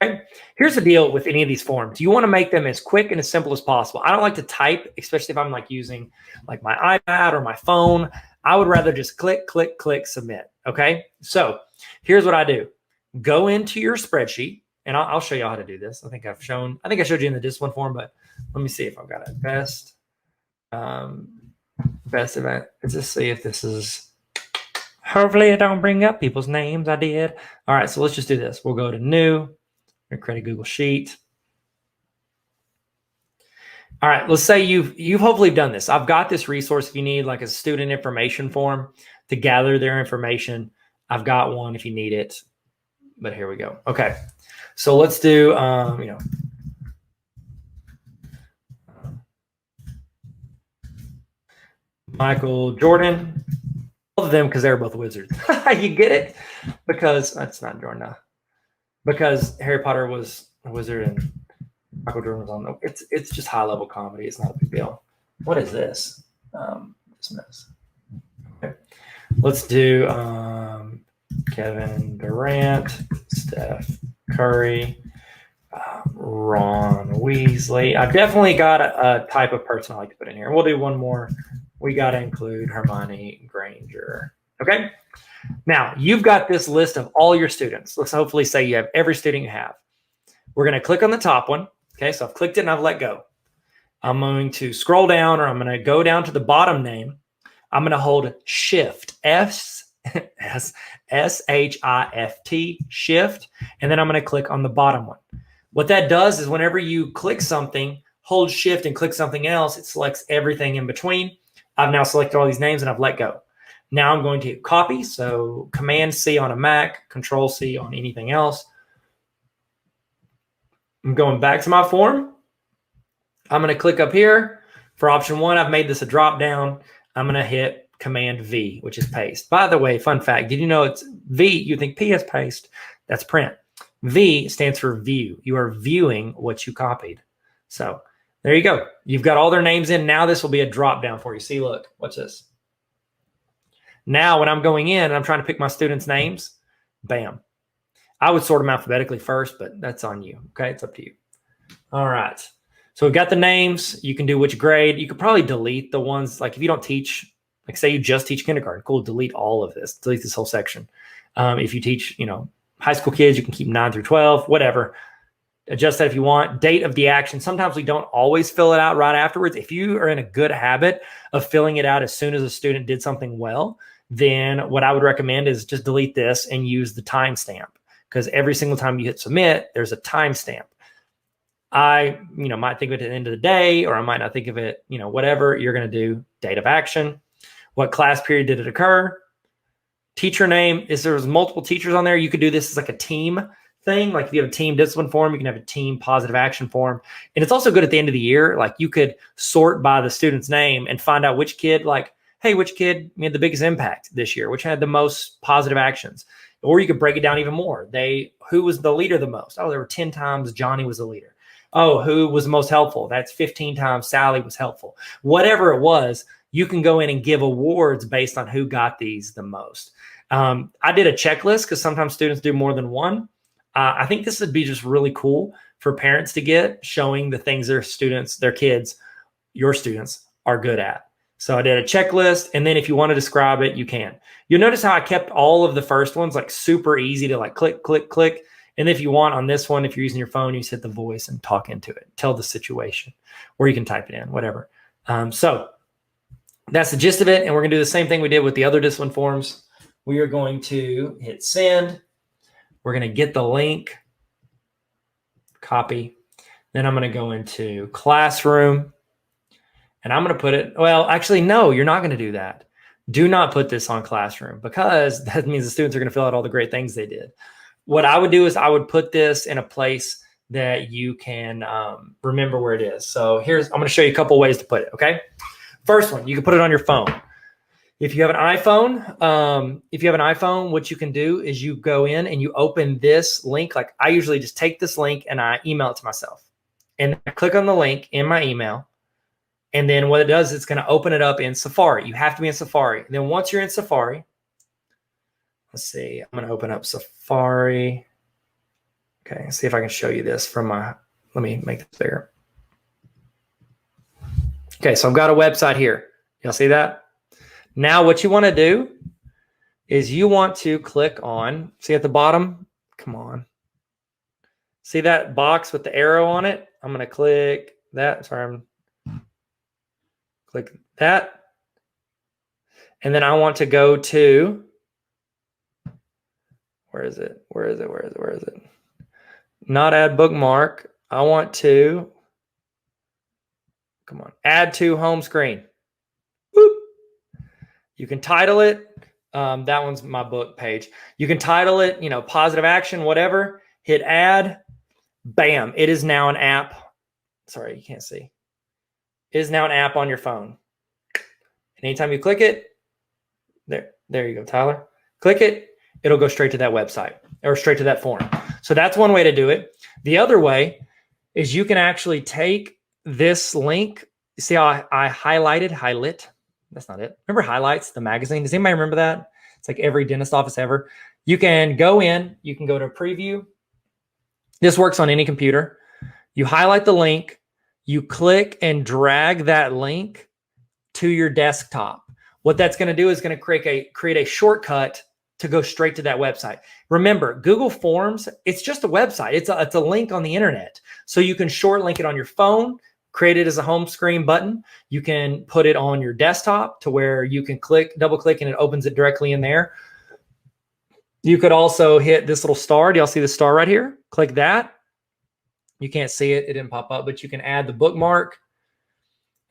Okay. Here's the deal with any of these forms. You want to make them as quick and as simple as possible. I don't like to type, especially if I'm like using like my iPad or my phone. I would rather just click, click, click, submit. Okay. So here's what I do. Go into your spreadsheet, and I'll show you how to do this. I think I showed you in the discipline form, but let me see if I've got it. Best event. Let's just see if this is, hopefully I don't bring up people's names. I did. All right. So let's just do this. We'll go to new and create a Google Sheet. All right. Let's say you've hopefully done this. I've got this resource if you need like a student information form to gather their information. I've got one if you need it. But here we go. Okay. So let's do, Michael Jordan. Both of them because they were both wizards. You get it? Because that's not Jordan. No. Because Harry Potter was a wizard and Michael Jordan was on the. It's just high level comedy. It's not a big deal. What is this? This mess. Okay. Let's do Kevin Durant, Steph Curry, Ron Weasley. I've definitely got a type of person I like to put in here. We'll do one more. We got to include Hermione Granger. Okay. Now, you've got this list of all your students. Let's hopefully say you have every student you have. We're going to click on the top one. Okay, so I've clicked it and I've let go. I'm going to scroll down, or I'm going to go down to the bottom name. I'm going to hold Shift, S-H-I-F-T, Shift, and then I'm going to click on the bottom one. What that does is whenever you click something, hold Shift and click something else, it selects everything in between. I've now selected all these names and I've let go. Now I'm going to copy, so Command-C on a Mac, Control-C on anything else. I'm going back to my form. I'm going to click up here. For option 1, I've made this a drop down. I'm going to hit Command-V, which is paste. By the way, fun fact, did you know it's V? You think P is paste. That's print. V stands for view. You are viewing what you copied. So there you go. You've got all their names in. Now this will be a drop down for you. See, look, watch this. Now when I'm going in and I'm trying to pick my students' names, bam. I would sort them alphabetically first, but that's on you. Okay, it's up to you. All right. So we've got the names. You can do which grade. You could probably delete the ones, like if you don't teach, like say you just teach kindergarten, cool, delete all of this. Delete this whole section. If you teach, high school kids, you can keep 9 through 12, whatever. Adjust that if you want. Date of the action. Sometimes we don't always fill it out right afterwards. If you are in a good habit of filling it out as soon as a student did something well, then what I would recommend is just delete this and use the timestamp, because every single time you hit submit, there's a timestamp. I, might think of it at the end of the day, or I might not think of it, whatever. You're going to do date of action. What class period did it occur? Teacher name. If there's multiple teachers on there, you could do this as like a team thing. Like if you have a team discipline form, you can have a team positive action form. And it's also good at the end of the year. Like you could sort by the student's name and find out which kid, like, hey, which kid made the biggest impact this year? Which had the most positive actions? Or you could break it down even more. Who was the leader the most? Oh, there were 10 times Johnny was the leader. Oh, who was the most helpful? That's 15 times Sally was helpful. Whatever it was, you can go in and give awards based on who got these the most. I did a checklist because sometimes students do more than one. I think this would be just really cool for parents to get, showing the things their students, their kids, your students are good at. So I did a checklist, and then if you want to describe it, you can. You'll notice how I kept all of the first ones like super easy to like click, click, click. And if you want on this one, if you're using your phone, you just hit the voice and talk into it. Tell the situation, or you can type it in, whatever. So that's the gist of it. And we're going to do the same thing we did with the other discipline forms. We are going to hit send. We're going to get the link, copy. Then I'm going to go into classroom. And I'm going to put it, well, actually, no, you're not going to do that. Do not put this on classroom, because that means the students are going to fill out all the great things they did. What I would do is I would put this in a place that you can remember where it is. So I'm going to show you a couple ways to put it. Okay. First one, you can put it on your phone. If you have an iPhone, what you can do is you go in and you open this link. Like I usually just take this link and I email it to myself, and I click on the link in my email. And then what it does, it's going to open it up in Safari. You have to be in Safari. And then once you're in Safari, let's see, I'm going to open up Safari. Okay, see if I can show you this from let me make this bigger. Okay, so I've got a website here. Y'all see that? Now what you want to do is you want to click on, see at the bottom? Come on. See that box with the arrow on it? I'm going to click that. Sorry, click that. And then I want to go to, where is it? Not add bookmark. I want to, come on, add to home screen. Whoop. You can title it. That one's my book page. You can title it, positive action, whatever. Hit add. Bam. It is now an app. Sorry, you can't see. It is now an app on your phone. And anytime you click it, there you go, Tyler. Click it, it'll go straight to that website or straight to that form. So that's one way to do it. The other way is you can actually take this link. See how I highlight? That's not it. Remember Highlights, the magazine? Does anybody remember that? It's like every dentist office ever. You can go in, you can go to preview. This works on any computer. You highlight the link, you click and drag that link to your desktop. What that's going to do is going to create a shortcut to go straight to that website. Remember, Google Forms, it's just a website. It's a link on the internet. So you can short link it on your phone, create it as a home screen button. You can put it on your desktop to where you can double click, and it opens it directly in there. You could also hit this little star. Do y'all see the star right here? Click that. You can't see it. It didn't pop up, but you can add the bookmark,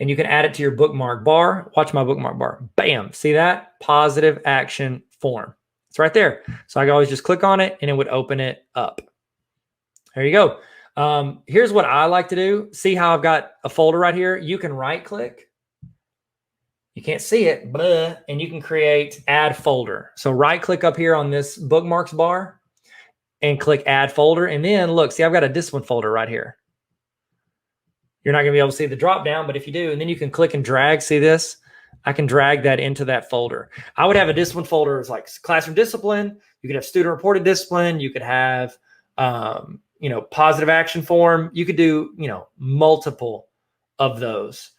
and you can add it to your bookmark bar. Watch my bookmark bar. Bam. See that? Positive action form. It's right there. So I can always just click on it and it would open it up. There you go. Here's what I like to do. See how I've got a folder right here? You can right click. You can't see it, and you can create add folder. So right click up here on this bookmarks bar and click add folder. And then look, see, I've got a discipline folder right here. You're not going to be able to see the drop down, but if you do, and then you can click and drag, see this? I can drag that into that folder. I would have a discipline folder as like classroom discipline. You could have student reported discipline. You could have, positive action form. You could do, multiple of those.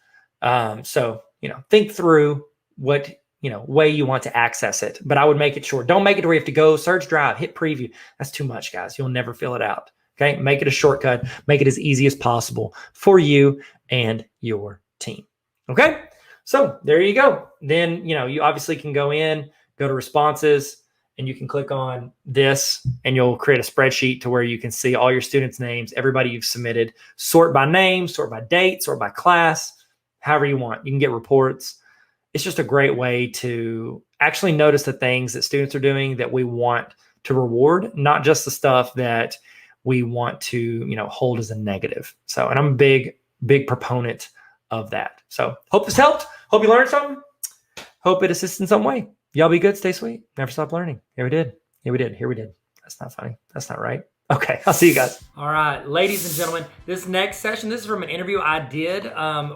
Think through what, way you want to access it, but I would make it short. Don't make it where you have to go search drive, hit preview. That's too much, guys. You'll never fill it out. Okay. Make it a shortcut, make it as easy as possible for you and your team. Okay. So there you go. Then, you obviously can go to responses, and you can click on this, and you'll create a spreadsheet to where you can see all your students' names, everybody you've submitted, sort by name, sort by date, sort by class, however you want. You can get reports. It's just a great way to actually notice the things that students are doing that we want to reward, not just the stuff that we want to, hold as a negative. So, and I'm a big proponent of that. So hope this helped. Hope you learned something. Hope it assists in some way. Y'all be good. Stay sweet. Never stop learning. Here we did. Here we did. That's not funny. That's not right. Okay. I'll see you guys. All right, ladies and gentlemen, this next session, this is from an interview I did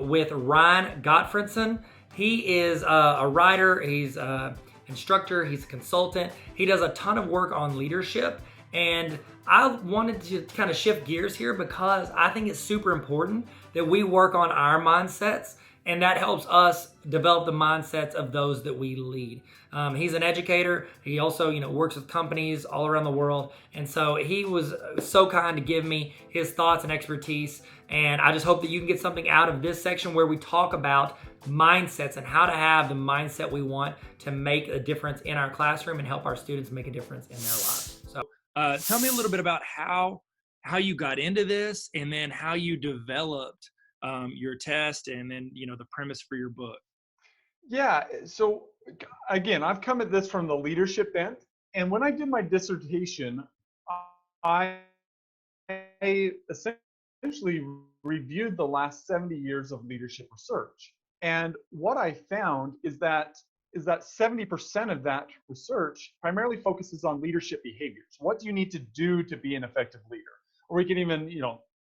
with Ryan Gottfredson. He is a writer. He's an instructor. He's a consultant. He does a ton of work on leadership. And I wanted to kind of shift gears here because I think it's super important that we work on our mindsets, and that helps us develop the mindsets of those that we lead. He's an educator. He also, works with companies all around the world. And so he was so kind to give me his thoughts and expertise. And I just hope that you can get something out of this section where we talk about mindsets and how to have the mindset we want to make a difference in our classroom and help our students make a difference in their lives. So tell me a little bit about how you got into this, and then how you developed your test, and then, the premise for your book.
Yeah. So again, I've come at this from the leadership end. And when I did my dissertation, I essentially reviewed the last 70 years of leadership research. And what I found is that 70% of that research primarily focuses on leadership behaviors. What do you need to do to be an effective leader? Or we can even,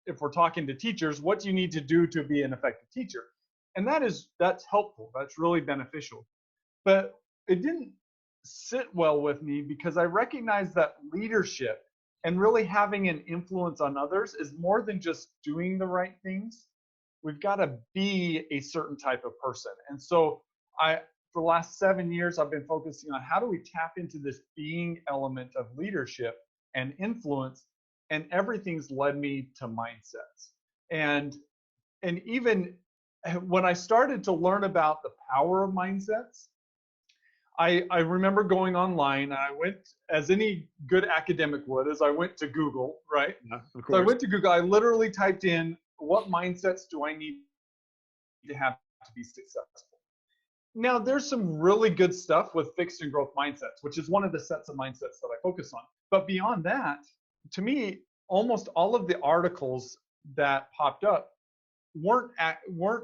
if we're talking to teachers, what do you need to do to be an effective teacher? And that's helpful. That's really beneficial. But it didn't sit well with me because I recognized that leadership and really having an influence on others is more than just doing the right things. We've got to be a certain type of person. And so for the last 7 years, I've been focusing on how do we tap into this being element of leadership and influence, and everything's led me to mindsets. And even when I started to learn about the power of mindsets, I remember going online, and I went, as any good academic would, I went to Google, right?
Yeah, of course.
So I went to Google, I literally typed in, what mindsets do I need to have to be successful? Now, there's some really good stuff with fixed and growth mindsets, which is one of the sets of mindsets that I focus on. But beyond that, to me, almost all of the articles that popped up weren't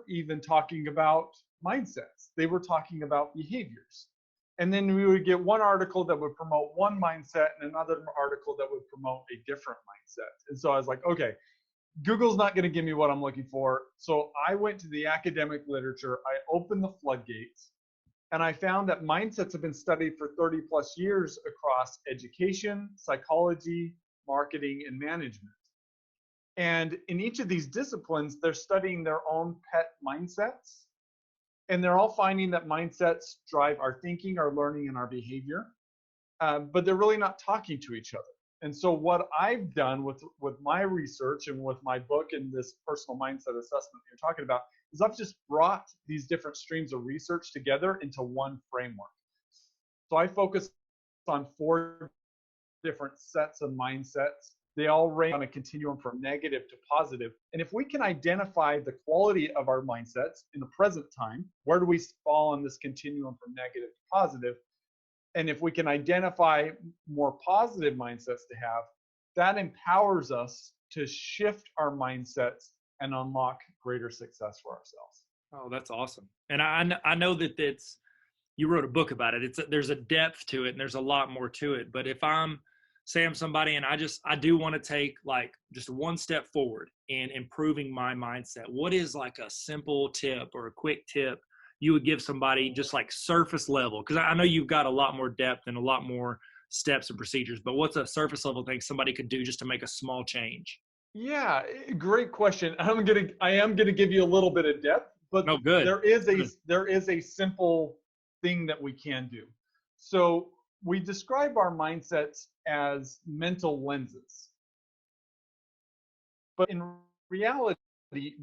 even talking about mindsets. They were talking about behaviors. And then we would get one article that would promote one mindset and another article that would promote a different mindset. And so I was like, okay, Google's not going to give me what I'm looking for. So I went to the academic literature. I opened the floodgates, and I found that mindsets have been studied for 30 plus years across education, psychology, marketing, and management. And in each of these disciplines, they're studying their own pet mindsets. And they're all finding that mindsets drive our thinking, our learning, and our behavior. But they're really not talking to each other. And so what I've done with my research and with my book and this personal mindset assessment you're talking about is I've just brought these different streams of research together into one framework. So I focus on 4 different sets of mindsets. They all range on a continuum from negative to positive. And if we can identify the quality of our mindsets in the present time, where do we fall on this continuum from negative to positive? And if we can identify more positive mindsets to have, that empowers us to shift our mindsets and unlock greater success for ourselves.
Oh, that's awesome. And I know that you wrote a book about it. There's a depth to it and there's a lot more to it. But if I'm somebody and I do want to take like just one step forward in improving my mindset, what is like a simple tip or a quick tip you would give somebody just like surface level? Because I know you've got a lot more depth and a lot more steps and procedures, but what's a surface level thing somebody could do just to make a small change?
Yeah, great question. I am gonna give you a little bit of depth, but
Oh, good.
there is a simple thing that we can do. So we describe our mindsets as mental lenses, but in reality,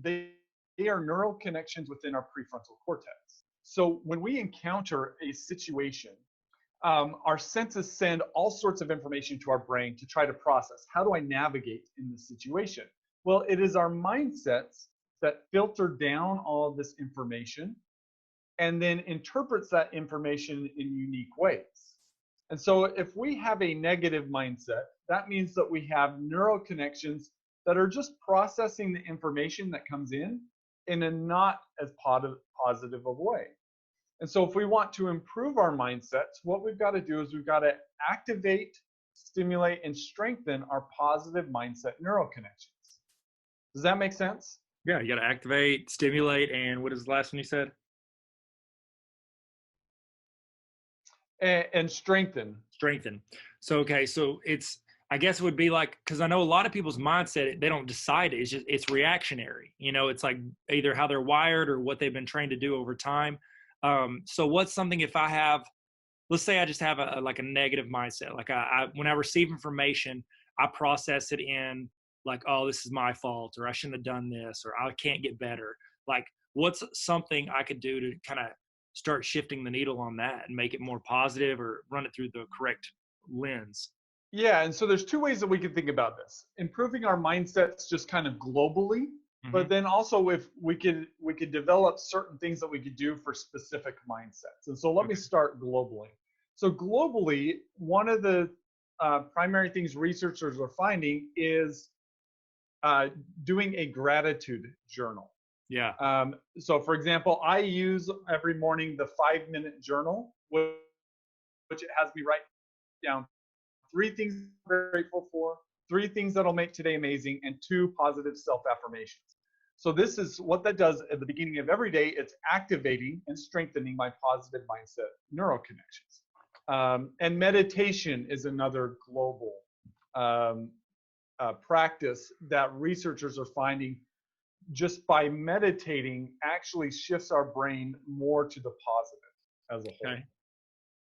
they are neural connections within our prefrontal cortex. So when we encounter a situation, our senses send all sorts of information to our brain to try to process. How do I navigate in this situation? Well, it is our mindsets that filter down all of this information and then interprets that information in unique ways. And so if we have a negative mindset, that means that we have neural connections that are just processing the information that comes in a not as positive of way. And so if we want to improve our mindsets, what we've got to do is we've got to activate, stimulate, and strengthen our positive mindset neural connections. Does that make sense?
Yeah, you got to activate, stimulate, and what is the last one you said?
And strengthen.
Strengthen. So, okay, so I guess it would be like, because I know a lot of people's mindset, they don't decide it. It's reactionary. It's like either how they're wired or what they've been trained to do over time. So what's something if I have, let's say I just have a negative mindset. Like when I receive information, I process it in like, oh, this is my fault, or I shouldn't have done this, or I can't get better. Like, what's something I could do to kind of start shifting the needle on that and make it more positive or run it through the correct lens?
Yeah, and so there's 2 ways that we can think about this. Improving our mindsets just kind of globally, but then also if we could develop certain things that we could do for specific mindsets. And so let me start globally. So globally, one of the primary things researchers are finding is doing a gratitude journal.
Yeah.
So for example, I use every morning the 5-minute journal, which it has me write down 3 things I'm grateful for, 3 things that'll make today amazing, and 2 positive self-affirmations. So this is what that does at the beginning of every day. It's activating and strengthening my positive mindset neural connections. And meditation is another global practice that researchers are finding just by meditating actually shifts our brain more to the positive as a whole.
Okay.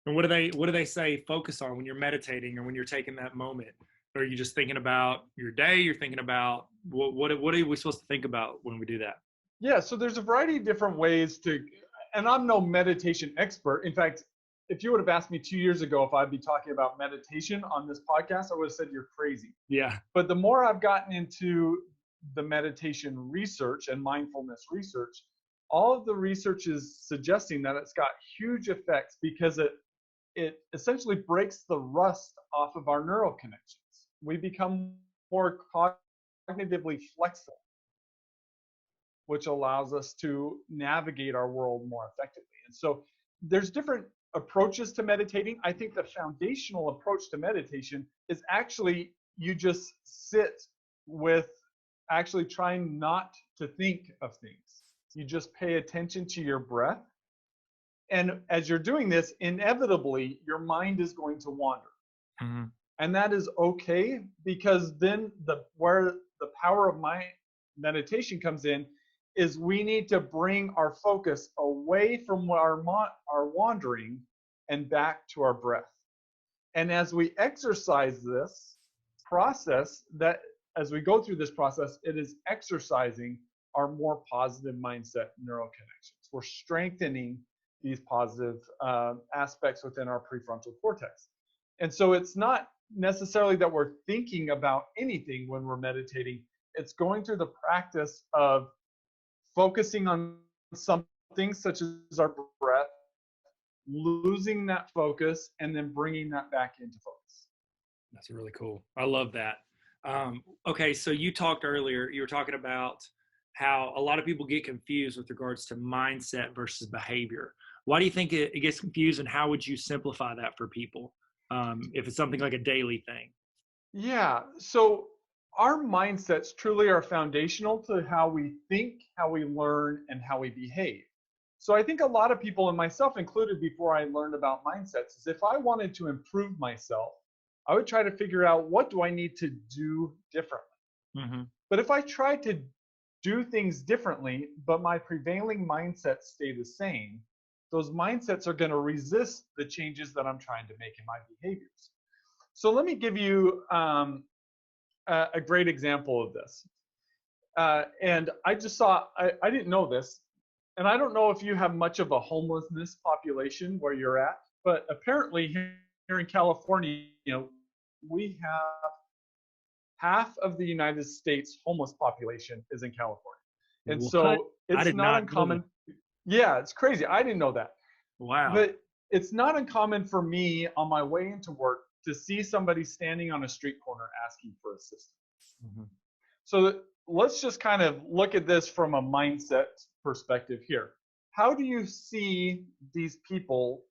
And what do they say focus on when you're meditating or when you're taking that moment? Or are you just thinking about your day? You're thinking about what are we supposed to think about when we do that?
Yeah, so there's a variety of different ways and I'm no meditation expert. In fact, if you would have asked me 2 years ago if I'd be talking about meditation on this podcast, I would have said you're crazy.
Yeah.
But the more I've gotten into the meditation research and mindfulness research, all of the research is suggesting that it's got huge effects because it essentially breaks the rust off of our neural connections. We become more cognitively flexible, which allows us to navigate our world more effectively. And so there's different approaches to meditating. I think the foundational approach to meditation is actually you just sit with actually trying not to think of things. You just pay attention to your breath. And as you're doing this, inevitably, your mind is going to wander.
Mm-hmm.
And that is okay, because then where the power of my meditation comes in is we need to bring our focus away from our wandering and back to our breath. And as we exercise this process, that as we go through this process, it is exercising our more positive mindset neural connections. We're strengthening these positive aspects within our prefrontal cortex. And so it's not necessarily that we're thinking about anything when we're meditating. It's going through the practice of focusing on something such as our breath, losing that focus, and then bringing that back into focus.
That's really cool. I love that. Okay, so you talked earlier, you were talking about how a lot of people get confused with regards to mindset versus behavior. Why do you think it gets confused, and how would you simplify that for people if it's something like a daily thing?
Yeah, so our mindsets truly are foundational to how we think, how we learn, and how we behave. So I think a lot of people, and myself included before I learned about mindsets, is if I wanted to improve myself, I would try to figure out what do I need to do differently.
Mm-hmm.
But if I tried to do things differently, but my prevailing mindsets stay the same, those mindsets are going to resist the changes that I'm trying to make in my behaviors. So let me give you a great example of this. And I just saw, I didn't know this, and I don't know if you have much of a homelessness population where you're at, but apparently here in California, we have half of the United States homeless population is in California. And
What?
so
I
it's
did
not
not know
uncommon. Yeah, it's crazy. I didn't know that.
Wow.
But it's not uncommon for me on my way into work to see somebody standing on a street corner asking for assistance.
Mm-hmm.
So let's just kind of look at this from a mindset perspective here. How do you see these people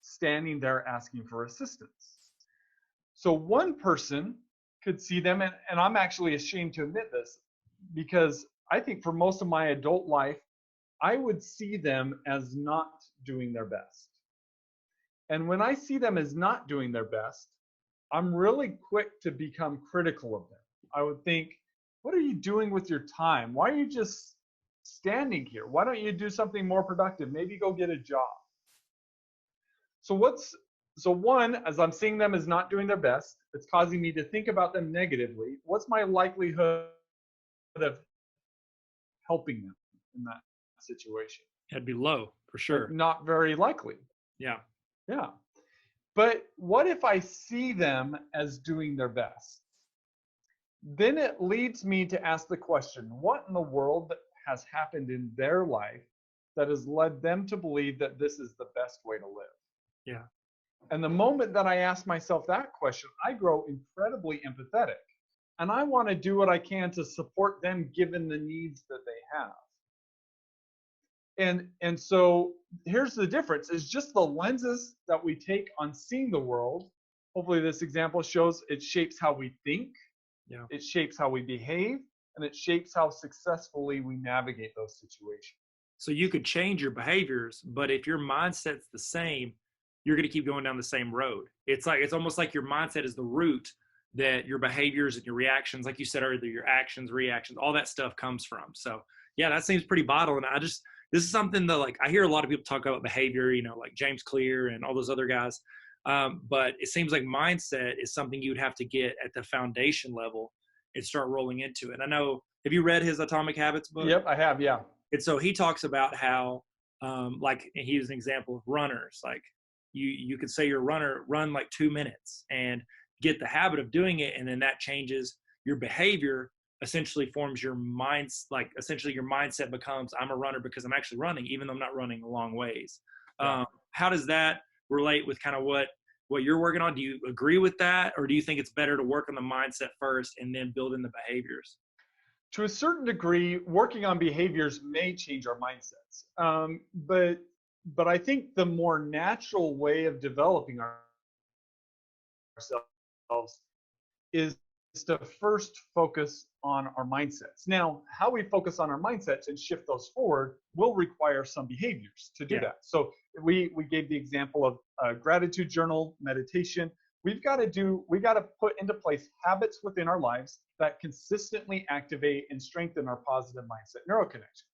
standing there asking for assistance? So one person could see them, and I'm actually ashamed to admit this, because I think for most of my adult life, I would see them as not doing their best. And when I see them as not doing their best, I'm really quick to become critical of them. I would think, what are you doing with your time? Why are you just standing here? Why don't you do something more productive? Maybe go get a job. So one, as I'm seeing them as not doing their best, it's causing me to think about them negatively. What's my likelihood of helping them in that situation?
It'd be low for sure.
Not very likely.
Yeah.
Yeah. But what if I see them as doing their best? Then it leads me to ask the question, what in the world has happened in their life that has led them to believe that this is the best way to live?
Yeah.
And the moment that I ask myself that question, I grow incredibly empathetic. And I want to do what I can to support them given the needs that they have. And so here's the difference, is just the lenses that we take on seeing the world. Hopefully this example shows it shapes how we think,
Yeah.
it shapes how we behave, and it shapes how successfully we navigate those situations.
So you could change your behaviors, but if your mindset's the same, you're going to keep going down the same road. It's almost like your mindset is the root that your behaviors and your reactions, like you said earlier, your actions, reactions, all that stuff comes from. So yeah, that seems pretty vital. And this is something that, like, I hear a lot of people talk about behavior, like James Clear and all those other guys. But it seems like mindset is something you'd have to get at the foundation level and start rolling into it. I know, have you read his Atomic Habits book?
Yep, I have, yeah.
And so he talks about how, like, he was an example of runners. Like, you could say you're a runner, run like 2 minutes and get the habit of doing it. And then that changes your behavior, essentially forms your minds. Like, essentially your mindset becomes, I'm a runner because I'm actually running, even though I'm not running a long ways.
Yeah.
How does that relate with kind of what you're working on? Do you agree with that? Or do you think it's better to work on the mindset first and then build in the behaviors?
To a certain degree, working on behaviors may change our mindsets. But I think the more natural way of developing ourselves is to first focus on our mindsets. Now, how we focus on our mindsets and shift those forward will require some behaviors to do that. So we gave the example of a gratitude journal, meditation. We got to put into place habits within our lives that consistently activate and strengthen our positive mindset neuroconnections.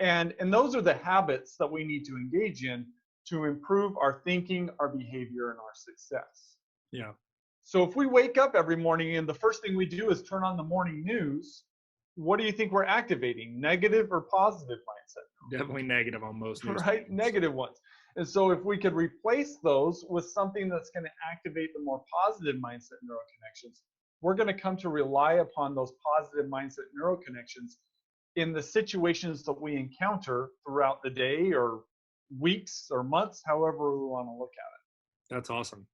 And those are the habits that we need to engage in to improve our thinking, our behavior, and our success.
Yeah.
So if we wake up every morning and the first thing we do is turn on the morning news, what do you think we're activating? Negative or positive mindset?
Definitely negative on most news.
Right? Negative ones. And so if we could replace those with something that's going to activate the more positive mindset neuroconnections, we're going to come to rely upon those positive mindset neuroconnections in the situations that we encounter throughout the day or weeks or months, however we want to look at it.
That's awesome.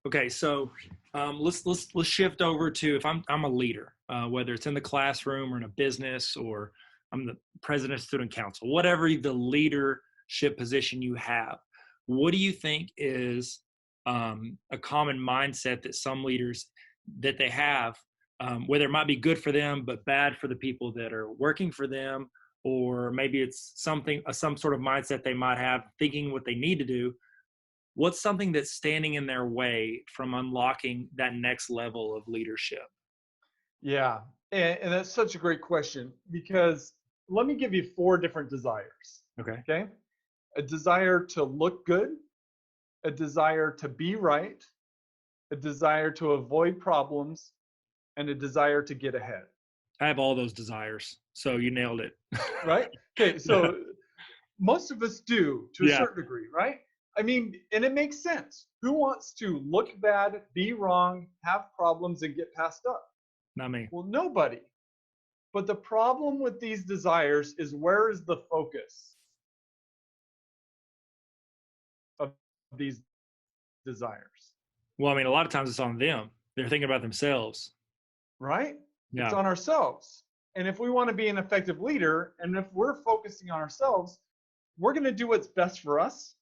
Okay, so let's shift over to, if I'm a leader, whether it's in the classroom or in a business, or I'm the president of student council, whatever the leadership position you have. What do you think is a common mindset that some leaders that they have, whether it might be good for them but bad for the people that are working for them, or maybe it's some sort of mindset they might have thinking what they need to do? What's something that's standing in their way from unlocking that next level of leadership?
Yeah, and that's such a great question, because let me give you 4 different desires. Okay. A desire to look good, a desire to be right, a desire to avoid problems, and a desire to get ahead.
I have all those desires, so you nailed it.
Right? Okay, so most of us do, to a certain degree, right? I mean, and it makes sense. Who wants to look bad, be wrong, have problems, and get passed up?
Not me.
Well, nobody. But the problem with these desires is, where is the focus of these desires?
Well, I mean, a lot of times it's on them. They're thinking about themselves.
Right?
Yeah.
It's on ourselves. And if we want to be an effective leader, and if we're focusing on ourselves, we're going to do what's best for us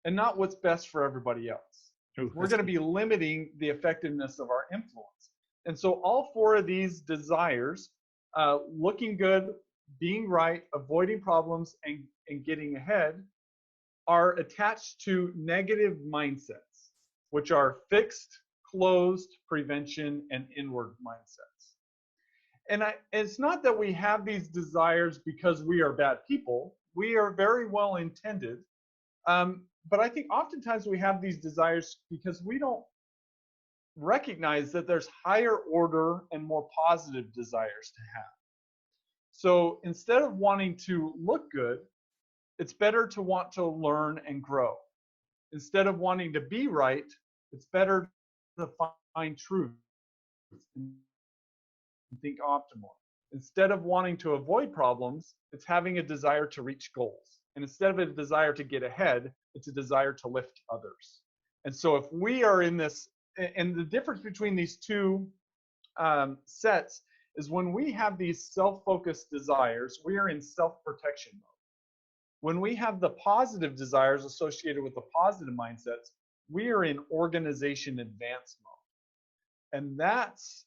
and not what's best for everybody else. We're going to be limiting the effectiveness of our influence. And so all 4 of these desires, looking good, being right, avoiding problems, and getting ahead, are attached to negative mindsets, which are fixed, closed, prevention, and inward mindsets. And it's not that we have these desires because we are bad people. We are very well intended. But I think oftentimes we have these desires because we don't recognize that there's higher order and more positive desires to have. So instead of wanting to look good, it's better to want to learn and grow. Instead of wanting to be right, it's better to find truth and think optimally. Instead of wanting to avoid problems, it's having a desire to reach goals. And instead of a desire to get ahead, it's a desire to lift others. And so if we are in this, and the difference between these 2 sets is, when we have these self-focused desires, we are in self-protection mode. When we have the positive desires associated with the positive mindsets, we are in organization advance mode. And that's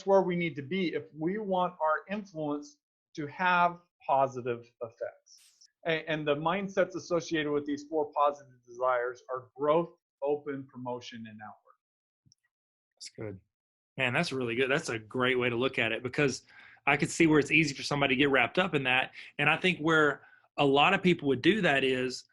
where we need to be if we want our influence to have positive effects. And the mindsets associated with these 4 positive desires are growth, open, promotion, and outward.
That's good. Man, that's really good. That's a great way to look at it, because I could see where it's easy for somebody to get wrapped up in that. And I think where a lot of people would do that is,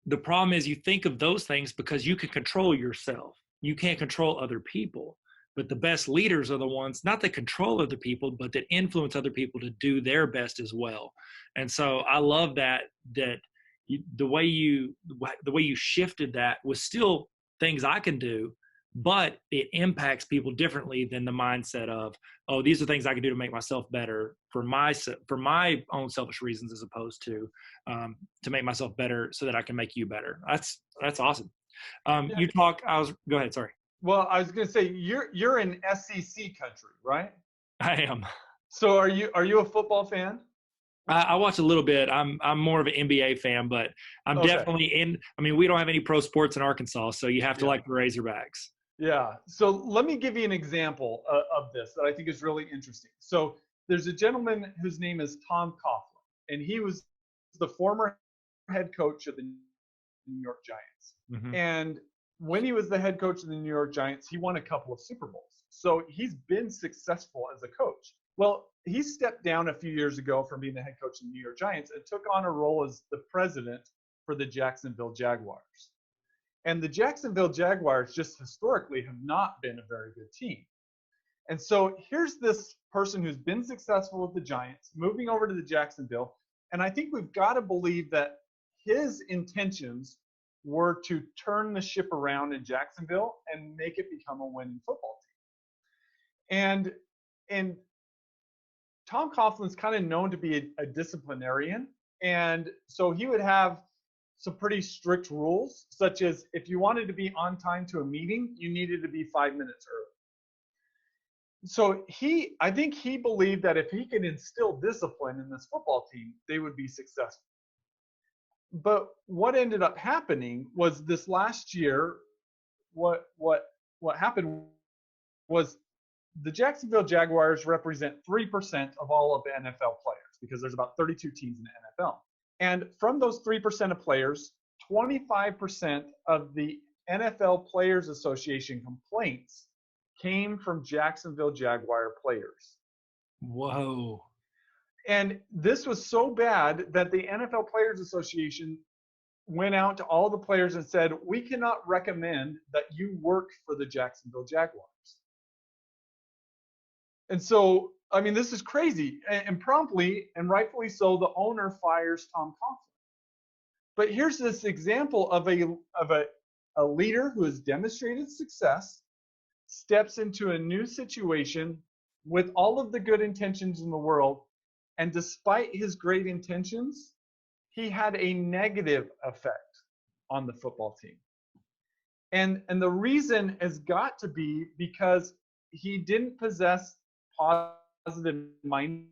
the problem is you think of those things because you can control yourself. You can't control other people. But the best leaders are the ones, not that control other people, but that influence other people to do their best as well. And so I love that the way you shifted that was still things I can do, but it impacts people differently than the mindset of, oh, these are things I can do to make myself better for my own selfish reasons, as opposed to make myself better so that I can make you better. That's awesome. Go ahead. Sorry.
Well, I was going to say, you're in SEC country, right?
I am.
So are you a football fan?
I watch a little bit. I'm more of an NBA fan, but I'm
Okay.
definitely in. I mean, we don't have any pro sports in Arkansas, so you have to
Yeah.
like the Razorbacks.
Yeah. So let me give you an example of this that I think is really interesting. So there's a gentleman whose name is Tom Coughlin, and he was the former head coach of the New York Giants.
Mm-hmm.
And when he was the head coach of the New York Giants, he won a couple of Super Bowls. So he's been successful as a coach. Well, he stepped down a few years ago from being the head coach of the New York Giants and took on a role as the president for the Jacksonville Jaguars. And the Jacksonville Jaguars just historically have not been a very good team. And so here's this person who's been successful with the Giants moving over to the Jacksonville. And I think we've got to believe that his intentions were to turn the ship around in Jacksonville and make it become a winning football team. And Tom Coughlin's kind of known to be a disciplinarian. And so he would have some pretty strict rules, such as if you wanted to be on time to a meeting, you needed to be 5 minutes early. So I think he believed that if he could instill discipline in this football team, they would be successful. But what ended up happening was this last year, what happened was the Jacksonville Jaguars represent 3% of all of the NFL players because there's about 32 teams in the NFL. And from those 3% of players, 25% of the NFL Players Association complaints came from Jacksonville Jaguar players.
Whoa.
And this was so bad that the NFL Players Association went out to all the players and said, we cannot recommend that you work for the Jacksonville Jaguars. And so, I mean, this is crazy. And promptly, and rightfully so, the owner fires Tom Coughlin. But here's this example of a leader who has demonstrated success, steps into a new situation with all of the good intentions in the world, and despite his great intentions, he had a negative effect on the football team. And the reason has got to be because he didn't possess positive mindsets.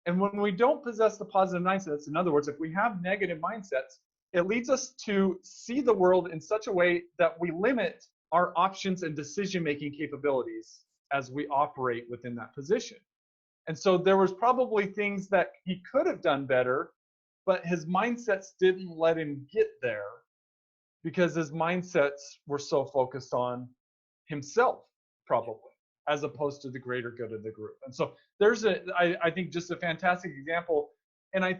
And when we don't possess the positive mindsets, in other words, if we have negative mindsets, it leads us to see the world in such a way that we limit our options and decision-making capabilities as we operate within that position. And so there was probably things that he could have done better, but his mindsets didn't let him get there because his mindsets were so focused on himself, probably, as opposed to the greater good of the group. And so there's I think just a fantastic example, and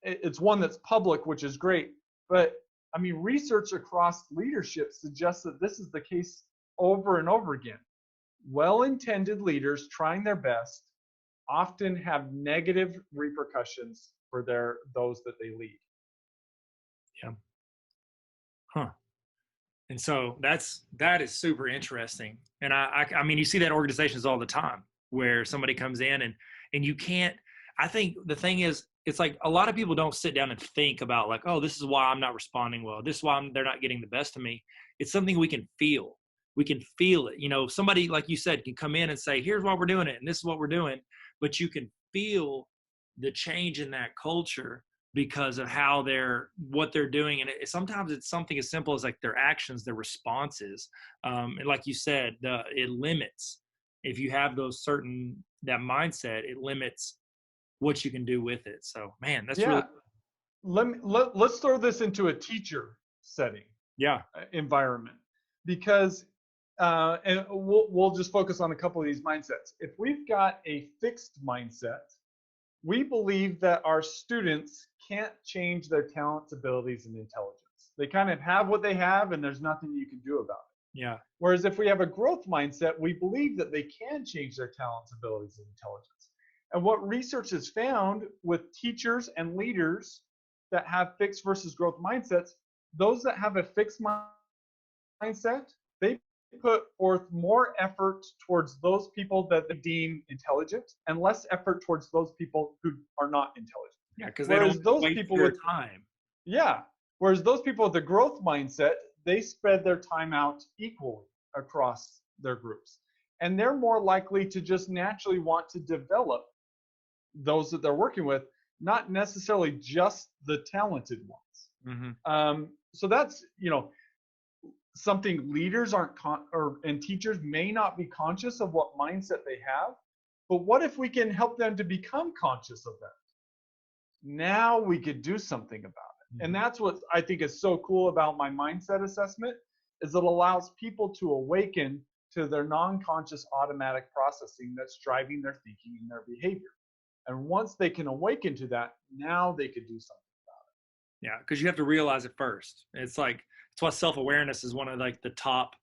it's one that's public, which is great. But I mean, research across leadership suggests that this is the case over and over again. Well-intended leaders trying their best often have negative repercussions for those that they lead.
Yeah. Huh. And so that is super interesting. And I mean, you see that organizations all the time where somebody comes in and you can't. I think the thing is, it's like a lot of people don't sit down and think about like, oh, this is why I'm not responding well. This is why they're not getting the best of me. It's something we can feel. We can feel it. You know, somebody, like you said, can come in and say, here's why we're doing it, and this is what we're doing. But you can feel the change in that culture because of what they're doing. And sometimes it's something as simple as like their actions, their responses. And like you said, it limits, if you have that mindset, it limits what you can do with it. So man, that's really.
Let's throw this into a teacher setting.
Yeah.
Environment, because and we'll just focus on a couple of these mindsets. If we've got a fixed mindset, we believe that our students can't change their talents, abilities, and intelligence. They kind of have what they have, and there's nothing you can do about it.
Yeah.
Whereas if we have a growth mindset, we believe that they can change their talents, abilities, and intelligence. And what research has found with teachers and leaders that have fixed versus growth mindsets, those that have a fixed mindset, they put forth more effort towards those people that they deem intelligent and less effort towards those people who are not intelligent.
Yeah, because they don't waste their time.
Yeah. Whereas those people with the growth mindset, they spread their time out equally across their groups. And they're more likely to just naturally want to develop those that they're working with, not necessarily just the talented ones. So that's, something leaders aren't and teachers may not be conscious of what mindset they have. But what if we can help them to become conscious of that? Now we could do something about it. And that's what I think is so cool about my mindset assessment, is it allows people to awaken to their non-conscious automatic processing that's driving their thinking and their behavior. And once they can awaken to that, now they could do something about it.
Yeah, because you have to realize it first. It's why self-awareness is one of the top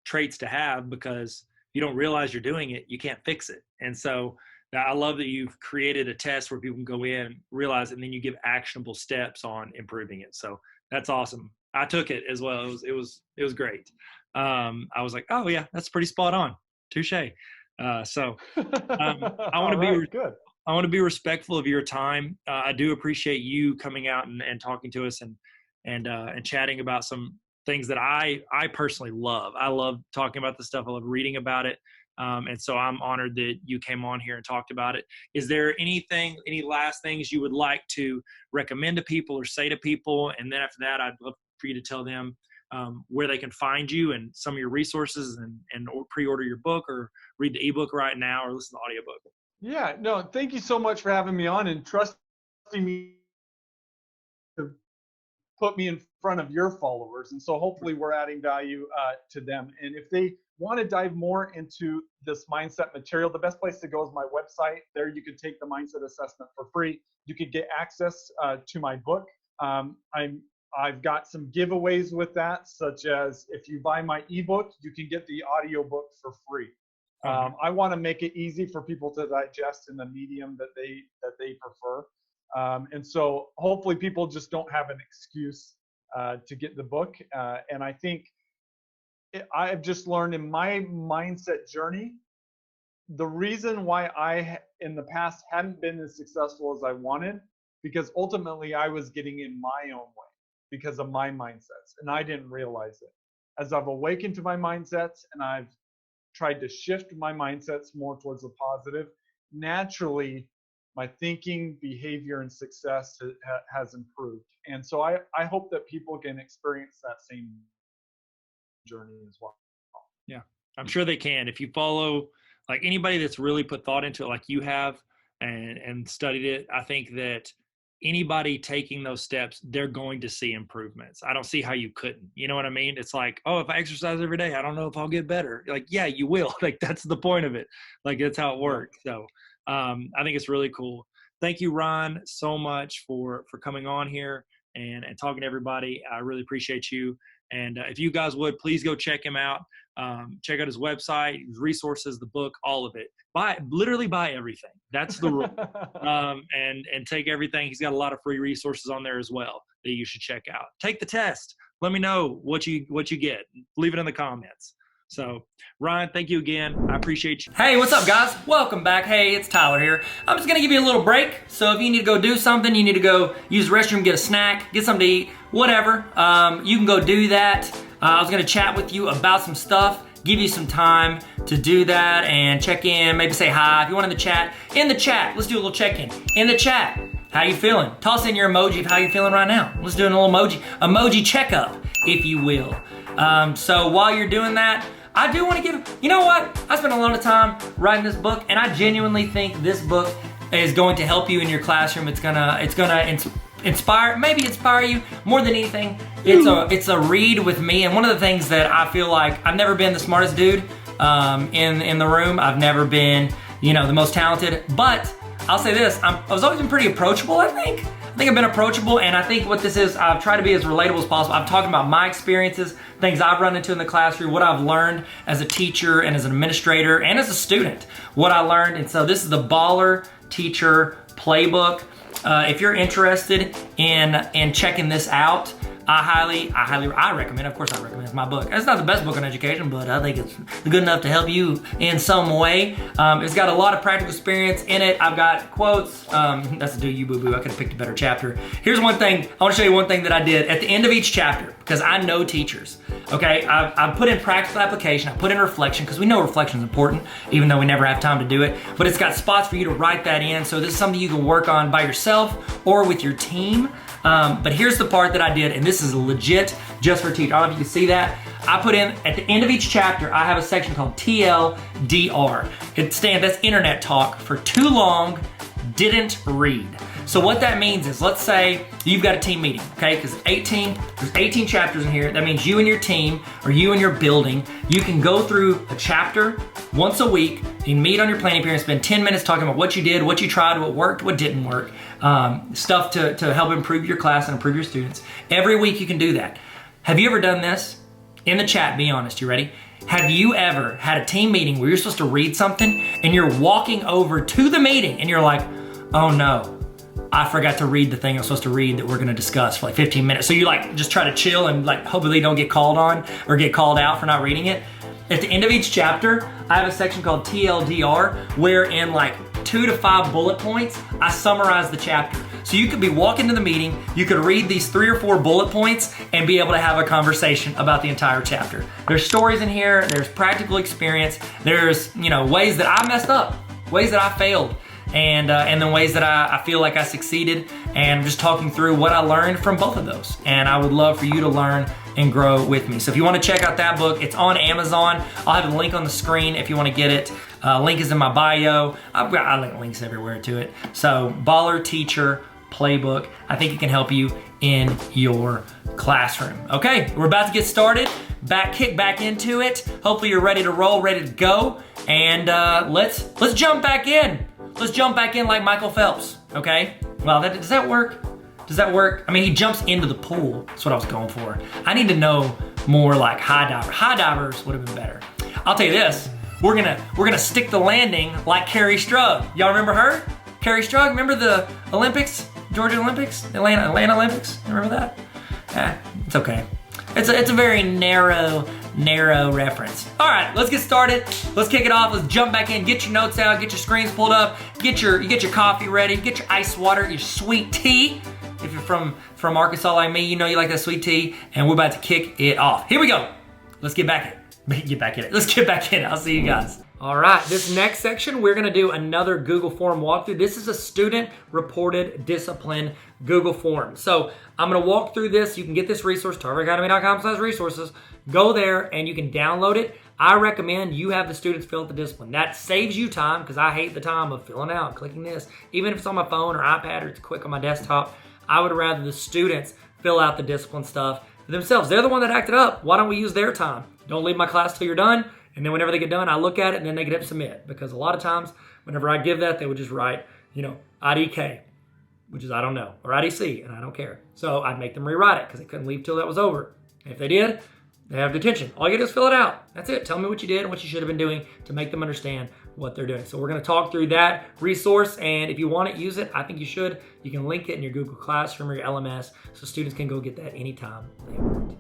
traits to have, because if you don't realize you're doing it, you can't fix it. And so I love that you've created a test where people can go in, realize it, and then you give actionable steps on improving it. So that's awesome. I took it as well. It was great. I was like, oh yeah, that's pretty spot on. Touche. I want to be
good.
I want to be respectful of your time. I do appreciate you coming out and talking to us and chatting about some things that I personally love. I love talking about this stuff. I love reading about it. And so I'm honored that you came on here and talked about it. Is there any last things you would like to recommend to people or say to people? And then after that, I'd love for you to tell them where they can find you and some of your resources and pre-order your book or read the ebook right now or listen to the audiobook.
Yeah, no, thank you so much for having me on and trusting me to put me in front of your followers. And so hopefully we're adding value to them. And if they want to dive more into this mindset material, the best place to go is my website. There you can take the mindset assessment for free. You could get access to my book. I've got some giveaways with that, such as if you buy my ebook, you can get the audiobook for free. I want to make it easy for people to digest in the medium that they prefer. And so hopefully people just don't have an excuse to get the book. And I think I've just learned in my mindset journey, the reason why I in the past hadn't been as successful as I wanted, because ultimately I was getting in my own way because of my mindsets, and I didn't realize it. As I've awakened to my mindsets and I've tried to shift my mindsets more towards the positive, naturally my thinking, behavior, and success has improved. And so I hope that people can experience that same journey as well.
Yeah, I'm sure they can. If you follow anybody that's really put thought into it like you have and studied it, I think that anybody taking those steps, they're going to see improvements. I don't see how you couldn't. You know what I mean? It's like, oh, if I exercise every day, I don't know if I'll get better. Yeah, you will. That's the point of it. That's how it works. So I think it's really cool. Thank you, Ron, so much for coming on here and talking to everybody. I really appreciate you. And if you guys would, please go check him out. Check out his website, his resources, the book, all of it. Literally buy everything. That's the rule. And take everything. He's got a lot of free resources on there as well that you should check out. Take the test. Let me know what you get. Leave it in the comments. So, Ryan, thank you again. I appreciate you.
Hey, what's up, guys? Welcome back. Hey, it's Tyler here. I'm just going to give you a little break. So if you need to go do something, you need to go use the restroom, get a snack, get something to eat, whatever, you can go do that. I was going to chat with you about some stuff, give you some time to do that and check in, maybe say hi. If you want in the chat, let's do a little check-in. In the chat, how you feeling? Toss in your emoji of how you feeling right now. Let's do a little emoji checkup, if you will. So while you're doing that, I do want to give, you know what? I spent a lot of time writing this book, and I genuinely think this book is going to help you in your classroom. It's gonna inspire you more than anything. It's a read with me, and one of the things that I feel like I've never been the smartest dude in the room. I've never been, the most talented, but I'll say this: I was always been pretty approachable. I think I've been approachable, and I think what this is, I've tried to be as relatable as possible. I'm talking about my experiences, things I've run into in the classroom, what I've learned as a teacher and as an administrator and as a student, what I learned. And so this is the Baller Teacher Playbook. If you're interested in checking this out,
I recommend. Of course, I recommend. It's my book. It's not the best book on education, but I think it's good enough to help you in some way. It's got a lot of practical experience in it. I've got quotes. That's a do you boo boo. I could have picked a better chapter. Here's one thing. I want to show you one thing that I did at the end of each chapter, because I know teachers. Okay, I put in practical application. I put in reflection, because we know reflection is important, even though we never have time to do it. But it's got spots for you to write that in. So this is something you can work on by yourself or with your team. But here's the part that I did, and this is legit just for teachers. I don't know if you can see that. I put in, at the end of each chapter, I have a section called TLDR. That's internet talk for too long, didn't read. So what that means is, let's say you've got a team meeting, okay? Because there's 18 chapters in here. That means you and your team, or you and your building, you can go through a chapter once a week. You can meet on your planning period, spend 10 minutes talking about what you did, what you tried, what worked, what didn't work, stuff to help improve your class and improve your students. Every week you can do that. Have you ever done this? In the chat, be honest, you ready? Have you ever had a team meeting where you're supposed to read something and you're walking over to the meeting and you're like, oh no, I forgot to read the thing I'm supposed to read that we're gonna discuss for like 15 minutes. So you like just try to chill and like hopefully don't get called on or get called out for not reading it. At the end of each chapter, I have a section called TLDR where in like 2 to 5 bullet points, I summarize the chapter. So you could be walking to the meeting, you could read these 3 or 4 bullet points and be able to have a conversation about the entire chapter. There's stories in here, there's practical experience, there's ways that I messed up, ways that I failed, and then ways that I feel like I succeeded, and just talking through what I learned from both of those. And I would love for you to learn and grow with me. So if you want to check out that book, it's on Amazon. I'll have a link on the screen if you want to get it. Link is in my bio. I link links everywhere to it. So Baller Teacher Playbook. I think it can help you in your classroom. Okay, we're about to get started. Kick back into it. Hopefully you're ready to roll, ready to go. And let's jump back in. Let's jump back in like Michael Phelps, okay? Well, does that work? Does that work? I mean, he jumps into the pool. That's what I was going for. I need to know more like high diver. High divers would have been better. I'll tell you this, we're gonna stick the landing like Carrie Strug. Y'all remember her? Carrie Strug, remember the Olympics? Georgia Olympics? Atlanta Olympics? You remember that? It's okay. It's a very narrow reference. All right, let's get started. Let's kick it off. Let's jump back in. Get your notes out. Get your screens pulled up. Get your coffee ready. Get your ice water. Your sweet tea. If you're from Arkansas like me, you know you like that sweet tea. And we're about to kick it off. Here we go. Let's get back in it. Let's get back in it. I'll see you guys. All right, this next section, we're gonna do another Google Form walkthrough. This is a student-reported discipline Google Form. So I'm gonna walk through this. You can get this resource, tarveracademy.com/resources. Go there and you can download it. I recommend you have the students fill out the discipline. That saves you time, because I hate the time of filling out, clicking this. Even if it's on my phone or iPad or it's quick on my desktop, I would rather the students fill out the discipline stuff for themselves. They're the one that acted up. Why don't we use their time? Don't leave my class till you're done. And then whenever they get done, I look at it and then they get up and submit. Because a lot of times, whenever I give that, they would just write, IDK, which is I don't know, or IDC, and I don't care. So I'd make them rewrite it because they couldn't leave till that was over. And if they did, they have detention. All you get is fill it out. That's it. Tell me what you did and what you should have been doing to make them understand what they're doing. So we're going to talk through that resource, and if you want it, use it. I think you should. You can link it in your Google Classroom or your LMS so students can go get that anytime they want.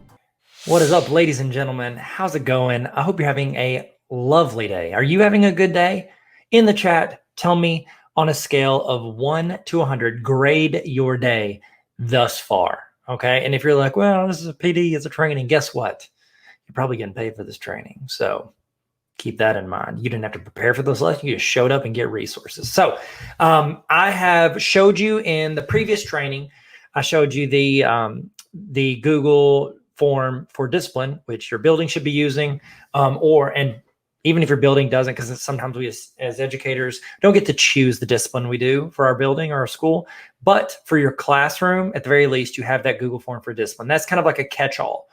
What is up, ladies and gentlemen? How's it going? I hope you're having a lovely day. Are you having a good day? In the chat, tell me on a scale of 1 to 100, grade your day thus far, okay? And if you're like, well, this is a PD, it's a training, guess what? You're probably getting paid for this training. So keep that in mind. You didn't have to prepare for those lessons. You just showed up and get resources. So I have showed you in the previous training, I showed you the Google form for discipline, which your building should be using, and even if your building doesn't, because sometimes we as educators don't get to choose the discipline we do for our building or our school, but for your classroom, at the very least, you have that Google form for discipline. That's kind of like a catch-all.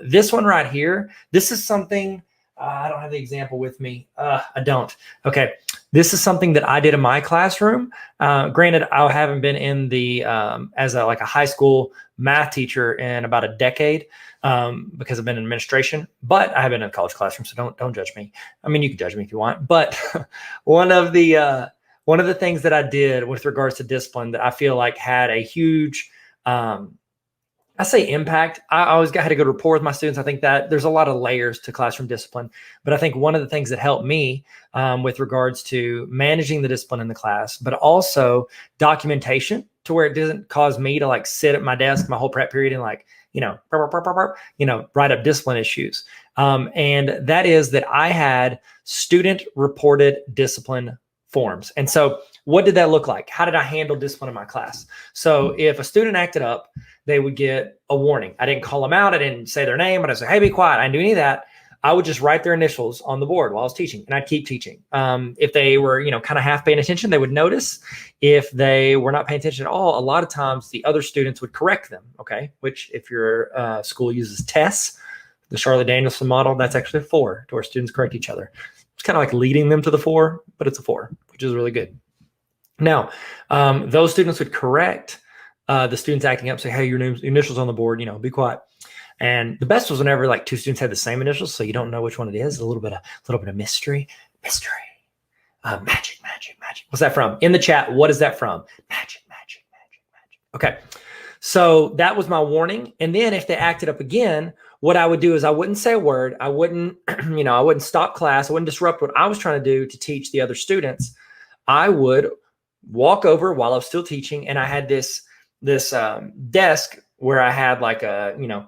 This one right here, this is something, I don't have the example with me. I don't. Okay. This is something that I did in my classroom. Granted, I haven't been in the as a high school math teacher in about a decade because I've been in administration, but I have been in a college classroom, so don't judge me. I mean, you can judge me if you want, but one of the things that I did with regards to discipline that I feel like had a huge I say impact. I always had a good rapport with my students. I think that there's a lot of layers to classroom discipline, but I think one of the things that helped me with regards to managing the discipline in the class, but also documentation to where it doesn't cause me to like sit at my desk my whole prep period and like, write up discipline issues. And that is that I had student reported discipline forms. And so what did that look like? How did I handle discipline in my class? So if a student acted up, they would get a warning. I didn't call them out. I didn't say their name. I didn't say, hey, be quiet. I didn't do any of that. I would just write their initials on the board while I was teaching, and I'd keep teaching. If they were, kind of half paying attention, they would notice. If they were not paying attention at all, a lot of times the other students would correct them, okay? Which if your school uses tests, the Charlotte Danielson model, that's actually a 4 to where students correct each other. It's kind of like leading them to the 4, but it's a 4, which is really good. Now, those students would correct the students acting up, say, hey, your initials on the board, be quiet. And the best was whenever like 2 students had the same initials, so you don't know which one it is. A little bit of mystery. Magic. What's that from? In the chat, what is that from? Magic. Okay. So that was my warning. And then if they acted up again, what I would do is I wouldn't say a word. I wouldn't, I wouldn't stop class. I wouldn't disrupt what I was trying to do to teach the other students. I would walk over while I was still teaching. And I had this desk where I had like a no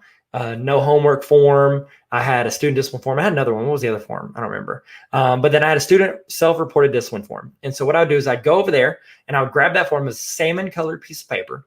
homework form. I had a student discipline form. I had another one. What was the other form? I don't remember. But then I had a student self-reported discipline form. And so what I would do is I'd go over there and I would grab that form as a salmon colored piece of paper.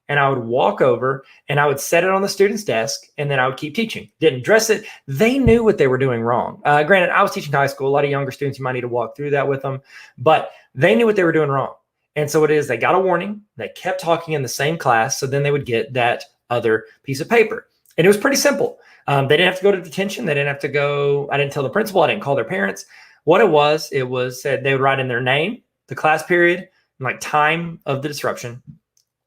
And I would walk over and I would set it on the student's desk, and then I would keep teaching. Didn't address it. They knew what they were doing wrong. Granted, I was teaching high school. A lot of younger students, you might need to walk through that with them, but they knew what they were doing wrong. And so it is, they got a warning. They kept talking in the same class. So then they would get that other piece of paper. And it was pretty simple. They didn't have to go to detention. They didn't have to go. I didn't tell the principal. I didn't call their parents. What it was said they would write in their name, the class period, and like time of the disruption.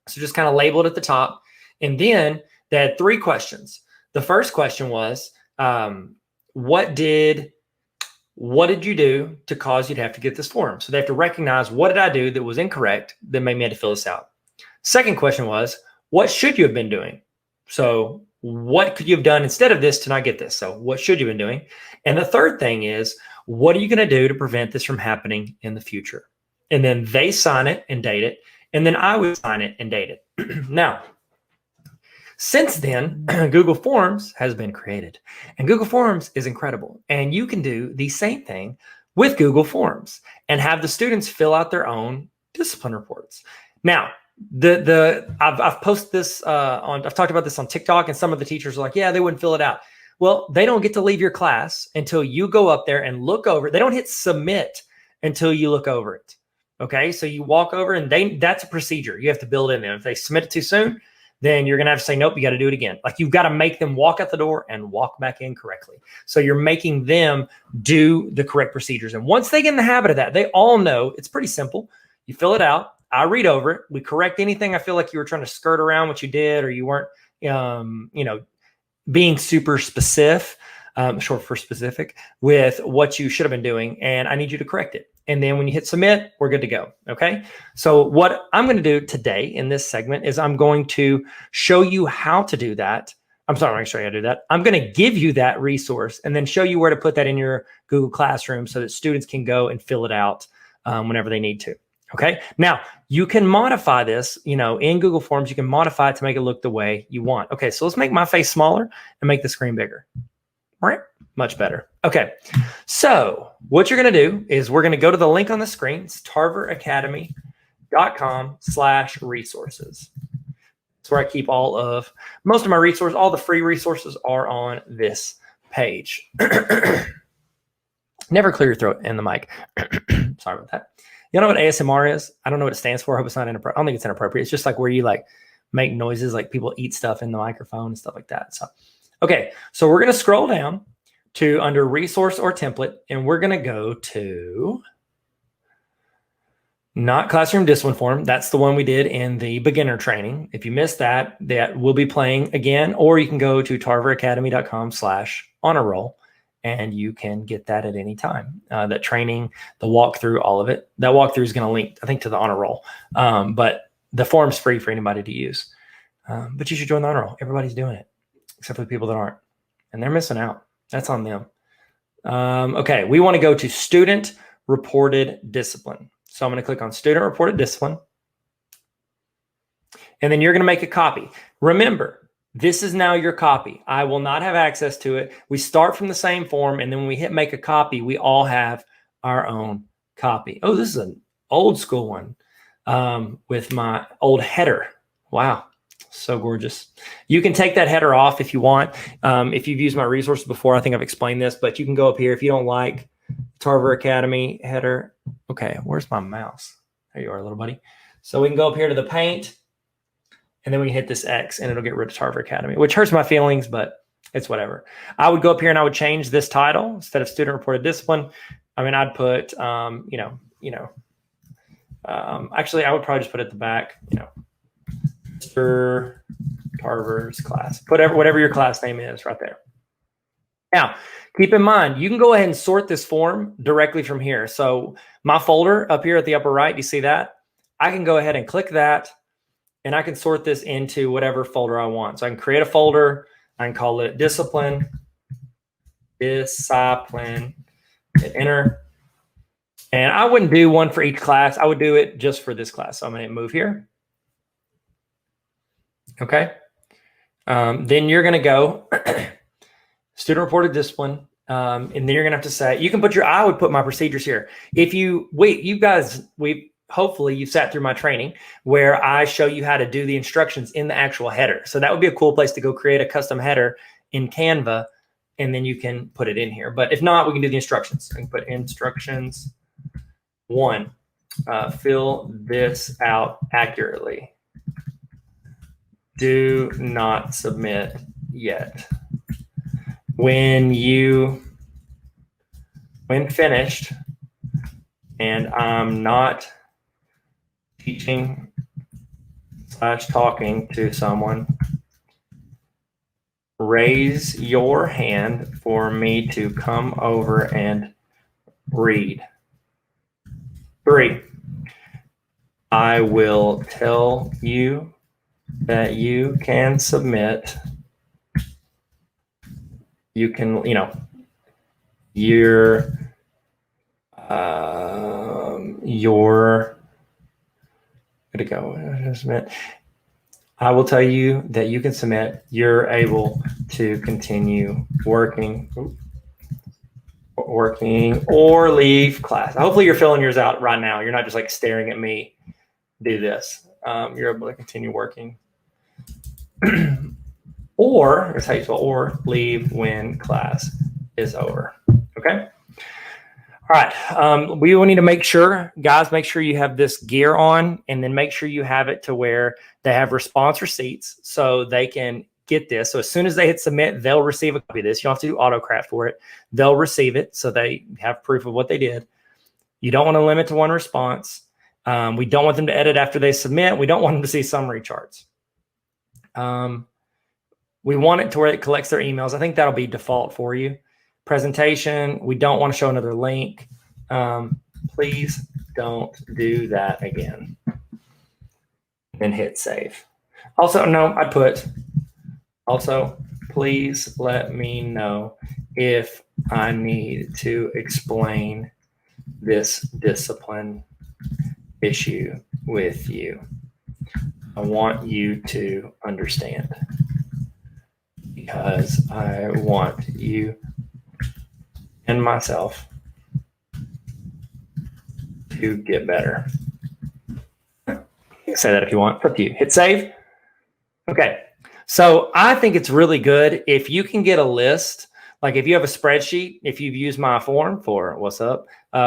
So just kind of label it at the top. And then they had 3 questions. The first question was, what did you do to cause you to have to get this form? So they have to recognize, what did I do that was incorrect that made me have to fill this out? Second question was, what should you have been doing? So what could you have done instead of this to not get this? So what should you have been doing? And the third thing is, what are you going to do to prevent this from happening in the future? And then they sign it and date it. And then I would sign it and date it. Now, since then, Google Forms has been created. And Google Forms is incredible. And you can do the same thing with Google Forms and have the students fill out their own discipline reports. Now, I've posted this I've talked about this on TikTok, and some of the teachers are like, yeah, they wouldn't fill it out. Well, they don't get to leave your class until you go up there and look over. They don't hit submit until you look over it. Okay, so you walk over, and that's a procedure. You have to build in there. If they submit it too soon, then you're going to have to say, nope, you got to do it again. Like, you've got to make them walk out the door and walk back in correctly. So you're making them do the correct procedures. And once they get in the habit of that, they all know it's pretty simple. You fill it out. I read over it. We correct anything I feel like you were trying to skirt around what you did, or you weren't, being super specific, short for specific, with what you should have been doing. And I need you to correct it. And then when you hit submit, we're good to go. Okay. So what I'm going to do today in this segment is I'm going to show you how to do that. I'm sorry, I'm going to show you how to do that. I'm going to give you that resource and then show you where to put that in your Google Classroom so that students can go and fill it out whenever they need to. Okay. Now you can modify this, in Google Forms. You can modify it to make it look the way you want. Okay. So let's make my face smaller and make the screen bigger. All right. Much better. Okay. So what you're going to do is we're going to go to the link on the screen. It's tarveracademy.com/resources. It's where I keep most of my resources. All the free resources are on this page. Never clear your throat in the mic. Sorry about that. You know what ASMR is? I don't know what it stands for. I hope it's not inappropriate. I don't think it's inappropriate. It's just like where you make noises, like people eat stuff in the microphone and stuff like that. So, okay. So we're going to scroll down to under resource or template, and we're going to go to not classroom discipline form. That's the one we did in the beginner training. If you missed that, that will be playing again, or you can go to tarveracademy.com/honor roll. And you can get that at any time. That training, the walkthrough, all of it. That walkthrough is going to link, I think, to the honor roll. But the form's free for anybody to use. But you should join the honor roll. Everybody's doing it, except for the people that aren't. And they're missing out. That's on them. Okay, we want to go to student reported discipline. So I'm going to click on student reported discipline. And then you're going to make a copy. Remember, this is now your copy. I will not have access to it. We start from the same form, and then when we hit make a copy, we all have our own copy. Oh, this is an old school one with my old header. Wow, so gorgeous. You can take that header off if you want. If you've used my resources before, I think I've explained this, but you can go up here if you don't like Tarver Academy header. Okay, where's my mouse? There you are, little buddy. So we can go up here to the paint, and then we can hit this X, and it'll get rid of Tarver Academy, which hurts my feelings, but it's whatever. I would go up here and I would change this title instead of student reported discipline. I mean, I'd put, actually, I would probably just put at the back, Mr. Tarver's class. Put whatever your class name is right there. Now, keep in mind, you can go ahead and sort this form directly from here. So my folder up here at the upper right, do you see that? I can go ahead and click that, and I can sort this into whatever folder I want. So I can create a folder. I can call it discipline, hit enter. And I wouldn't do one for each class. I would do it just for this class. So I'm going to move here. Okay. Then you're going to go student reported discipline. And then you're going to have to say, you can put I would put my procedures here. If you hopefully you've sat through my training where I show you how to do the instructions in the actual header. So that would be a cool place to go create a custom header in Canva, and then you can put it in here. But if not, we can do the instructions. I can put instructions 1, fill this out accurately. Do not submit yet. When finished, and I'm not teaching / talking to someone, raise your hand for me to come over and read. 3, I will tell you that you can submit. You can, your to go submit. I will tell you that you can submit. You're able to continue working or leave class. Hopefully you're filling yours out right now. You're not just like staring at me do this. You're able to continue working or leave when class is over. Okay. All right. We will need to make sure you have this gear on, and then make sure you have it to where they have response receipts so they can get this. So as soon as they hit submit, they'll receive a copy of this. You don't have to do autocrat for it. They'll receive it so they have proof of what they did. You don't want to limit to one response. We don't want them to edit after they submit. We don't want them to see summary charts. We want it to where it collects their emails. I think that'll be default for you. Presentation, we don't want to show another link. Please don't do that again. And hit save. Also, please let me know if I need to explain this discipline issue with you. I want you to understand, because I want you and myself to get better. You can say that if you want. It's up to you. Hit save. Okay. So I think it's really good if you can get a list. Like if you have a spreadsheet, if you've used my form for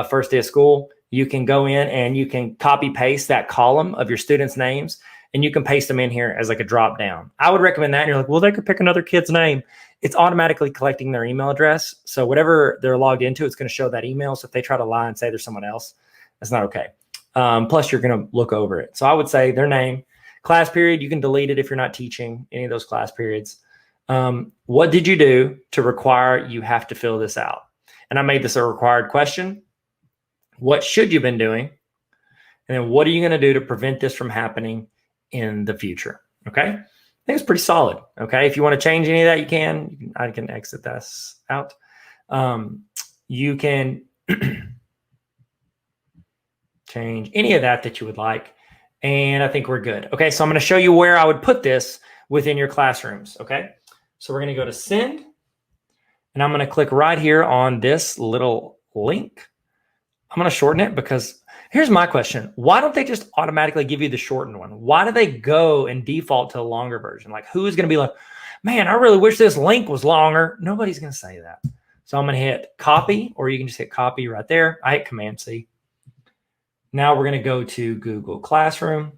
first day of school, you can go in and you can copy paste that column of your students' names, and you can paste them in here as like a drop down. I would recommend that. And you're like, well, they could pick another kid's name. It's automatically collecting their email address. So whatever they're logged into, it's going to show that email. So if they try to lie and say there's someone else, that's not okay. Plus you're going to look over it. So I would say their name, class period. You can delete it if you're not teaching any of those class periods. What did you do to require you have to fill this out? And I made this a required question. What should you have been doing? And then what are you going to do to prevent this from happening in the future? Okay. think it's pretty solid. Okay. If you want to change any of that, you can. I can exit this out. You can change any of that you would like. And I think we're good. Okay. So I'm going to show you where I would put this within your classrooms. Okay. So we're going to go to send. And I'm going to click right here on this little link. I'm going to shorten it because here's my question. Why don't they just automatically give you the shortened one? Why do they go and default to a longer version? Like, who's going to be like, man, I really wish this link was longer. Nobody's going to say that. So I'm going to hit copy, or you can just hit copy right there. I hit Command C. Now we're going to go to Google Classroom.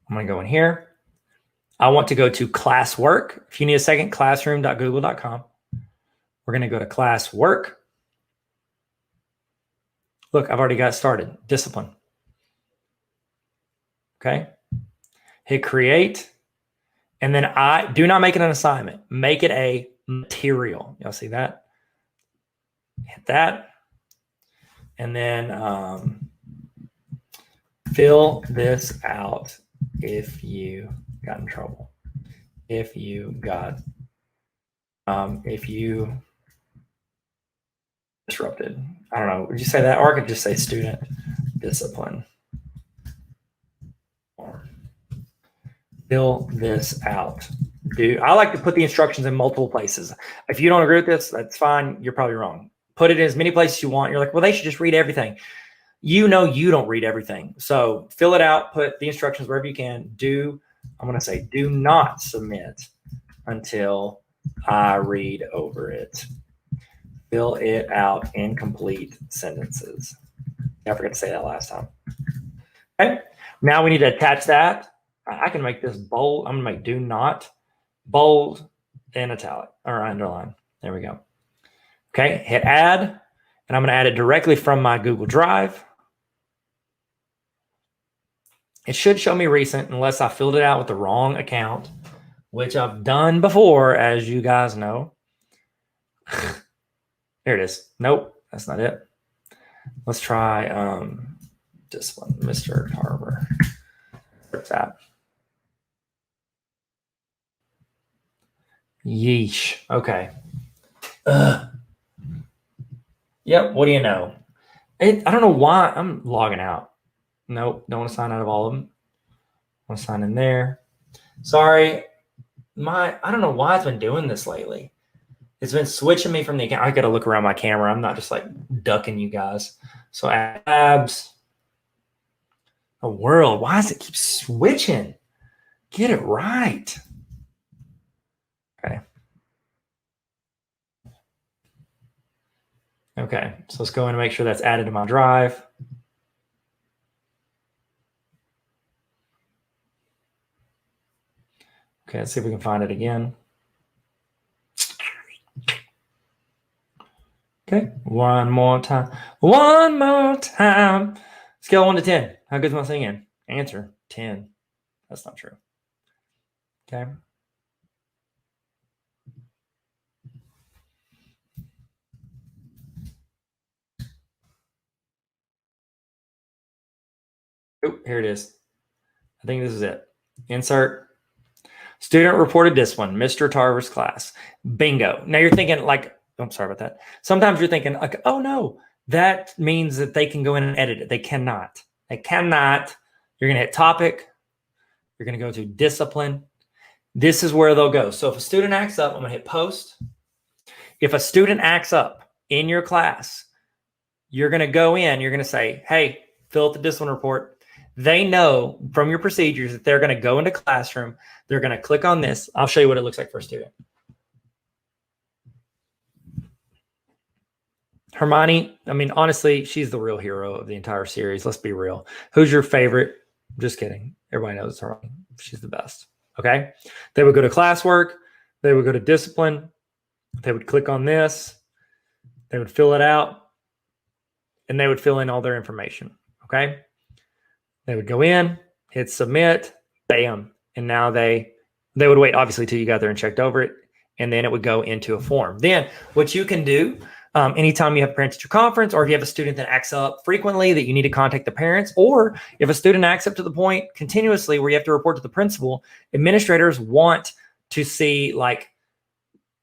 I'm going to go in here. I want to go to classwork. If you need a second, classroom.google.com. We're going to go to classwork. Look, I've already got started. Discipline. Okay. Hit create. And then I do not make it an assignment. Make it a material. Y'all see that? Hit that. And then fill this out if you got in trouble. If you disrupted. I don't know. Would you say that? Or I could just say student discipline. Or fill this out. I like to put the instructions in multiple places. If you don't agree with this, that's fine. You're probably wrong. Put it in as many places you want. You're like, well, they should just read everything. You know you don't read everything. So fill it out. Put the instructions wherever you can. I'm going to say do not submit until I read over it. Fill it out in complete sentences. I forgot to say that last time. Okay. Now we need to attach that. I can make this bold. I'm going to make do not bold and italic or underline. There we go. Okay. Hit add. And I'm going to add it directly from my Google Drive. It should show me recent unless I filled it out with the wrong account, which I've done before, as you guys know. There it is. Nope, that's not it. Let's try this one, Mr. Tarver. What's that? Yeesh. Okay. Yep, what do you know? I don't know why I'm logging out. Nope, don't want to sign out of all of them. I want to sign in there. Sorry. I don't know why it's been doing this lately. It's been switching me from the account. I got to look around my camera. I'm not just like ducking you guys. So abs. The world. Why does it keep switching? Get it right. Okay. Okay. So let's go in and make sure that's added to my drive. Okay, let's see if we can find it again. Okay, one more time. One more time. Scale 1 to 10. How good's my singing? Answer 10. That's not true. Okay. Oh, here it is. I think this is it. Insert. Student reported discipline, Mr. Tarver's class. Bingo. Now you're thinking like, I'm sorry about that. Sometimes you're thinking like, oh no, that means that they can go in and edit it. They cannot. They cannot. You're going to hit topic. You're going to go to discipline. This is where they'll go. So if a student acts up, I'm going to hit post. If a student acts up in your class, you're going to go in, you're going to say, hey, fill out the discipline report. They know from your procedures that they're going to go into classroom. They're going to click on this. I'll show you what it looks like for a student. Hermione, I mean, honestly, she's the real hero of the entire series. Let's be real. Who's your favorite? Just kidding. Everybody knows Hermione. She's the best. Okay. They would go to classwork. They would go to discipline. They would click on this. They would fill it out. And they would fill in all their information. Okay. They would go in, hit submit, bam. And now they would wait, obviously, till you got there and checked over it. And then it would go into a form. Then what you can do, anytime you have a parent-teacher conference, or if you have a student that acts up frequently that you need to contact the parents, or if a student acts up to the point continuously where you have to report to the principal, administrators want to see like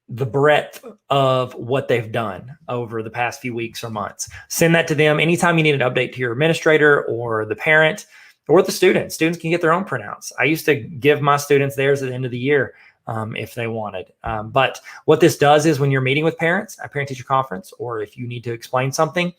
the breadth of what they've done over the past few weeks or months. Send that to them. Anytime you need an update to your administrator or the parent or the student, students can get their own printouts. I used to give my students theirs at the end of the year if they wanted. But what this does is when you're meeting with parents at parent-teacher conference, or if you need to explain something,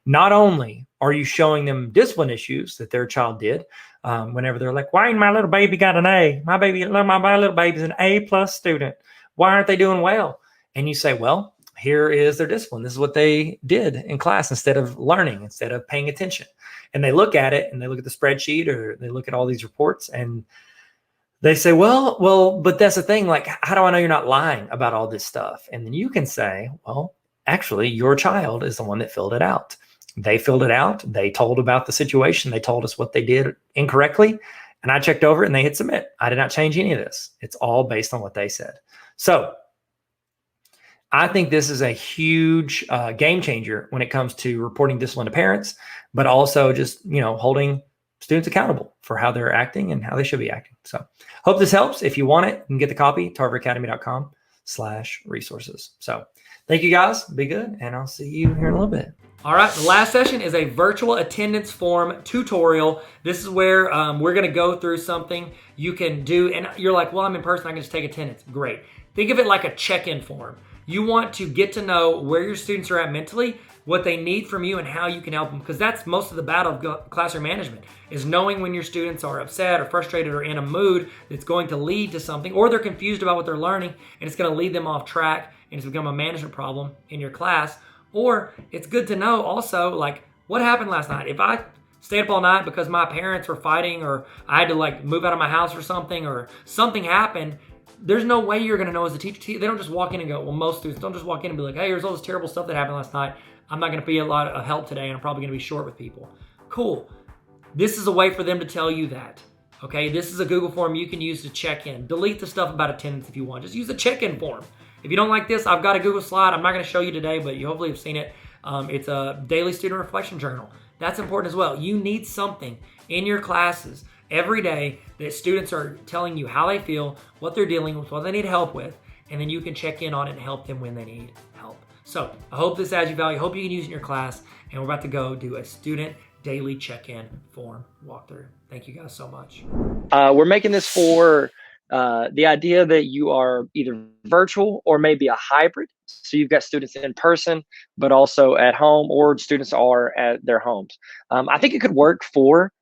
not only are you showing them discipline issues that their child did, whenever they're like, why ain't my little baby got an A? My little baby's an A+ student. Why aren't they doing well? And you say, well, here is their discipline. This is what they did in class instead of learning, instead of paying attention. And they look at it and they look at the spreadsheet or they look at all these reports and they say, well, but that's the thing. Like, how do I know you're not lying about all this stuff? And then you can say, well, actually, your child is the one that filled it out. They filled it out. They told about the situation. They told us what they did incorrectly. And I checked over it and they hit submit. I did not change any of this. It's all based on what they said. So I think this is a huge game changer when it comes to reporting discipline to parents, but also just, holding students accountable for how they're acting and how they should be acting. So hope this helps. If you want it, you can get the copy, tarveracademy.com/resources. So thank you guys. Be good. And I'll see you here in a little bit. All right. The last session is a virtual attendance form tutorial. This is where we're going to go through something you can do. And you're like, well, I'm in person. I can just take attendance. Great. Think of it like a check-in form. You want to get to know where your students are at mentally, what they need from you, and how you can help them. Because that's most of the battle of classroom management, is knowing when your students are upset or frustrated or in a mood that's going to lead to something, or they're confused about what they're learning and it's going to lead them off track and it's become a management problem in your class. Or it's good to know also, like, what happened last night? If I stayed up all night because my parents were fighting, or I had to like move out of my house or something happened, there's no way you're going to know as a teacher. They don't just walk in and go, well, most students don't just walk in and be like, hey, here's all this terrible stuff that happened last night. I'm not going to be a lot of help today, and I'm probably going to be short with people. Cool. This is a way for them to tell you that. Okay, this is a Google form you can use to check in. Delete the stuff about attendance if you want. Just use a check-in form. If you don't like this, I've got a Google slide. I'm not going to show you today, but you hopefully have seen it. It's a daily student reflection journal. That's important as well. You need something in your classes every day that students are telling you how they feel, what they're dealing with, what they need help with, and then you can check in on it and help them when they need help. So I hope this adds you value. I hope you can use it in your class, and we're about to go do a student daily check-in form walkthrough. Thank you guys so much.
We're making this for the idea that you are either virtual or maybe a hybrid. So you've got students in person, but also at home, or students are at their homes. I think it could work for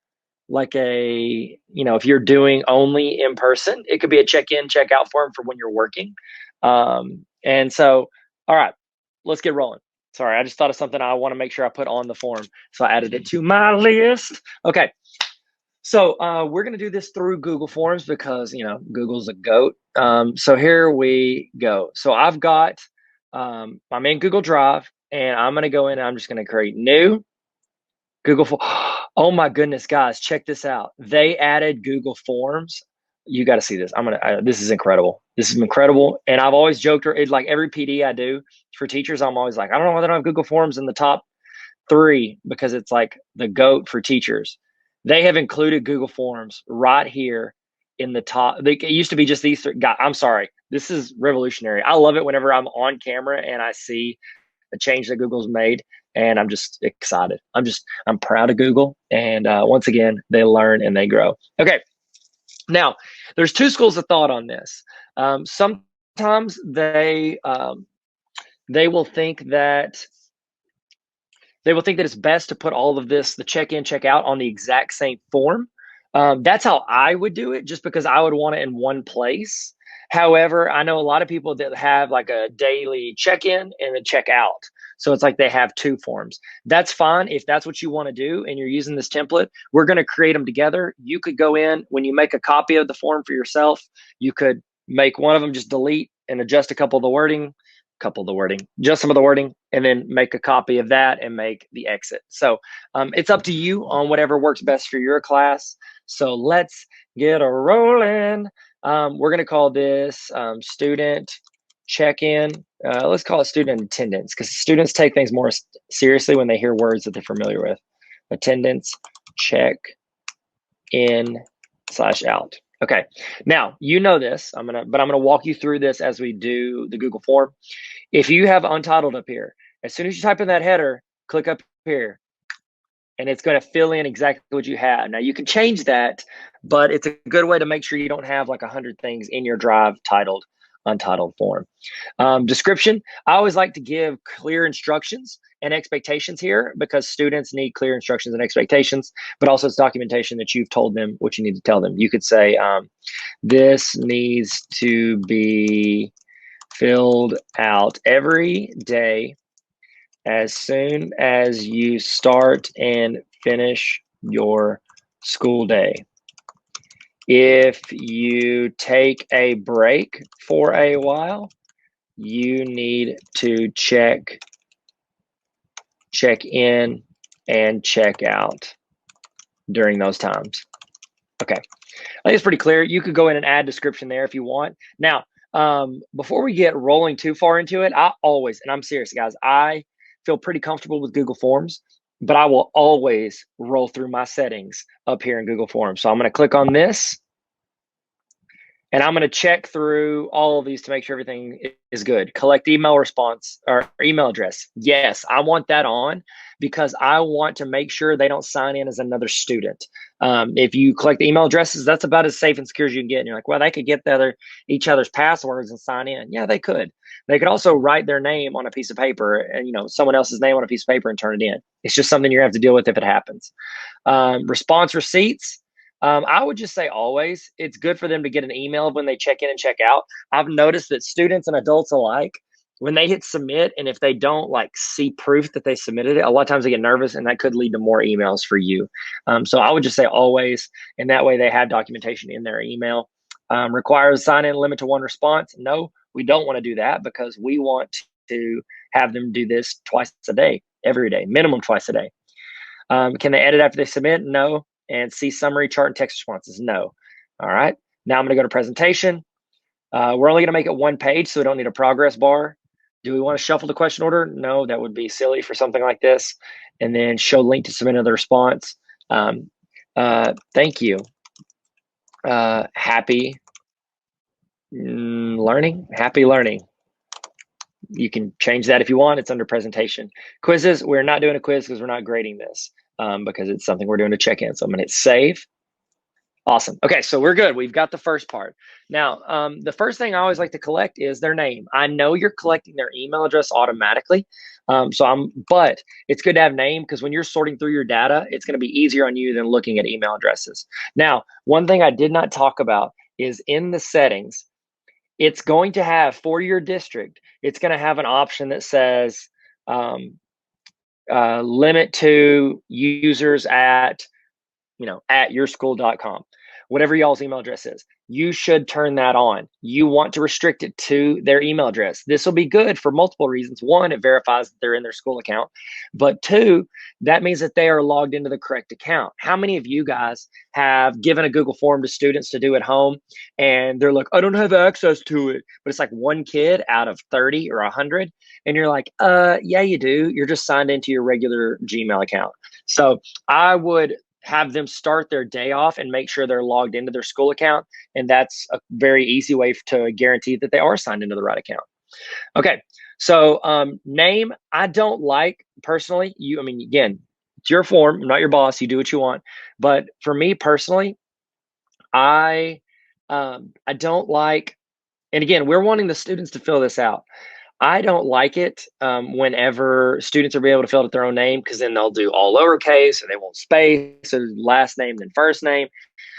like if you're doing only in person, it could be a check-in, check-out form for when you're working. And so, all right, let's get rolling. Sorry, I just thought of something I want to make sure I put on the form. So I added it to my list. Okay. So we're going to do this through Google Forms because, Google's a goat. So here we go. So I'm in Google Drive, and I'm going to go in and I'm just going to create new Google Form. Oh my goodness, guys, check this out. They added Google Forms. You got to see this. This is incredible. This is incredible. And I've always joked, like every PD I do for teachers, I'm always like, I don't know whether I have Google Forms in the top 3 because it's like the GOAT for teachers. They have included Google Forms right here in the top. It used to be just these 3 guys. I'm sorry. This is revolutionary. I love it whenever I'm on camera and I see a change that Google's made, and I'm just excited. I'm proud of Google. And once again, they learn and they grow. Okay. Now, there's 2 schools of thought on this. Sometimes they will think that it's best to put all of this, the check-in, check-out, on the exact same form. That's how I would do it, just because I would want it in one place. However, I know a lot of people that have like a daily check-in and a check-out. So it's like they have 2 forms. That's fine if that's what you want to do and you're using this template. We're going to create them together. You could go in, when you make a copy of the form for yourself, you could make one of them, just delete and adjust just some of the wording, and then make a copy of that and make the exit. So it's up to you on whatever works best for your class. So let's get a rolling. We're going to call this student check-in. let's call it student attendance, because students take things more seriously when they hear words that they're familiar with. Attendance, check in / out. Okay, now you know this. I'm gonna walk you through this as we do the Google form. If you have untitled up here, as soon as you type in that header, click up here, and it's going to fill in exactly what you have. Now you can change that, but it's a good way to make sure you don't have like 100 things in your drive titled untitled form. Description, I always like to give clear instructions and expectations here because students need clear instructions and expectations, but also it's documentation that you've told them what you need to tell them. You could say, this needs to be filled out every day as soon as you start and finish your school day. If you take a break for a while, you need to check in and check out during those times. Okay, I think it's pretty clear. You could go in and add description there if you want. Now, before we get rolling too far into it, I always, and I'm serious, guys, I feel pretty comfortable with Google Forms, but I will always roll through my settings up here in Google Forms. So I'm going to click on this, and I'm going to check through all of these to make sure everything is good. Collect email response or email address. Yes, I want that on because I want to make sure they don't sign in as another student. If you collect email addresses, that's about as safe and secure as you can get. And you're like, well, they could get each other's passwords and sign in. Yeah, they could. They could also write their name on a piece of paper and, someone else's name on a piece of paper and turn it in. It's just something you're going to have to deal with if it happens. Response receipts. I would just say always, it's good for them to get an email when they check in and check out. I've noticed that students and adults alike, when they hit submit, and if they don't see proof that they submitted it, a lot of times they get nervous, and that could lead to more emails for you. So I would just say always, and that way they have documentation in their email. Requires sign-in limit to 1 response. No, we don't want to do that because we want to have them do this twice a day, every day, minimum twice a day. Can they edit after they submit? No. And see summary, chart, and text responses? No. All right. Now I'm going to go to presentation. We're only going to make it 1 page, so we don't need a progress bar. Do we want to shuffle the question order? No, that would be silly for something like this. And then show link to submit another response. Thank you. Happy learning. Happy learning. You can change that if you want. It's under presentation. Quizzes. We're not doing a quiz because we're not grading this. Because it's something we're doing to check in. So I'm going to hit save. Awesome. Okay, so we're good. We've got the first part. Now, the first thing I always like to collect is their name. I know you're collecting their email address automatically. But it's good to have name because when you're sorting through your data, it's going to be easier on you than looking at email addresses. Now, one thing I did not talk about is in the settings, it's going to have for your district, it's going to have an option that says, limit to users at yourschool.com, whatever y'all's email address is. You should turn that on. You want to restrict it to their email address. This will be good for multiple reasons. 1, it verifies that they're in their school account. But 2, that means that they are logged into the correct account. How many of you guys have given a Google form to students to do at home and they're like, I don't have access to it, but it's like 1 kid out of 30 or 100, and you're like, yeah, you do. You're just signed into your regular Gmail account. So I would have them start their day off and make sure they're logged into their school account. And that's a very easy way to guarantee that they are signed into the right account. Okay, so name, I don't like personally, again, it's your form, I'm not your boss, you do what you want. But for me personally, I don't like, and again, we're wanting the students to fill this out. I don't like it whenever students are able to fill out their own name, because then they'll do all lowercase and they won't space, so last name then first name.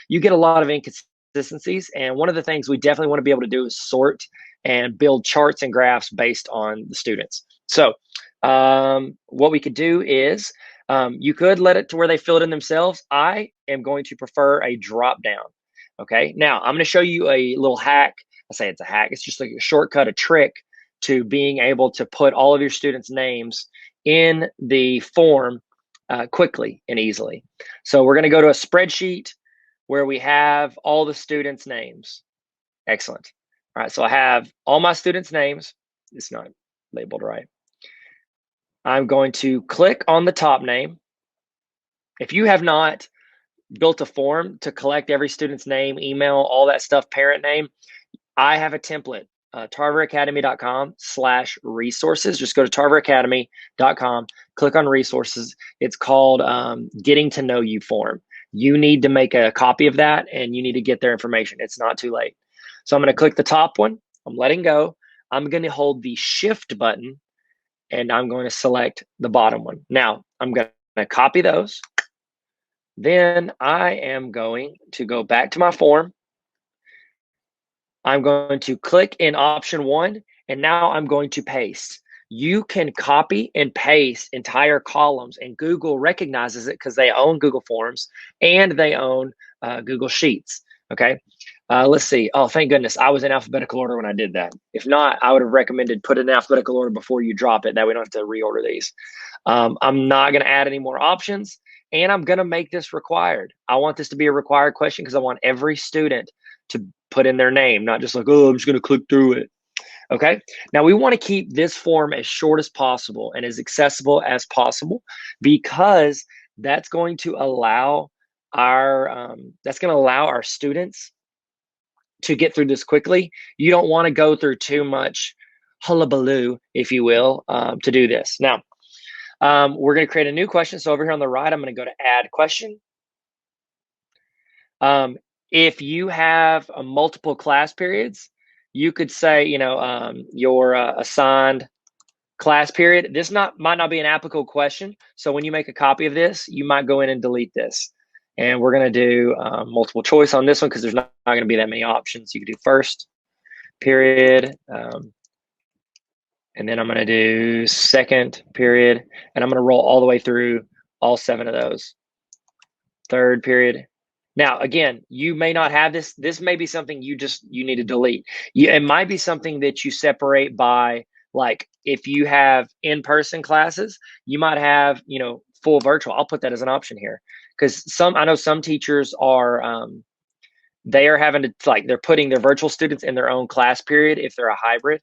You get a lot of inconsistencies, and one of the things we definitely want to be able to do is sort and build charts and graphs based on the students. So what we could do is you could let it to where they fill it in themselves. I am going to prefer a drop down. Okay, now I'm going to show you a little hack. I say it's a hack. It's just like a shortcut, a trick to being able to put all of your students' names in the form quickly and easily. So we're going to go to a spreadsheet where we have all the students' names. Excellent. All right, so I have all my students' names. it's not labeled right. I'm going to click on the top name. If you have not built a form to collect every student's name, email, all that stuff, parent name, I have a template, tarveracademy.com/resources. Just go to tarveracademy.com, click on resources. It's called Getting to Know You form. You need to make a copy of that and you need to get their information. It's not too late. So I'm going to click the top one. I'm letting go. I'm going to hold the shift button and I'm going to select the bottom one. Now I'm going to copy those. Then I am going to go back to my form. I'm going to click in option 1, and now I'm going to paste. You can copy and paste entire columns, and Google recognizes it because they own Google Forms and they own Google Sheets. Okay, let's see. Oh, thank goodness. I was in alphabetical order when I did that. If not, I would have recommended put it in alphabetical order before you drop it. That we don't have to reorder these. I'm not going to add any more options, and I'm going to make this required. I want this to be a required question because I want every student to put in their name, not just like, oh, I'm just going to click through it. Okay. Now we want to keep this form as short as possible and as accessible as possible because that's going to allow our students to get through this quickly. You don't want to go through too much hullabaloo, if you will, to do this. Now, we're going to create a new question. So over here on the right, I'm going to go to add question. If you have multiple class periods, you could say, your assigned class period. This might not be an applicable question. So when you make a copy of this, you might go in and delete this. And we're going to do multiple choice on this one because there's not going to be that many options. You could do first period. And then I'm going to do second period. And I'm going to roll all the way through all 7 of those. Third period. Now, again, you may not have this. This may be something you need to delete. It might be something that you separate by, like, if you have in-person classes, you might have, full virtual. I'll put that as an option here because I know some teachers are, they are having to, like, they're putting their virtual students in their own class period if they're a hybrid.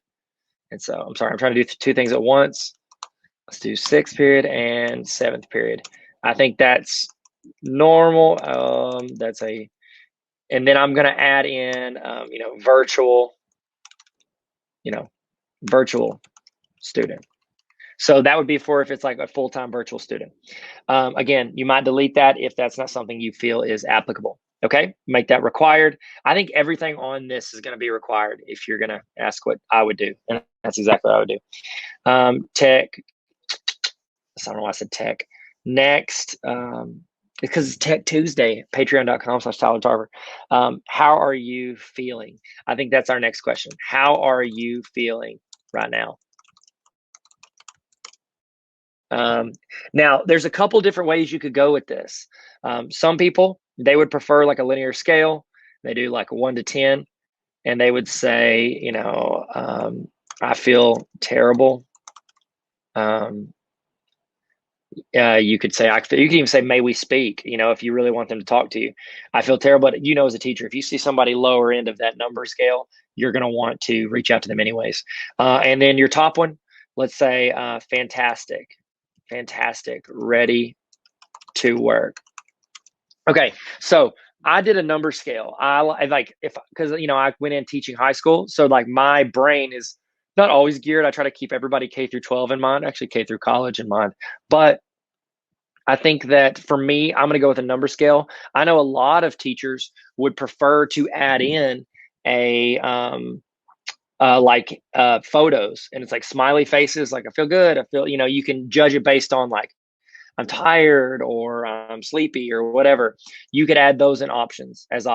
And so, I'm sorry, I'm trying to do 2 things at once. Let's do 6th period and 7th period. I think that's normal. And then I'm going to add in, virtual student. So that would be for if it's like a full-time virtual student. Again, you might delete that if that's not something you feel is applicable. Okay, make that required. I think everything on this is going to be required if you're going to ask what I would do. And that's exactly what I would do. Tech. I don't know why I said tech. Next, because it's Tech Tuesday, patreon.com/Tyler Tarver. How are you feeling? I think that's our next question. How are you feeling right now? Now, there's a couple different ways you could go with this. Some people, they would prefer like a linear scale. They do like 1 to 10, and they would say, I feel terrible. You could say, you could even say, may we speak, if you really want them to talk to you. I feel terrible. But, as a teacher, if you see somebody lower end of that number scale, you're going to want to reach out to them anyways. And then your top one, let's say, fantastic, ready to work. Okay. So I did a number scale. I went in teaching high school. So like my brain is not always geared. I try to keep everybody K through 12 in mind, actually K through college in mind. But I think that for me, I'm going to go with a number scale. I know a lot of teachers would prefer to add in a photos, and it's like smiley faces. Like I feel good. I feel, you can judge it based on like I'm tired or I'm sleepy or whatever. You could add those in options. You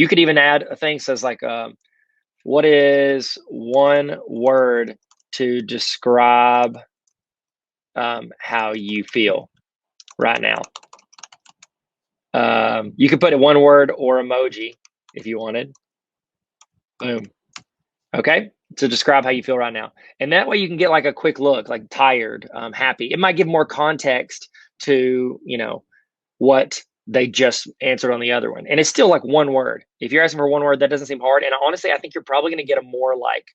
could even add a thing that says like, what is one word to describe how you feel right now? You could put a 1 word or emoji if you wanted. Boom. Okay. To describe how you feel right now. And that way you can get like a quick look, like tired, happy. It might give more context to, what they just answered on the other one. And it's still like 1 word. If you're asking for 1 word, that doesn't seem hard. And honestly, I think you're probably going to get a more like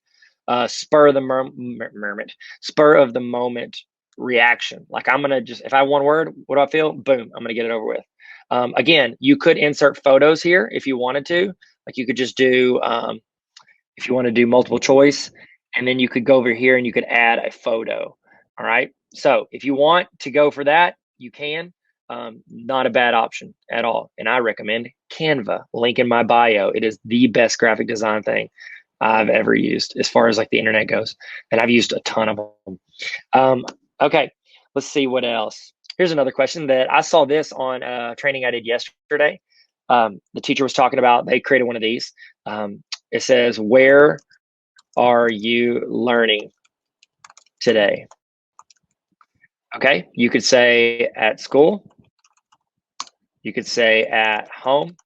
spur of the spur of the moment reaction. Like I'm gonna just, if I have one word, what do I feel? Boom, I'm gonna get it over with. Again, you could insert photos here if you wanted to. Like you could just do, if you want to do multiple choice, and then you could go over here and you could add a photo. All right. So if you want to go for that, you can. Not a bad option at all. And I recommend Canva, link in my bio. It is the best graphic design thing I've ever used as far as like the internet goes. And I've used a ton of them. Okay, let's see what else. Here's another question that I saw this on training I did yesterday. The teacher was talking about, they created one of these. It says, where are you learning today? Okay, you could say at school. You could say at home.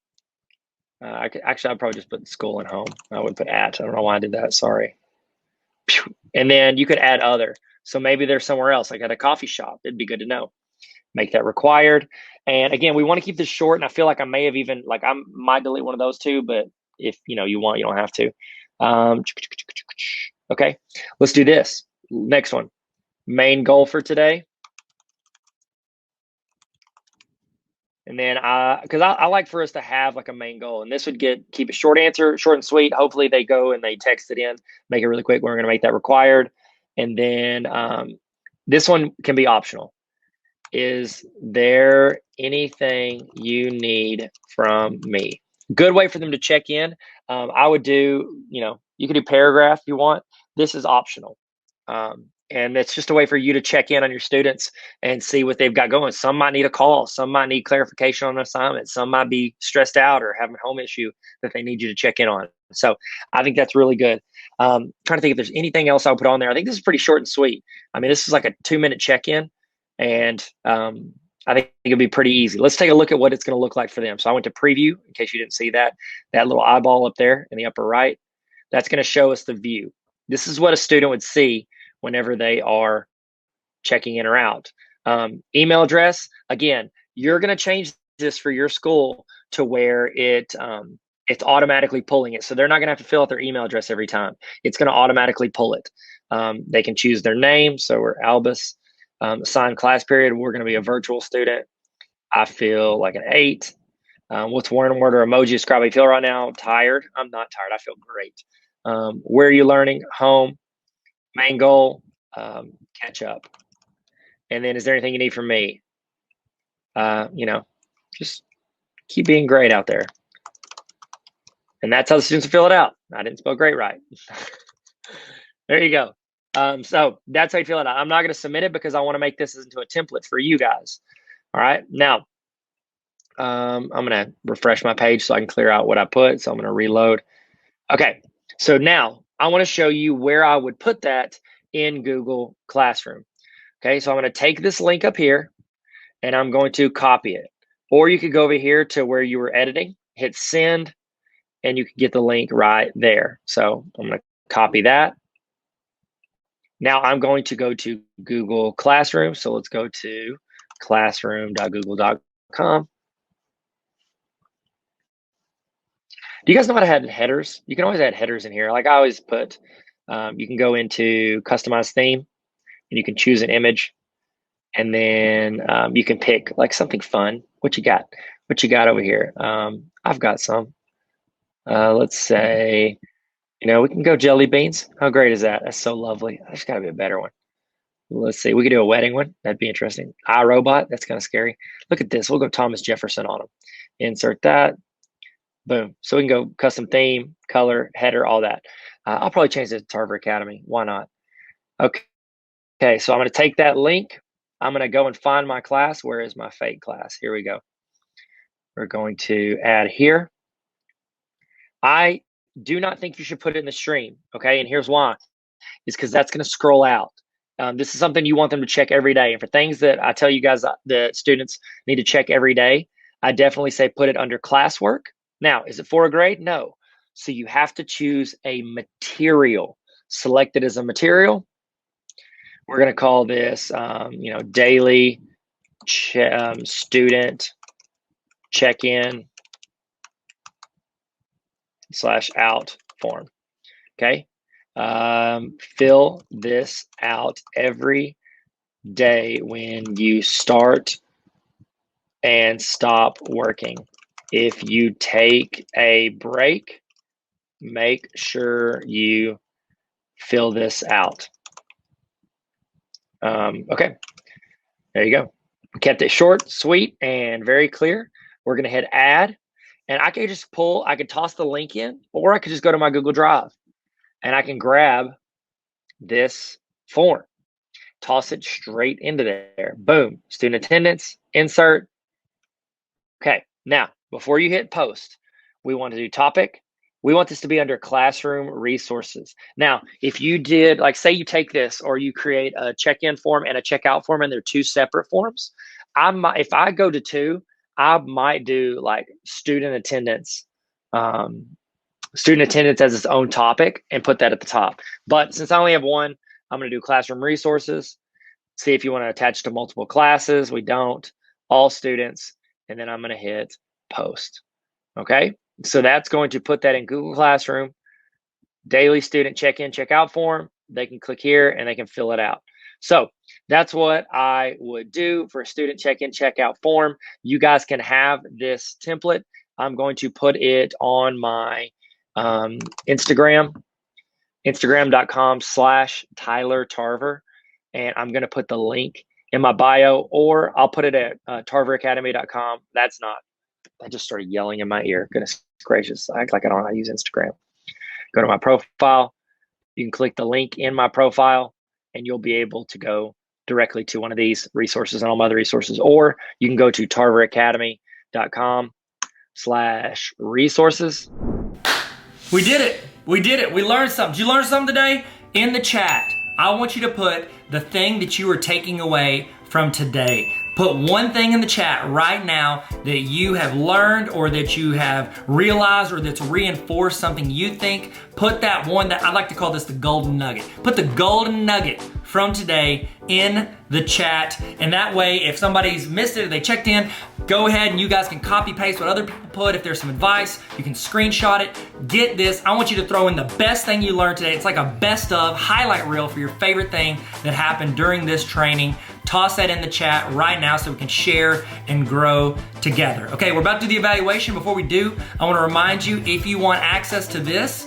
Actually, I'd probably just put school and home. I would put at. I don't know why I did that. Sorry. And then you could add other. So maybe they're somewhere else, like at a coffee shop. It'd be good to know. Make that required. And again, we want to keep this short. And I feel like I may have even, like I might delete one of those too, but if you want, you don't have to. Okay, let's do this. Next one. Main goal for today. And then because I like for us to have like a main goal, and this would keep a short answer, short and sweet. Hopefully they go and they text it in, make it really quick. We're going to make that required. And then this one can be optional. Is there anything you need from me? Good way for them to check in. I would do, you could do paragraph if you want. This is optional. And it's just a way for you to check in on your students and see what they've got going. Some might need a call. Some might need clarification on an assignment. Some might be stressed out or having a home issue that they need you to check in on. So I think that's really good. Trying to think if there's anything else I'll put on there. I think this is pretty short and sweet. I mean, this is like a 2-minute check-in, and I think it'll be pretty easy. Let's take a look at what it's going to look like for them. So I went to preview, in case you didn't see that little eyeball up there in the upper right. That's going to show us the view. This is what a student would see whenever they are checking in or out. Email address, again, you're going to change this for your school to where it's automatically pulling it. So they're not going to have to fill out their email address every time. It's going to automatically pull it. They can choose their name. So we're Albus. Assigned class period, we're going to be a virtual student. I feel like an 8. What's one word or emoji describe how you feel right now? Tired. I'm not tired. I feel great. Where are you learning? Home. Main goal, catch up. And then is there anything you need from me? Just keep being great out there. And that's how the students fill it out. I didn't spell great right. There you go. So that's how you fill it out. I'm not going to submit it because I want to make this into a template for you guys. All right. Now, I'm going to refresh my page so I can clear out what I put. So I'm going to reload. Okay. So now I want to show you where I would put that in Google Classroom. Okay, so I'm going to take this link up here and I'm going to copy it. Or you could go over here to where you were editing, hit send, and you can get the link right there. So I'm going to copy that. Now I'm going to go to Google Classroom. So let's go to classroom.google.com. Do you guys know how to add headers? You can always add headers in here. Like I always put, you can go into customize theme and you can choose an image, and then you can pick like something fun. What you got? What you got over here? I've got some. Let's say, we can go jelly beans. How great is that? That's so lovely. There's got to be a better one. Let's see. We could do a wedding one. That'd be interesting. iRobot. That's kind of scary. Look at this. We'll go Thomas Jefferson on them. Insert that. Boom. So we can go custom theme, color, header, all that. I'll probably change it to Tarver Academy. Why not? Okay, so I'm going to take that link. I'm going to go and find my class. Where is my fake class? Here we go. We're going to add here. I do not think you should put it in the stream, okay? And here's why. It's because that's going to scroll out. This is something you want them to check every day. And for things that I tell you guys the students need to check every day, I definitely say put it under classwork. Now, is it for a grade? No. So you have to choose a material. Select it as a material. We're going to call this, daily student check-in /out form. Okay. Fill this out every day when you start and stop working. If you take a break, make sure you fill this out. Okay, there you go. Kept it short, sweet, and very clear. We're gonna hit add, and I could just I could toss the link in, or I could just go to my Google Drive and I can grab this form, toss it straight into there. Boom, student attendance, insert. Okay, now, before you hit post, we want to do topic. We want this to be under classroom resources. Now, if you did, like say you take this or you create a check-in form and a checkout form and they're two separate forms, if I go to two, I might do like student attendance as its own topic and put that at the top. But since I only have one, I'm going to do classroom resources. See if you want to attach to multiple classes. We don't. All students. And then I'm going to hit post. Okay. So that's going to put that in Google Classroom. Daily student check-in, check-out form. They can click here and they can fill it out. So that's what I would do for a student check-in, check-out form. You guys can have this template. I'm going to put it on my Instagram, instagram.com/Tyler Tarver. And I'm going to put the link in my bio, or I'll put it at tarveracademy.com. I just started yelling in my ear. Goodness gracious. I act like I don't know how to use Instagram. Go to my profile. You can click the link in my profile and you'll be able to go directly to one of these resources and all my other resources, or you can go to tarveracademy.com/resources.
We did it. We did it. We learned something. Did you learn something today? In the chat, I want you to put the thing that you are taking away from today. Put one thing in the chat right now that you have learned or that you have realized or that's reinforced something you think. Put that one that I like to call this the golden nugget. Put the golden nugget from today in the chat. And that way, if somebody's missed it or they checked in, go ahead and you guys can copy paste what other people put. If there's some advice, you can screenshot it. Get this. I want you to throw in the best thing you learned today. It's like a best of highlight reel for your favorite thing that happened during this training. Toss that in the chat right now so we can share and grow together. Okay, we're about to do the evaluation. Before we do, I want to remind you, if you want access to this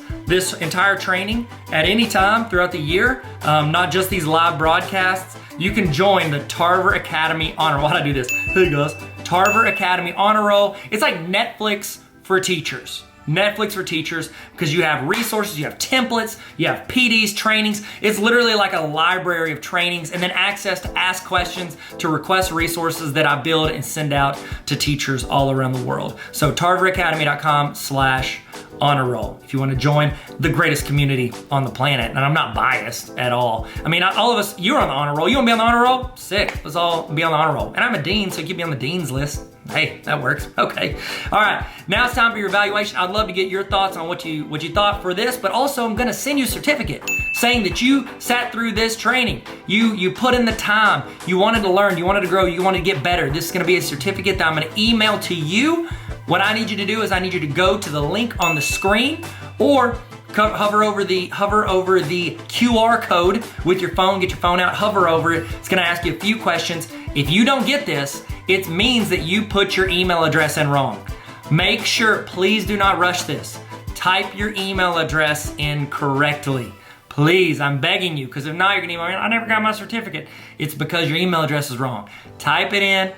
entire training at any time throughout the year, not just these live broadcasts, you can join the Tarver Academy Honor Roll. Why'd I do this? Hey guys, Tarver Academy Honor Roll. It's like Netflix for teachers. Netflix for teachers, because you have resources, you have templates, you have PDs, trainings. It's literally like a library of trainings, and then access to ask questions, to request resources that I build and send out to teachers all around the world. So tarveracademy.com/honor roll if you want to join the greatest community on the planet. And I'm not biased at all. I mean, all of us, you're on the honor roll. You want to be on the honor roll? Sick. Let's all be on the honor roll. And I'm a dean, so you can be on the dean's list. Hey, that works. Okay. All right. Now it's time for your evaluation. I'd love to get your thoughts on what you thought for this, but also I'm going to send you a certificate saying that you sat through this training. You put in the time. You wanted to learn. You wanted to grow. You wanted to get better. This is going to be a certificate that I'm going to email to you. What I need you to do is I need you to go to the link on the screen, or hover over the QR code with your phone. Get your phone out, hover over it. It's going to ask you a few questions. If you don't get this, it means that you put your email address in wrong. Make sure, please do not rush this. Type your email address in correctly. Please, I'm begging you, because if not, you're gonna email me, I never got my certificate. It's because your email address is wrong. Type in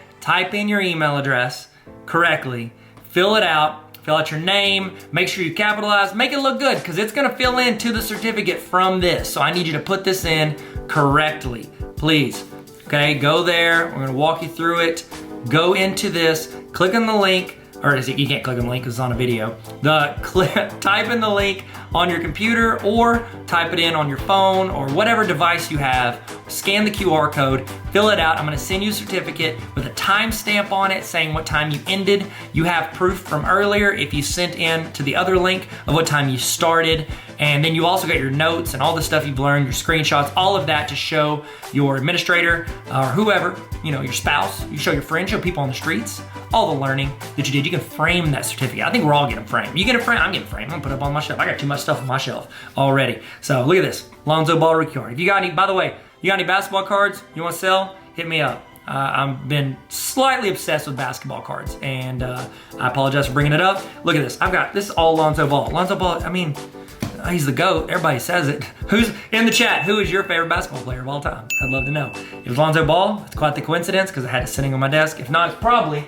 your email address correctly, fill it out, fill out your name, make sure you capitalize, make it look good, because it's gonna fill into the certificate from this. So I need you to put this in correctly, please. Okay, go there, we're gonna walk you through it. Go into this, click on the link, or you can't click on the link because it's on a video. Type in the link on your computer or type it in on your phone or whatever device you have. Scan the QR code, fill it out. I'm gonna send you a certificate with a timestamp on it saying what time you ended. You have proof from earlier if you sent in to the other link of what time you started. And then you also got your notes and all the stuff you've learned, your screenshots, all of that to show your administrator or whoever, your spouse, you show your friends, show people on the streets. all the learning that you did. You can frame that certificate. I think we're all getting framed. You get a frame, I'm getting framed. I'm gonna put it up on my shelf. I got too much stuff on my shelf already. So look at this, Lonzo Ball rookie card. If you got any, by the way, you got any basketball cards you want to sell, hit me up. I've been slightly obsessed with basketball cards, and I apologize for bringing it up. Look at this. I've got, this is all Lonzo Ball. Lonzo Ball, I mean, he's the GOAT. Everybody says it. Who's in the chat? Who is your favorite basketball player of all time? I'd love to know. If it was Lonzo Ball, it's quite the coincidence because I had it sitting on my desk. If not, it's probably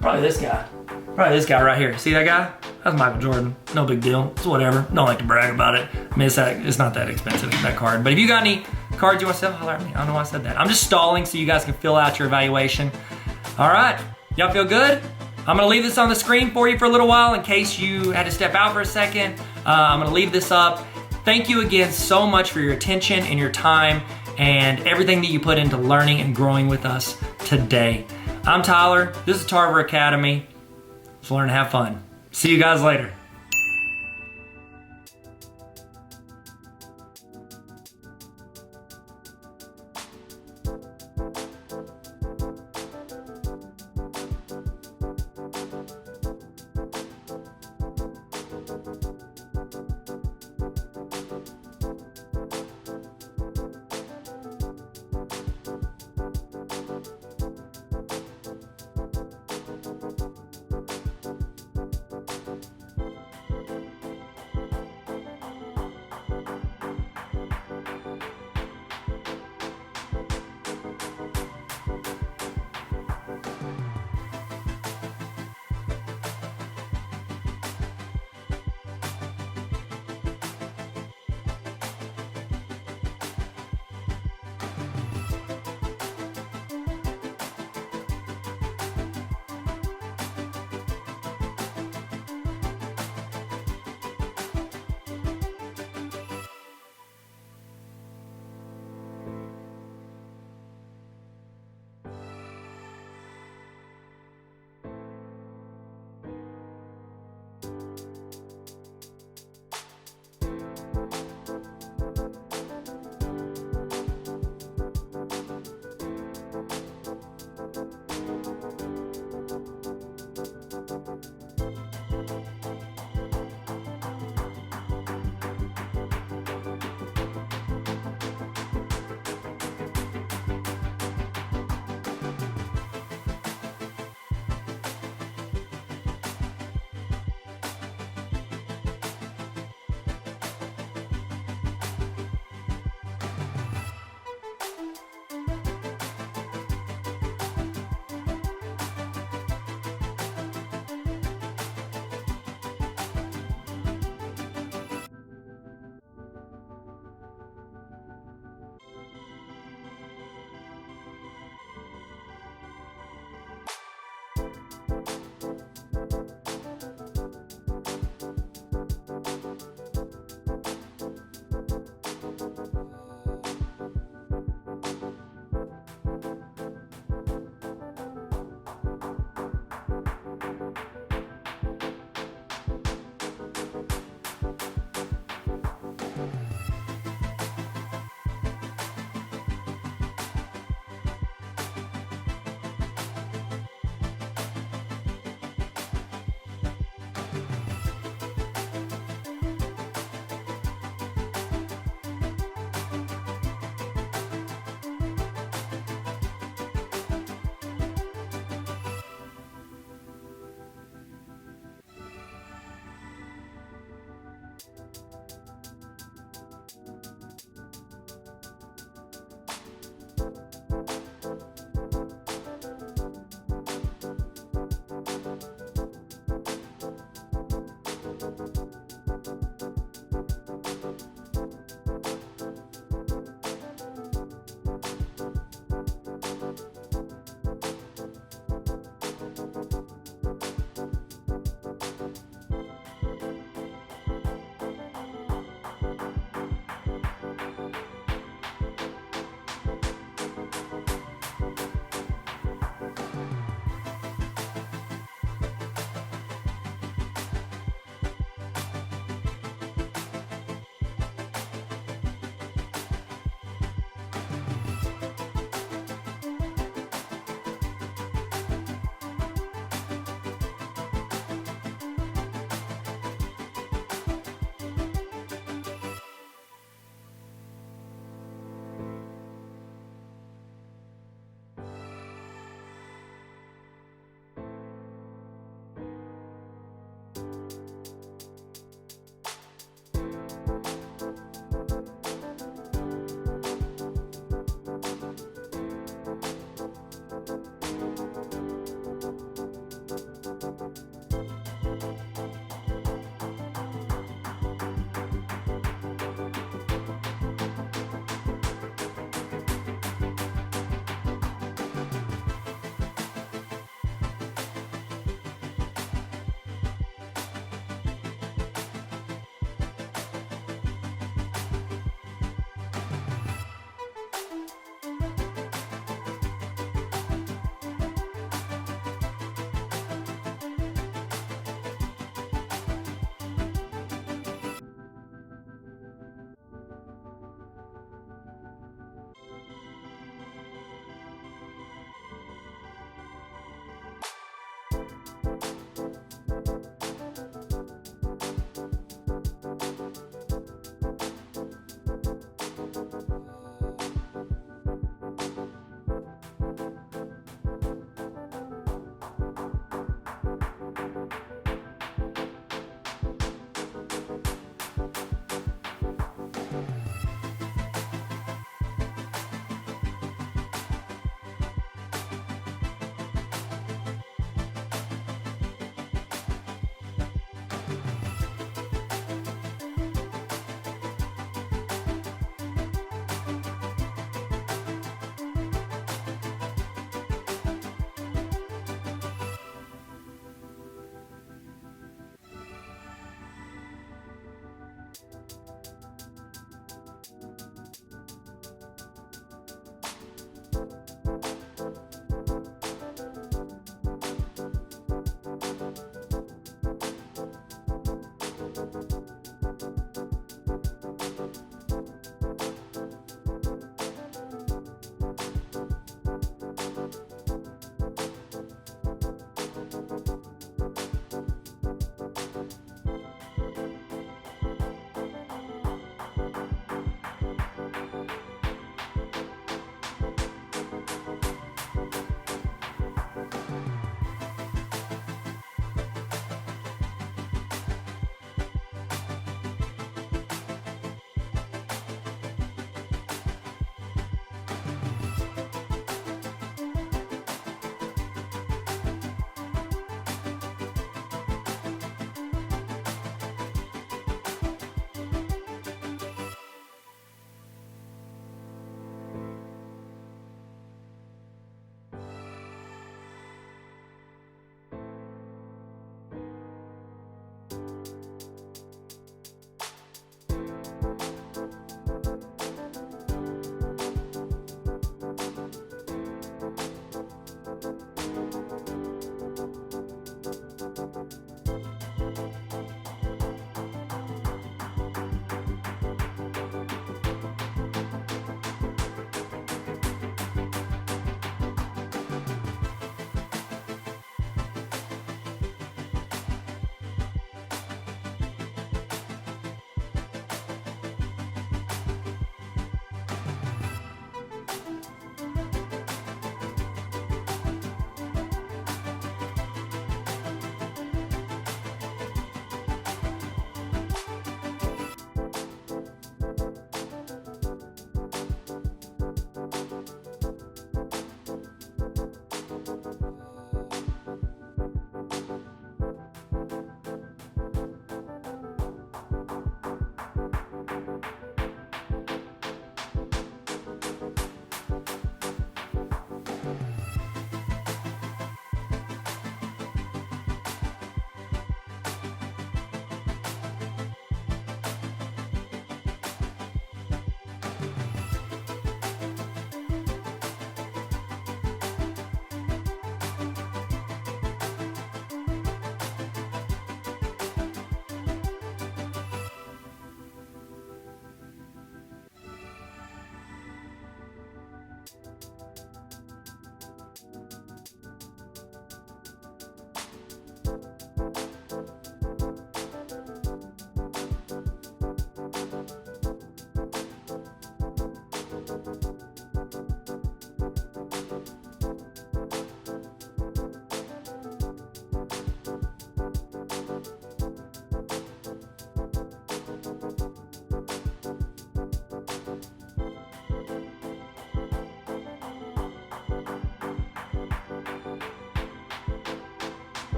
this guy. Probably this guy right here. See that guy? That's Michael Jordan. No big deal. It's whatever. Don't like to brag about it. I mean, it's not that expensive, that card. But if you got any cards you want to sell, holler at me. I don't know why I said that. I'm just stalling so you guys can fill out your evaluation. All right. Y'all feel good? I'm gonna leave this on the screen for you for a little while in case you had to step out for a second. I'm gonna leave this up. Thank you again so much for your attention and your time and everything that you put into learning and growing with us today. I'm Tyler. This is Tarver Academy. Let's learn and have fun. See you guys later.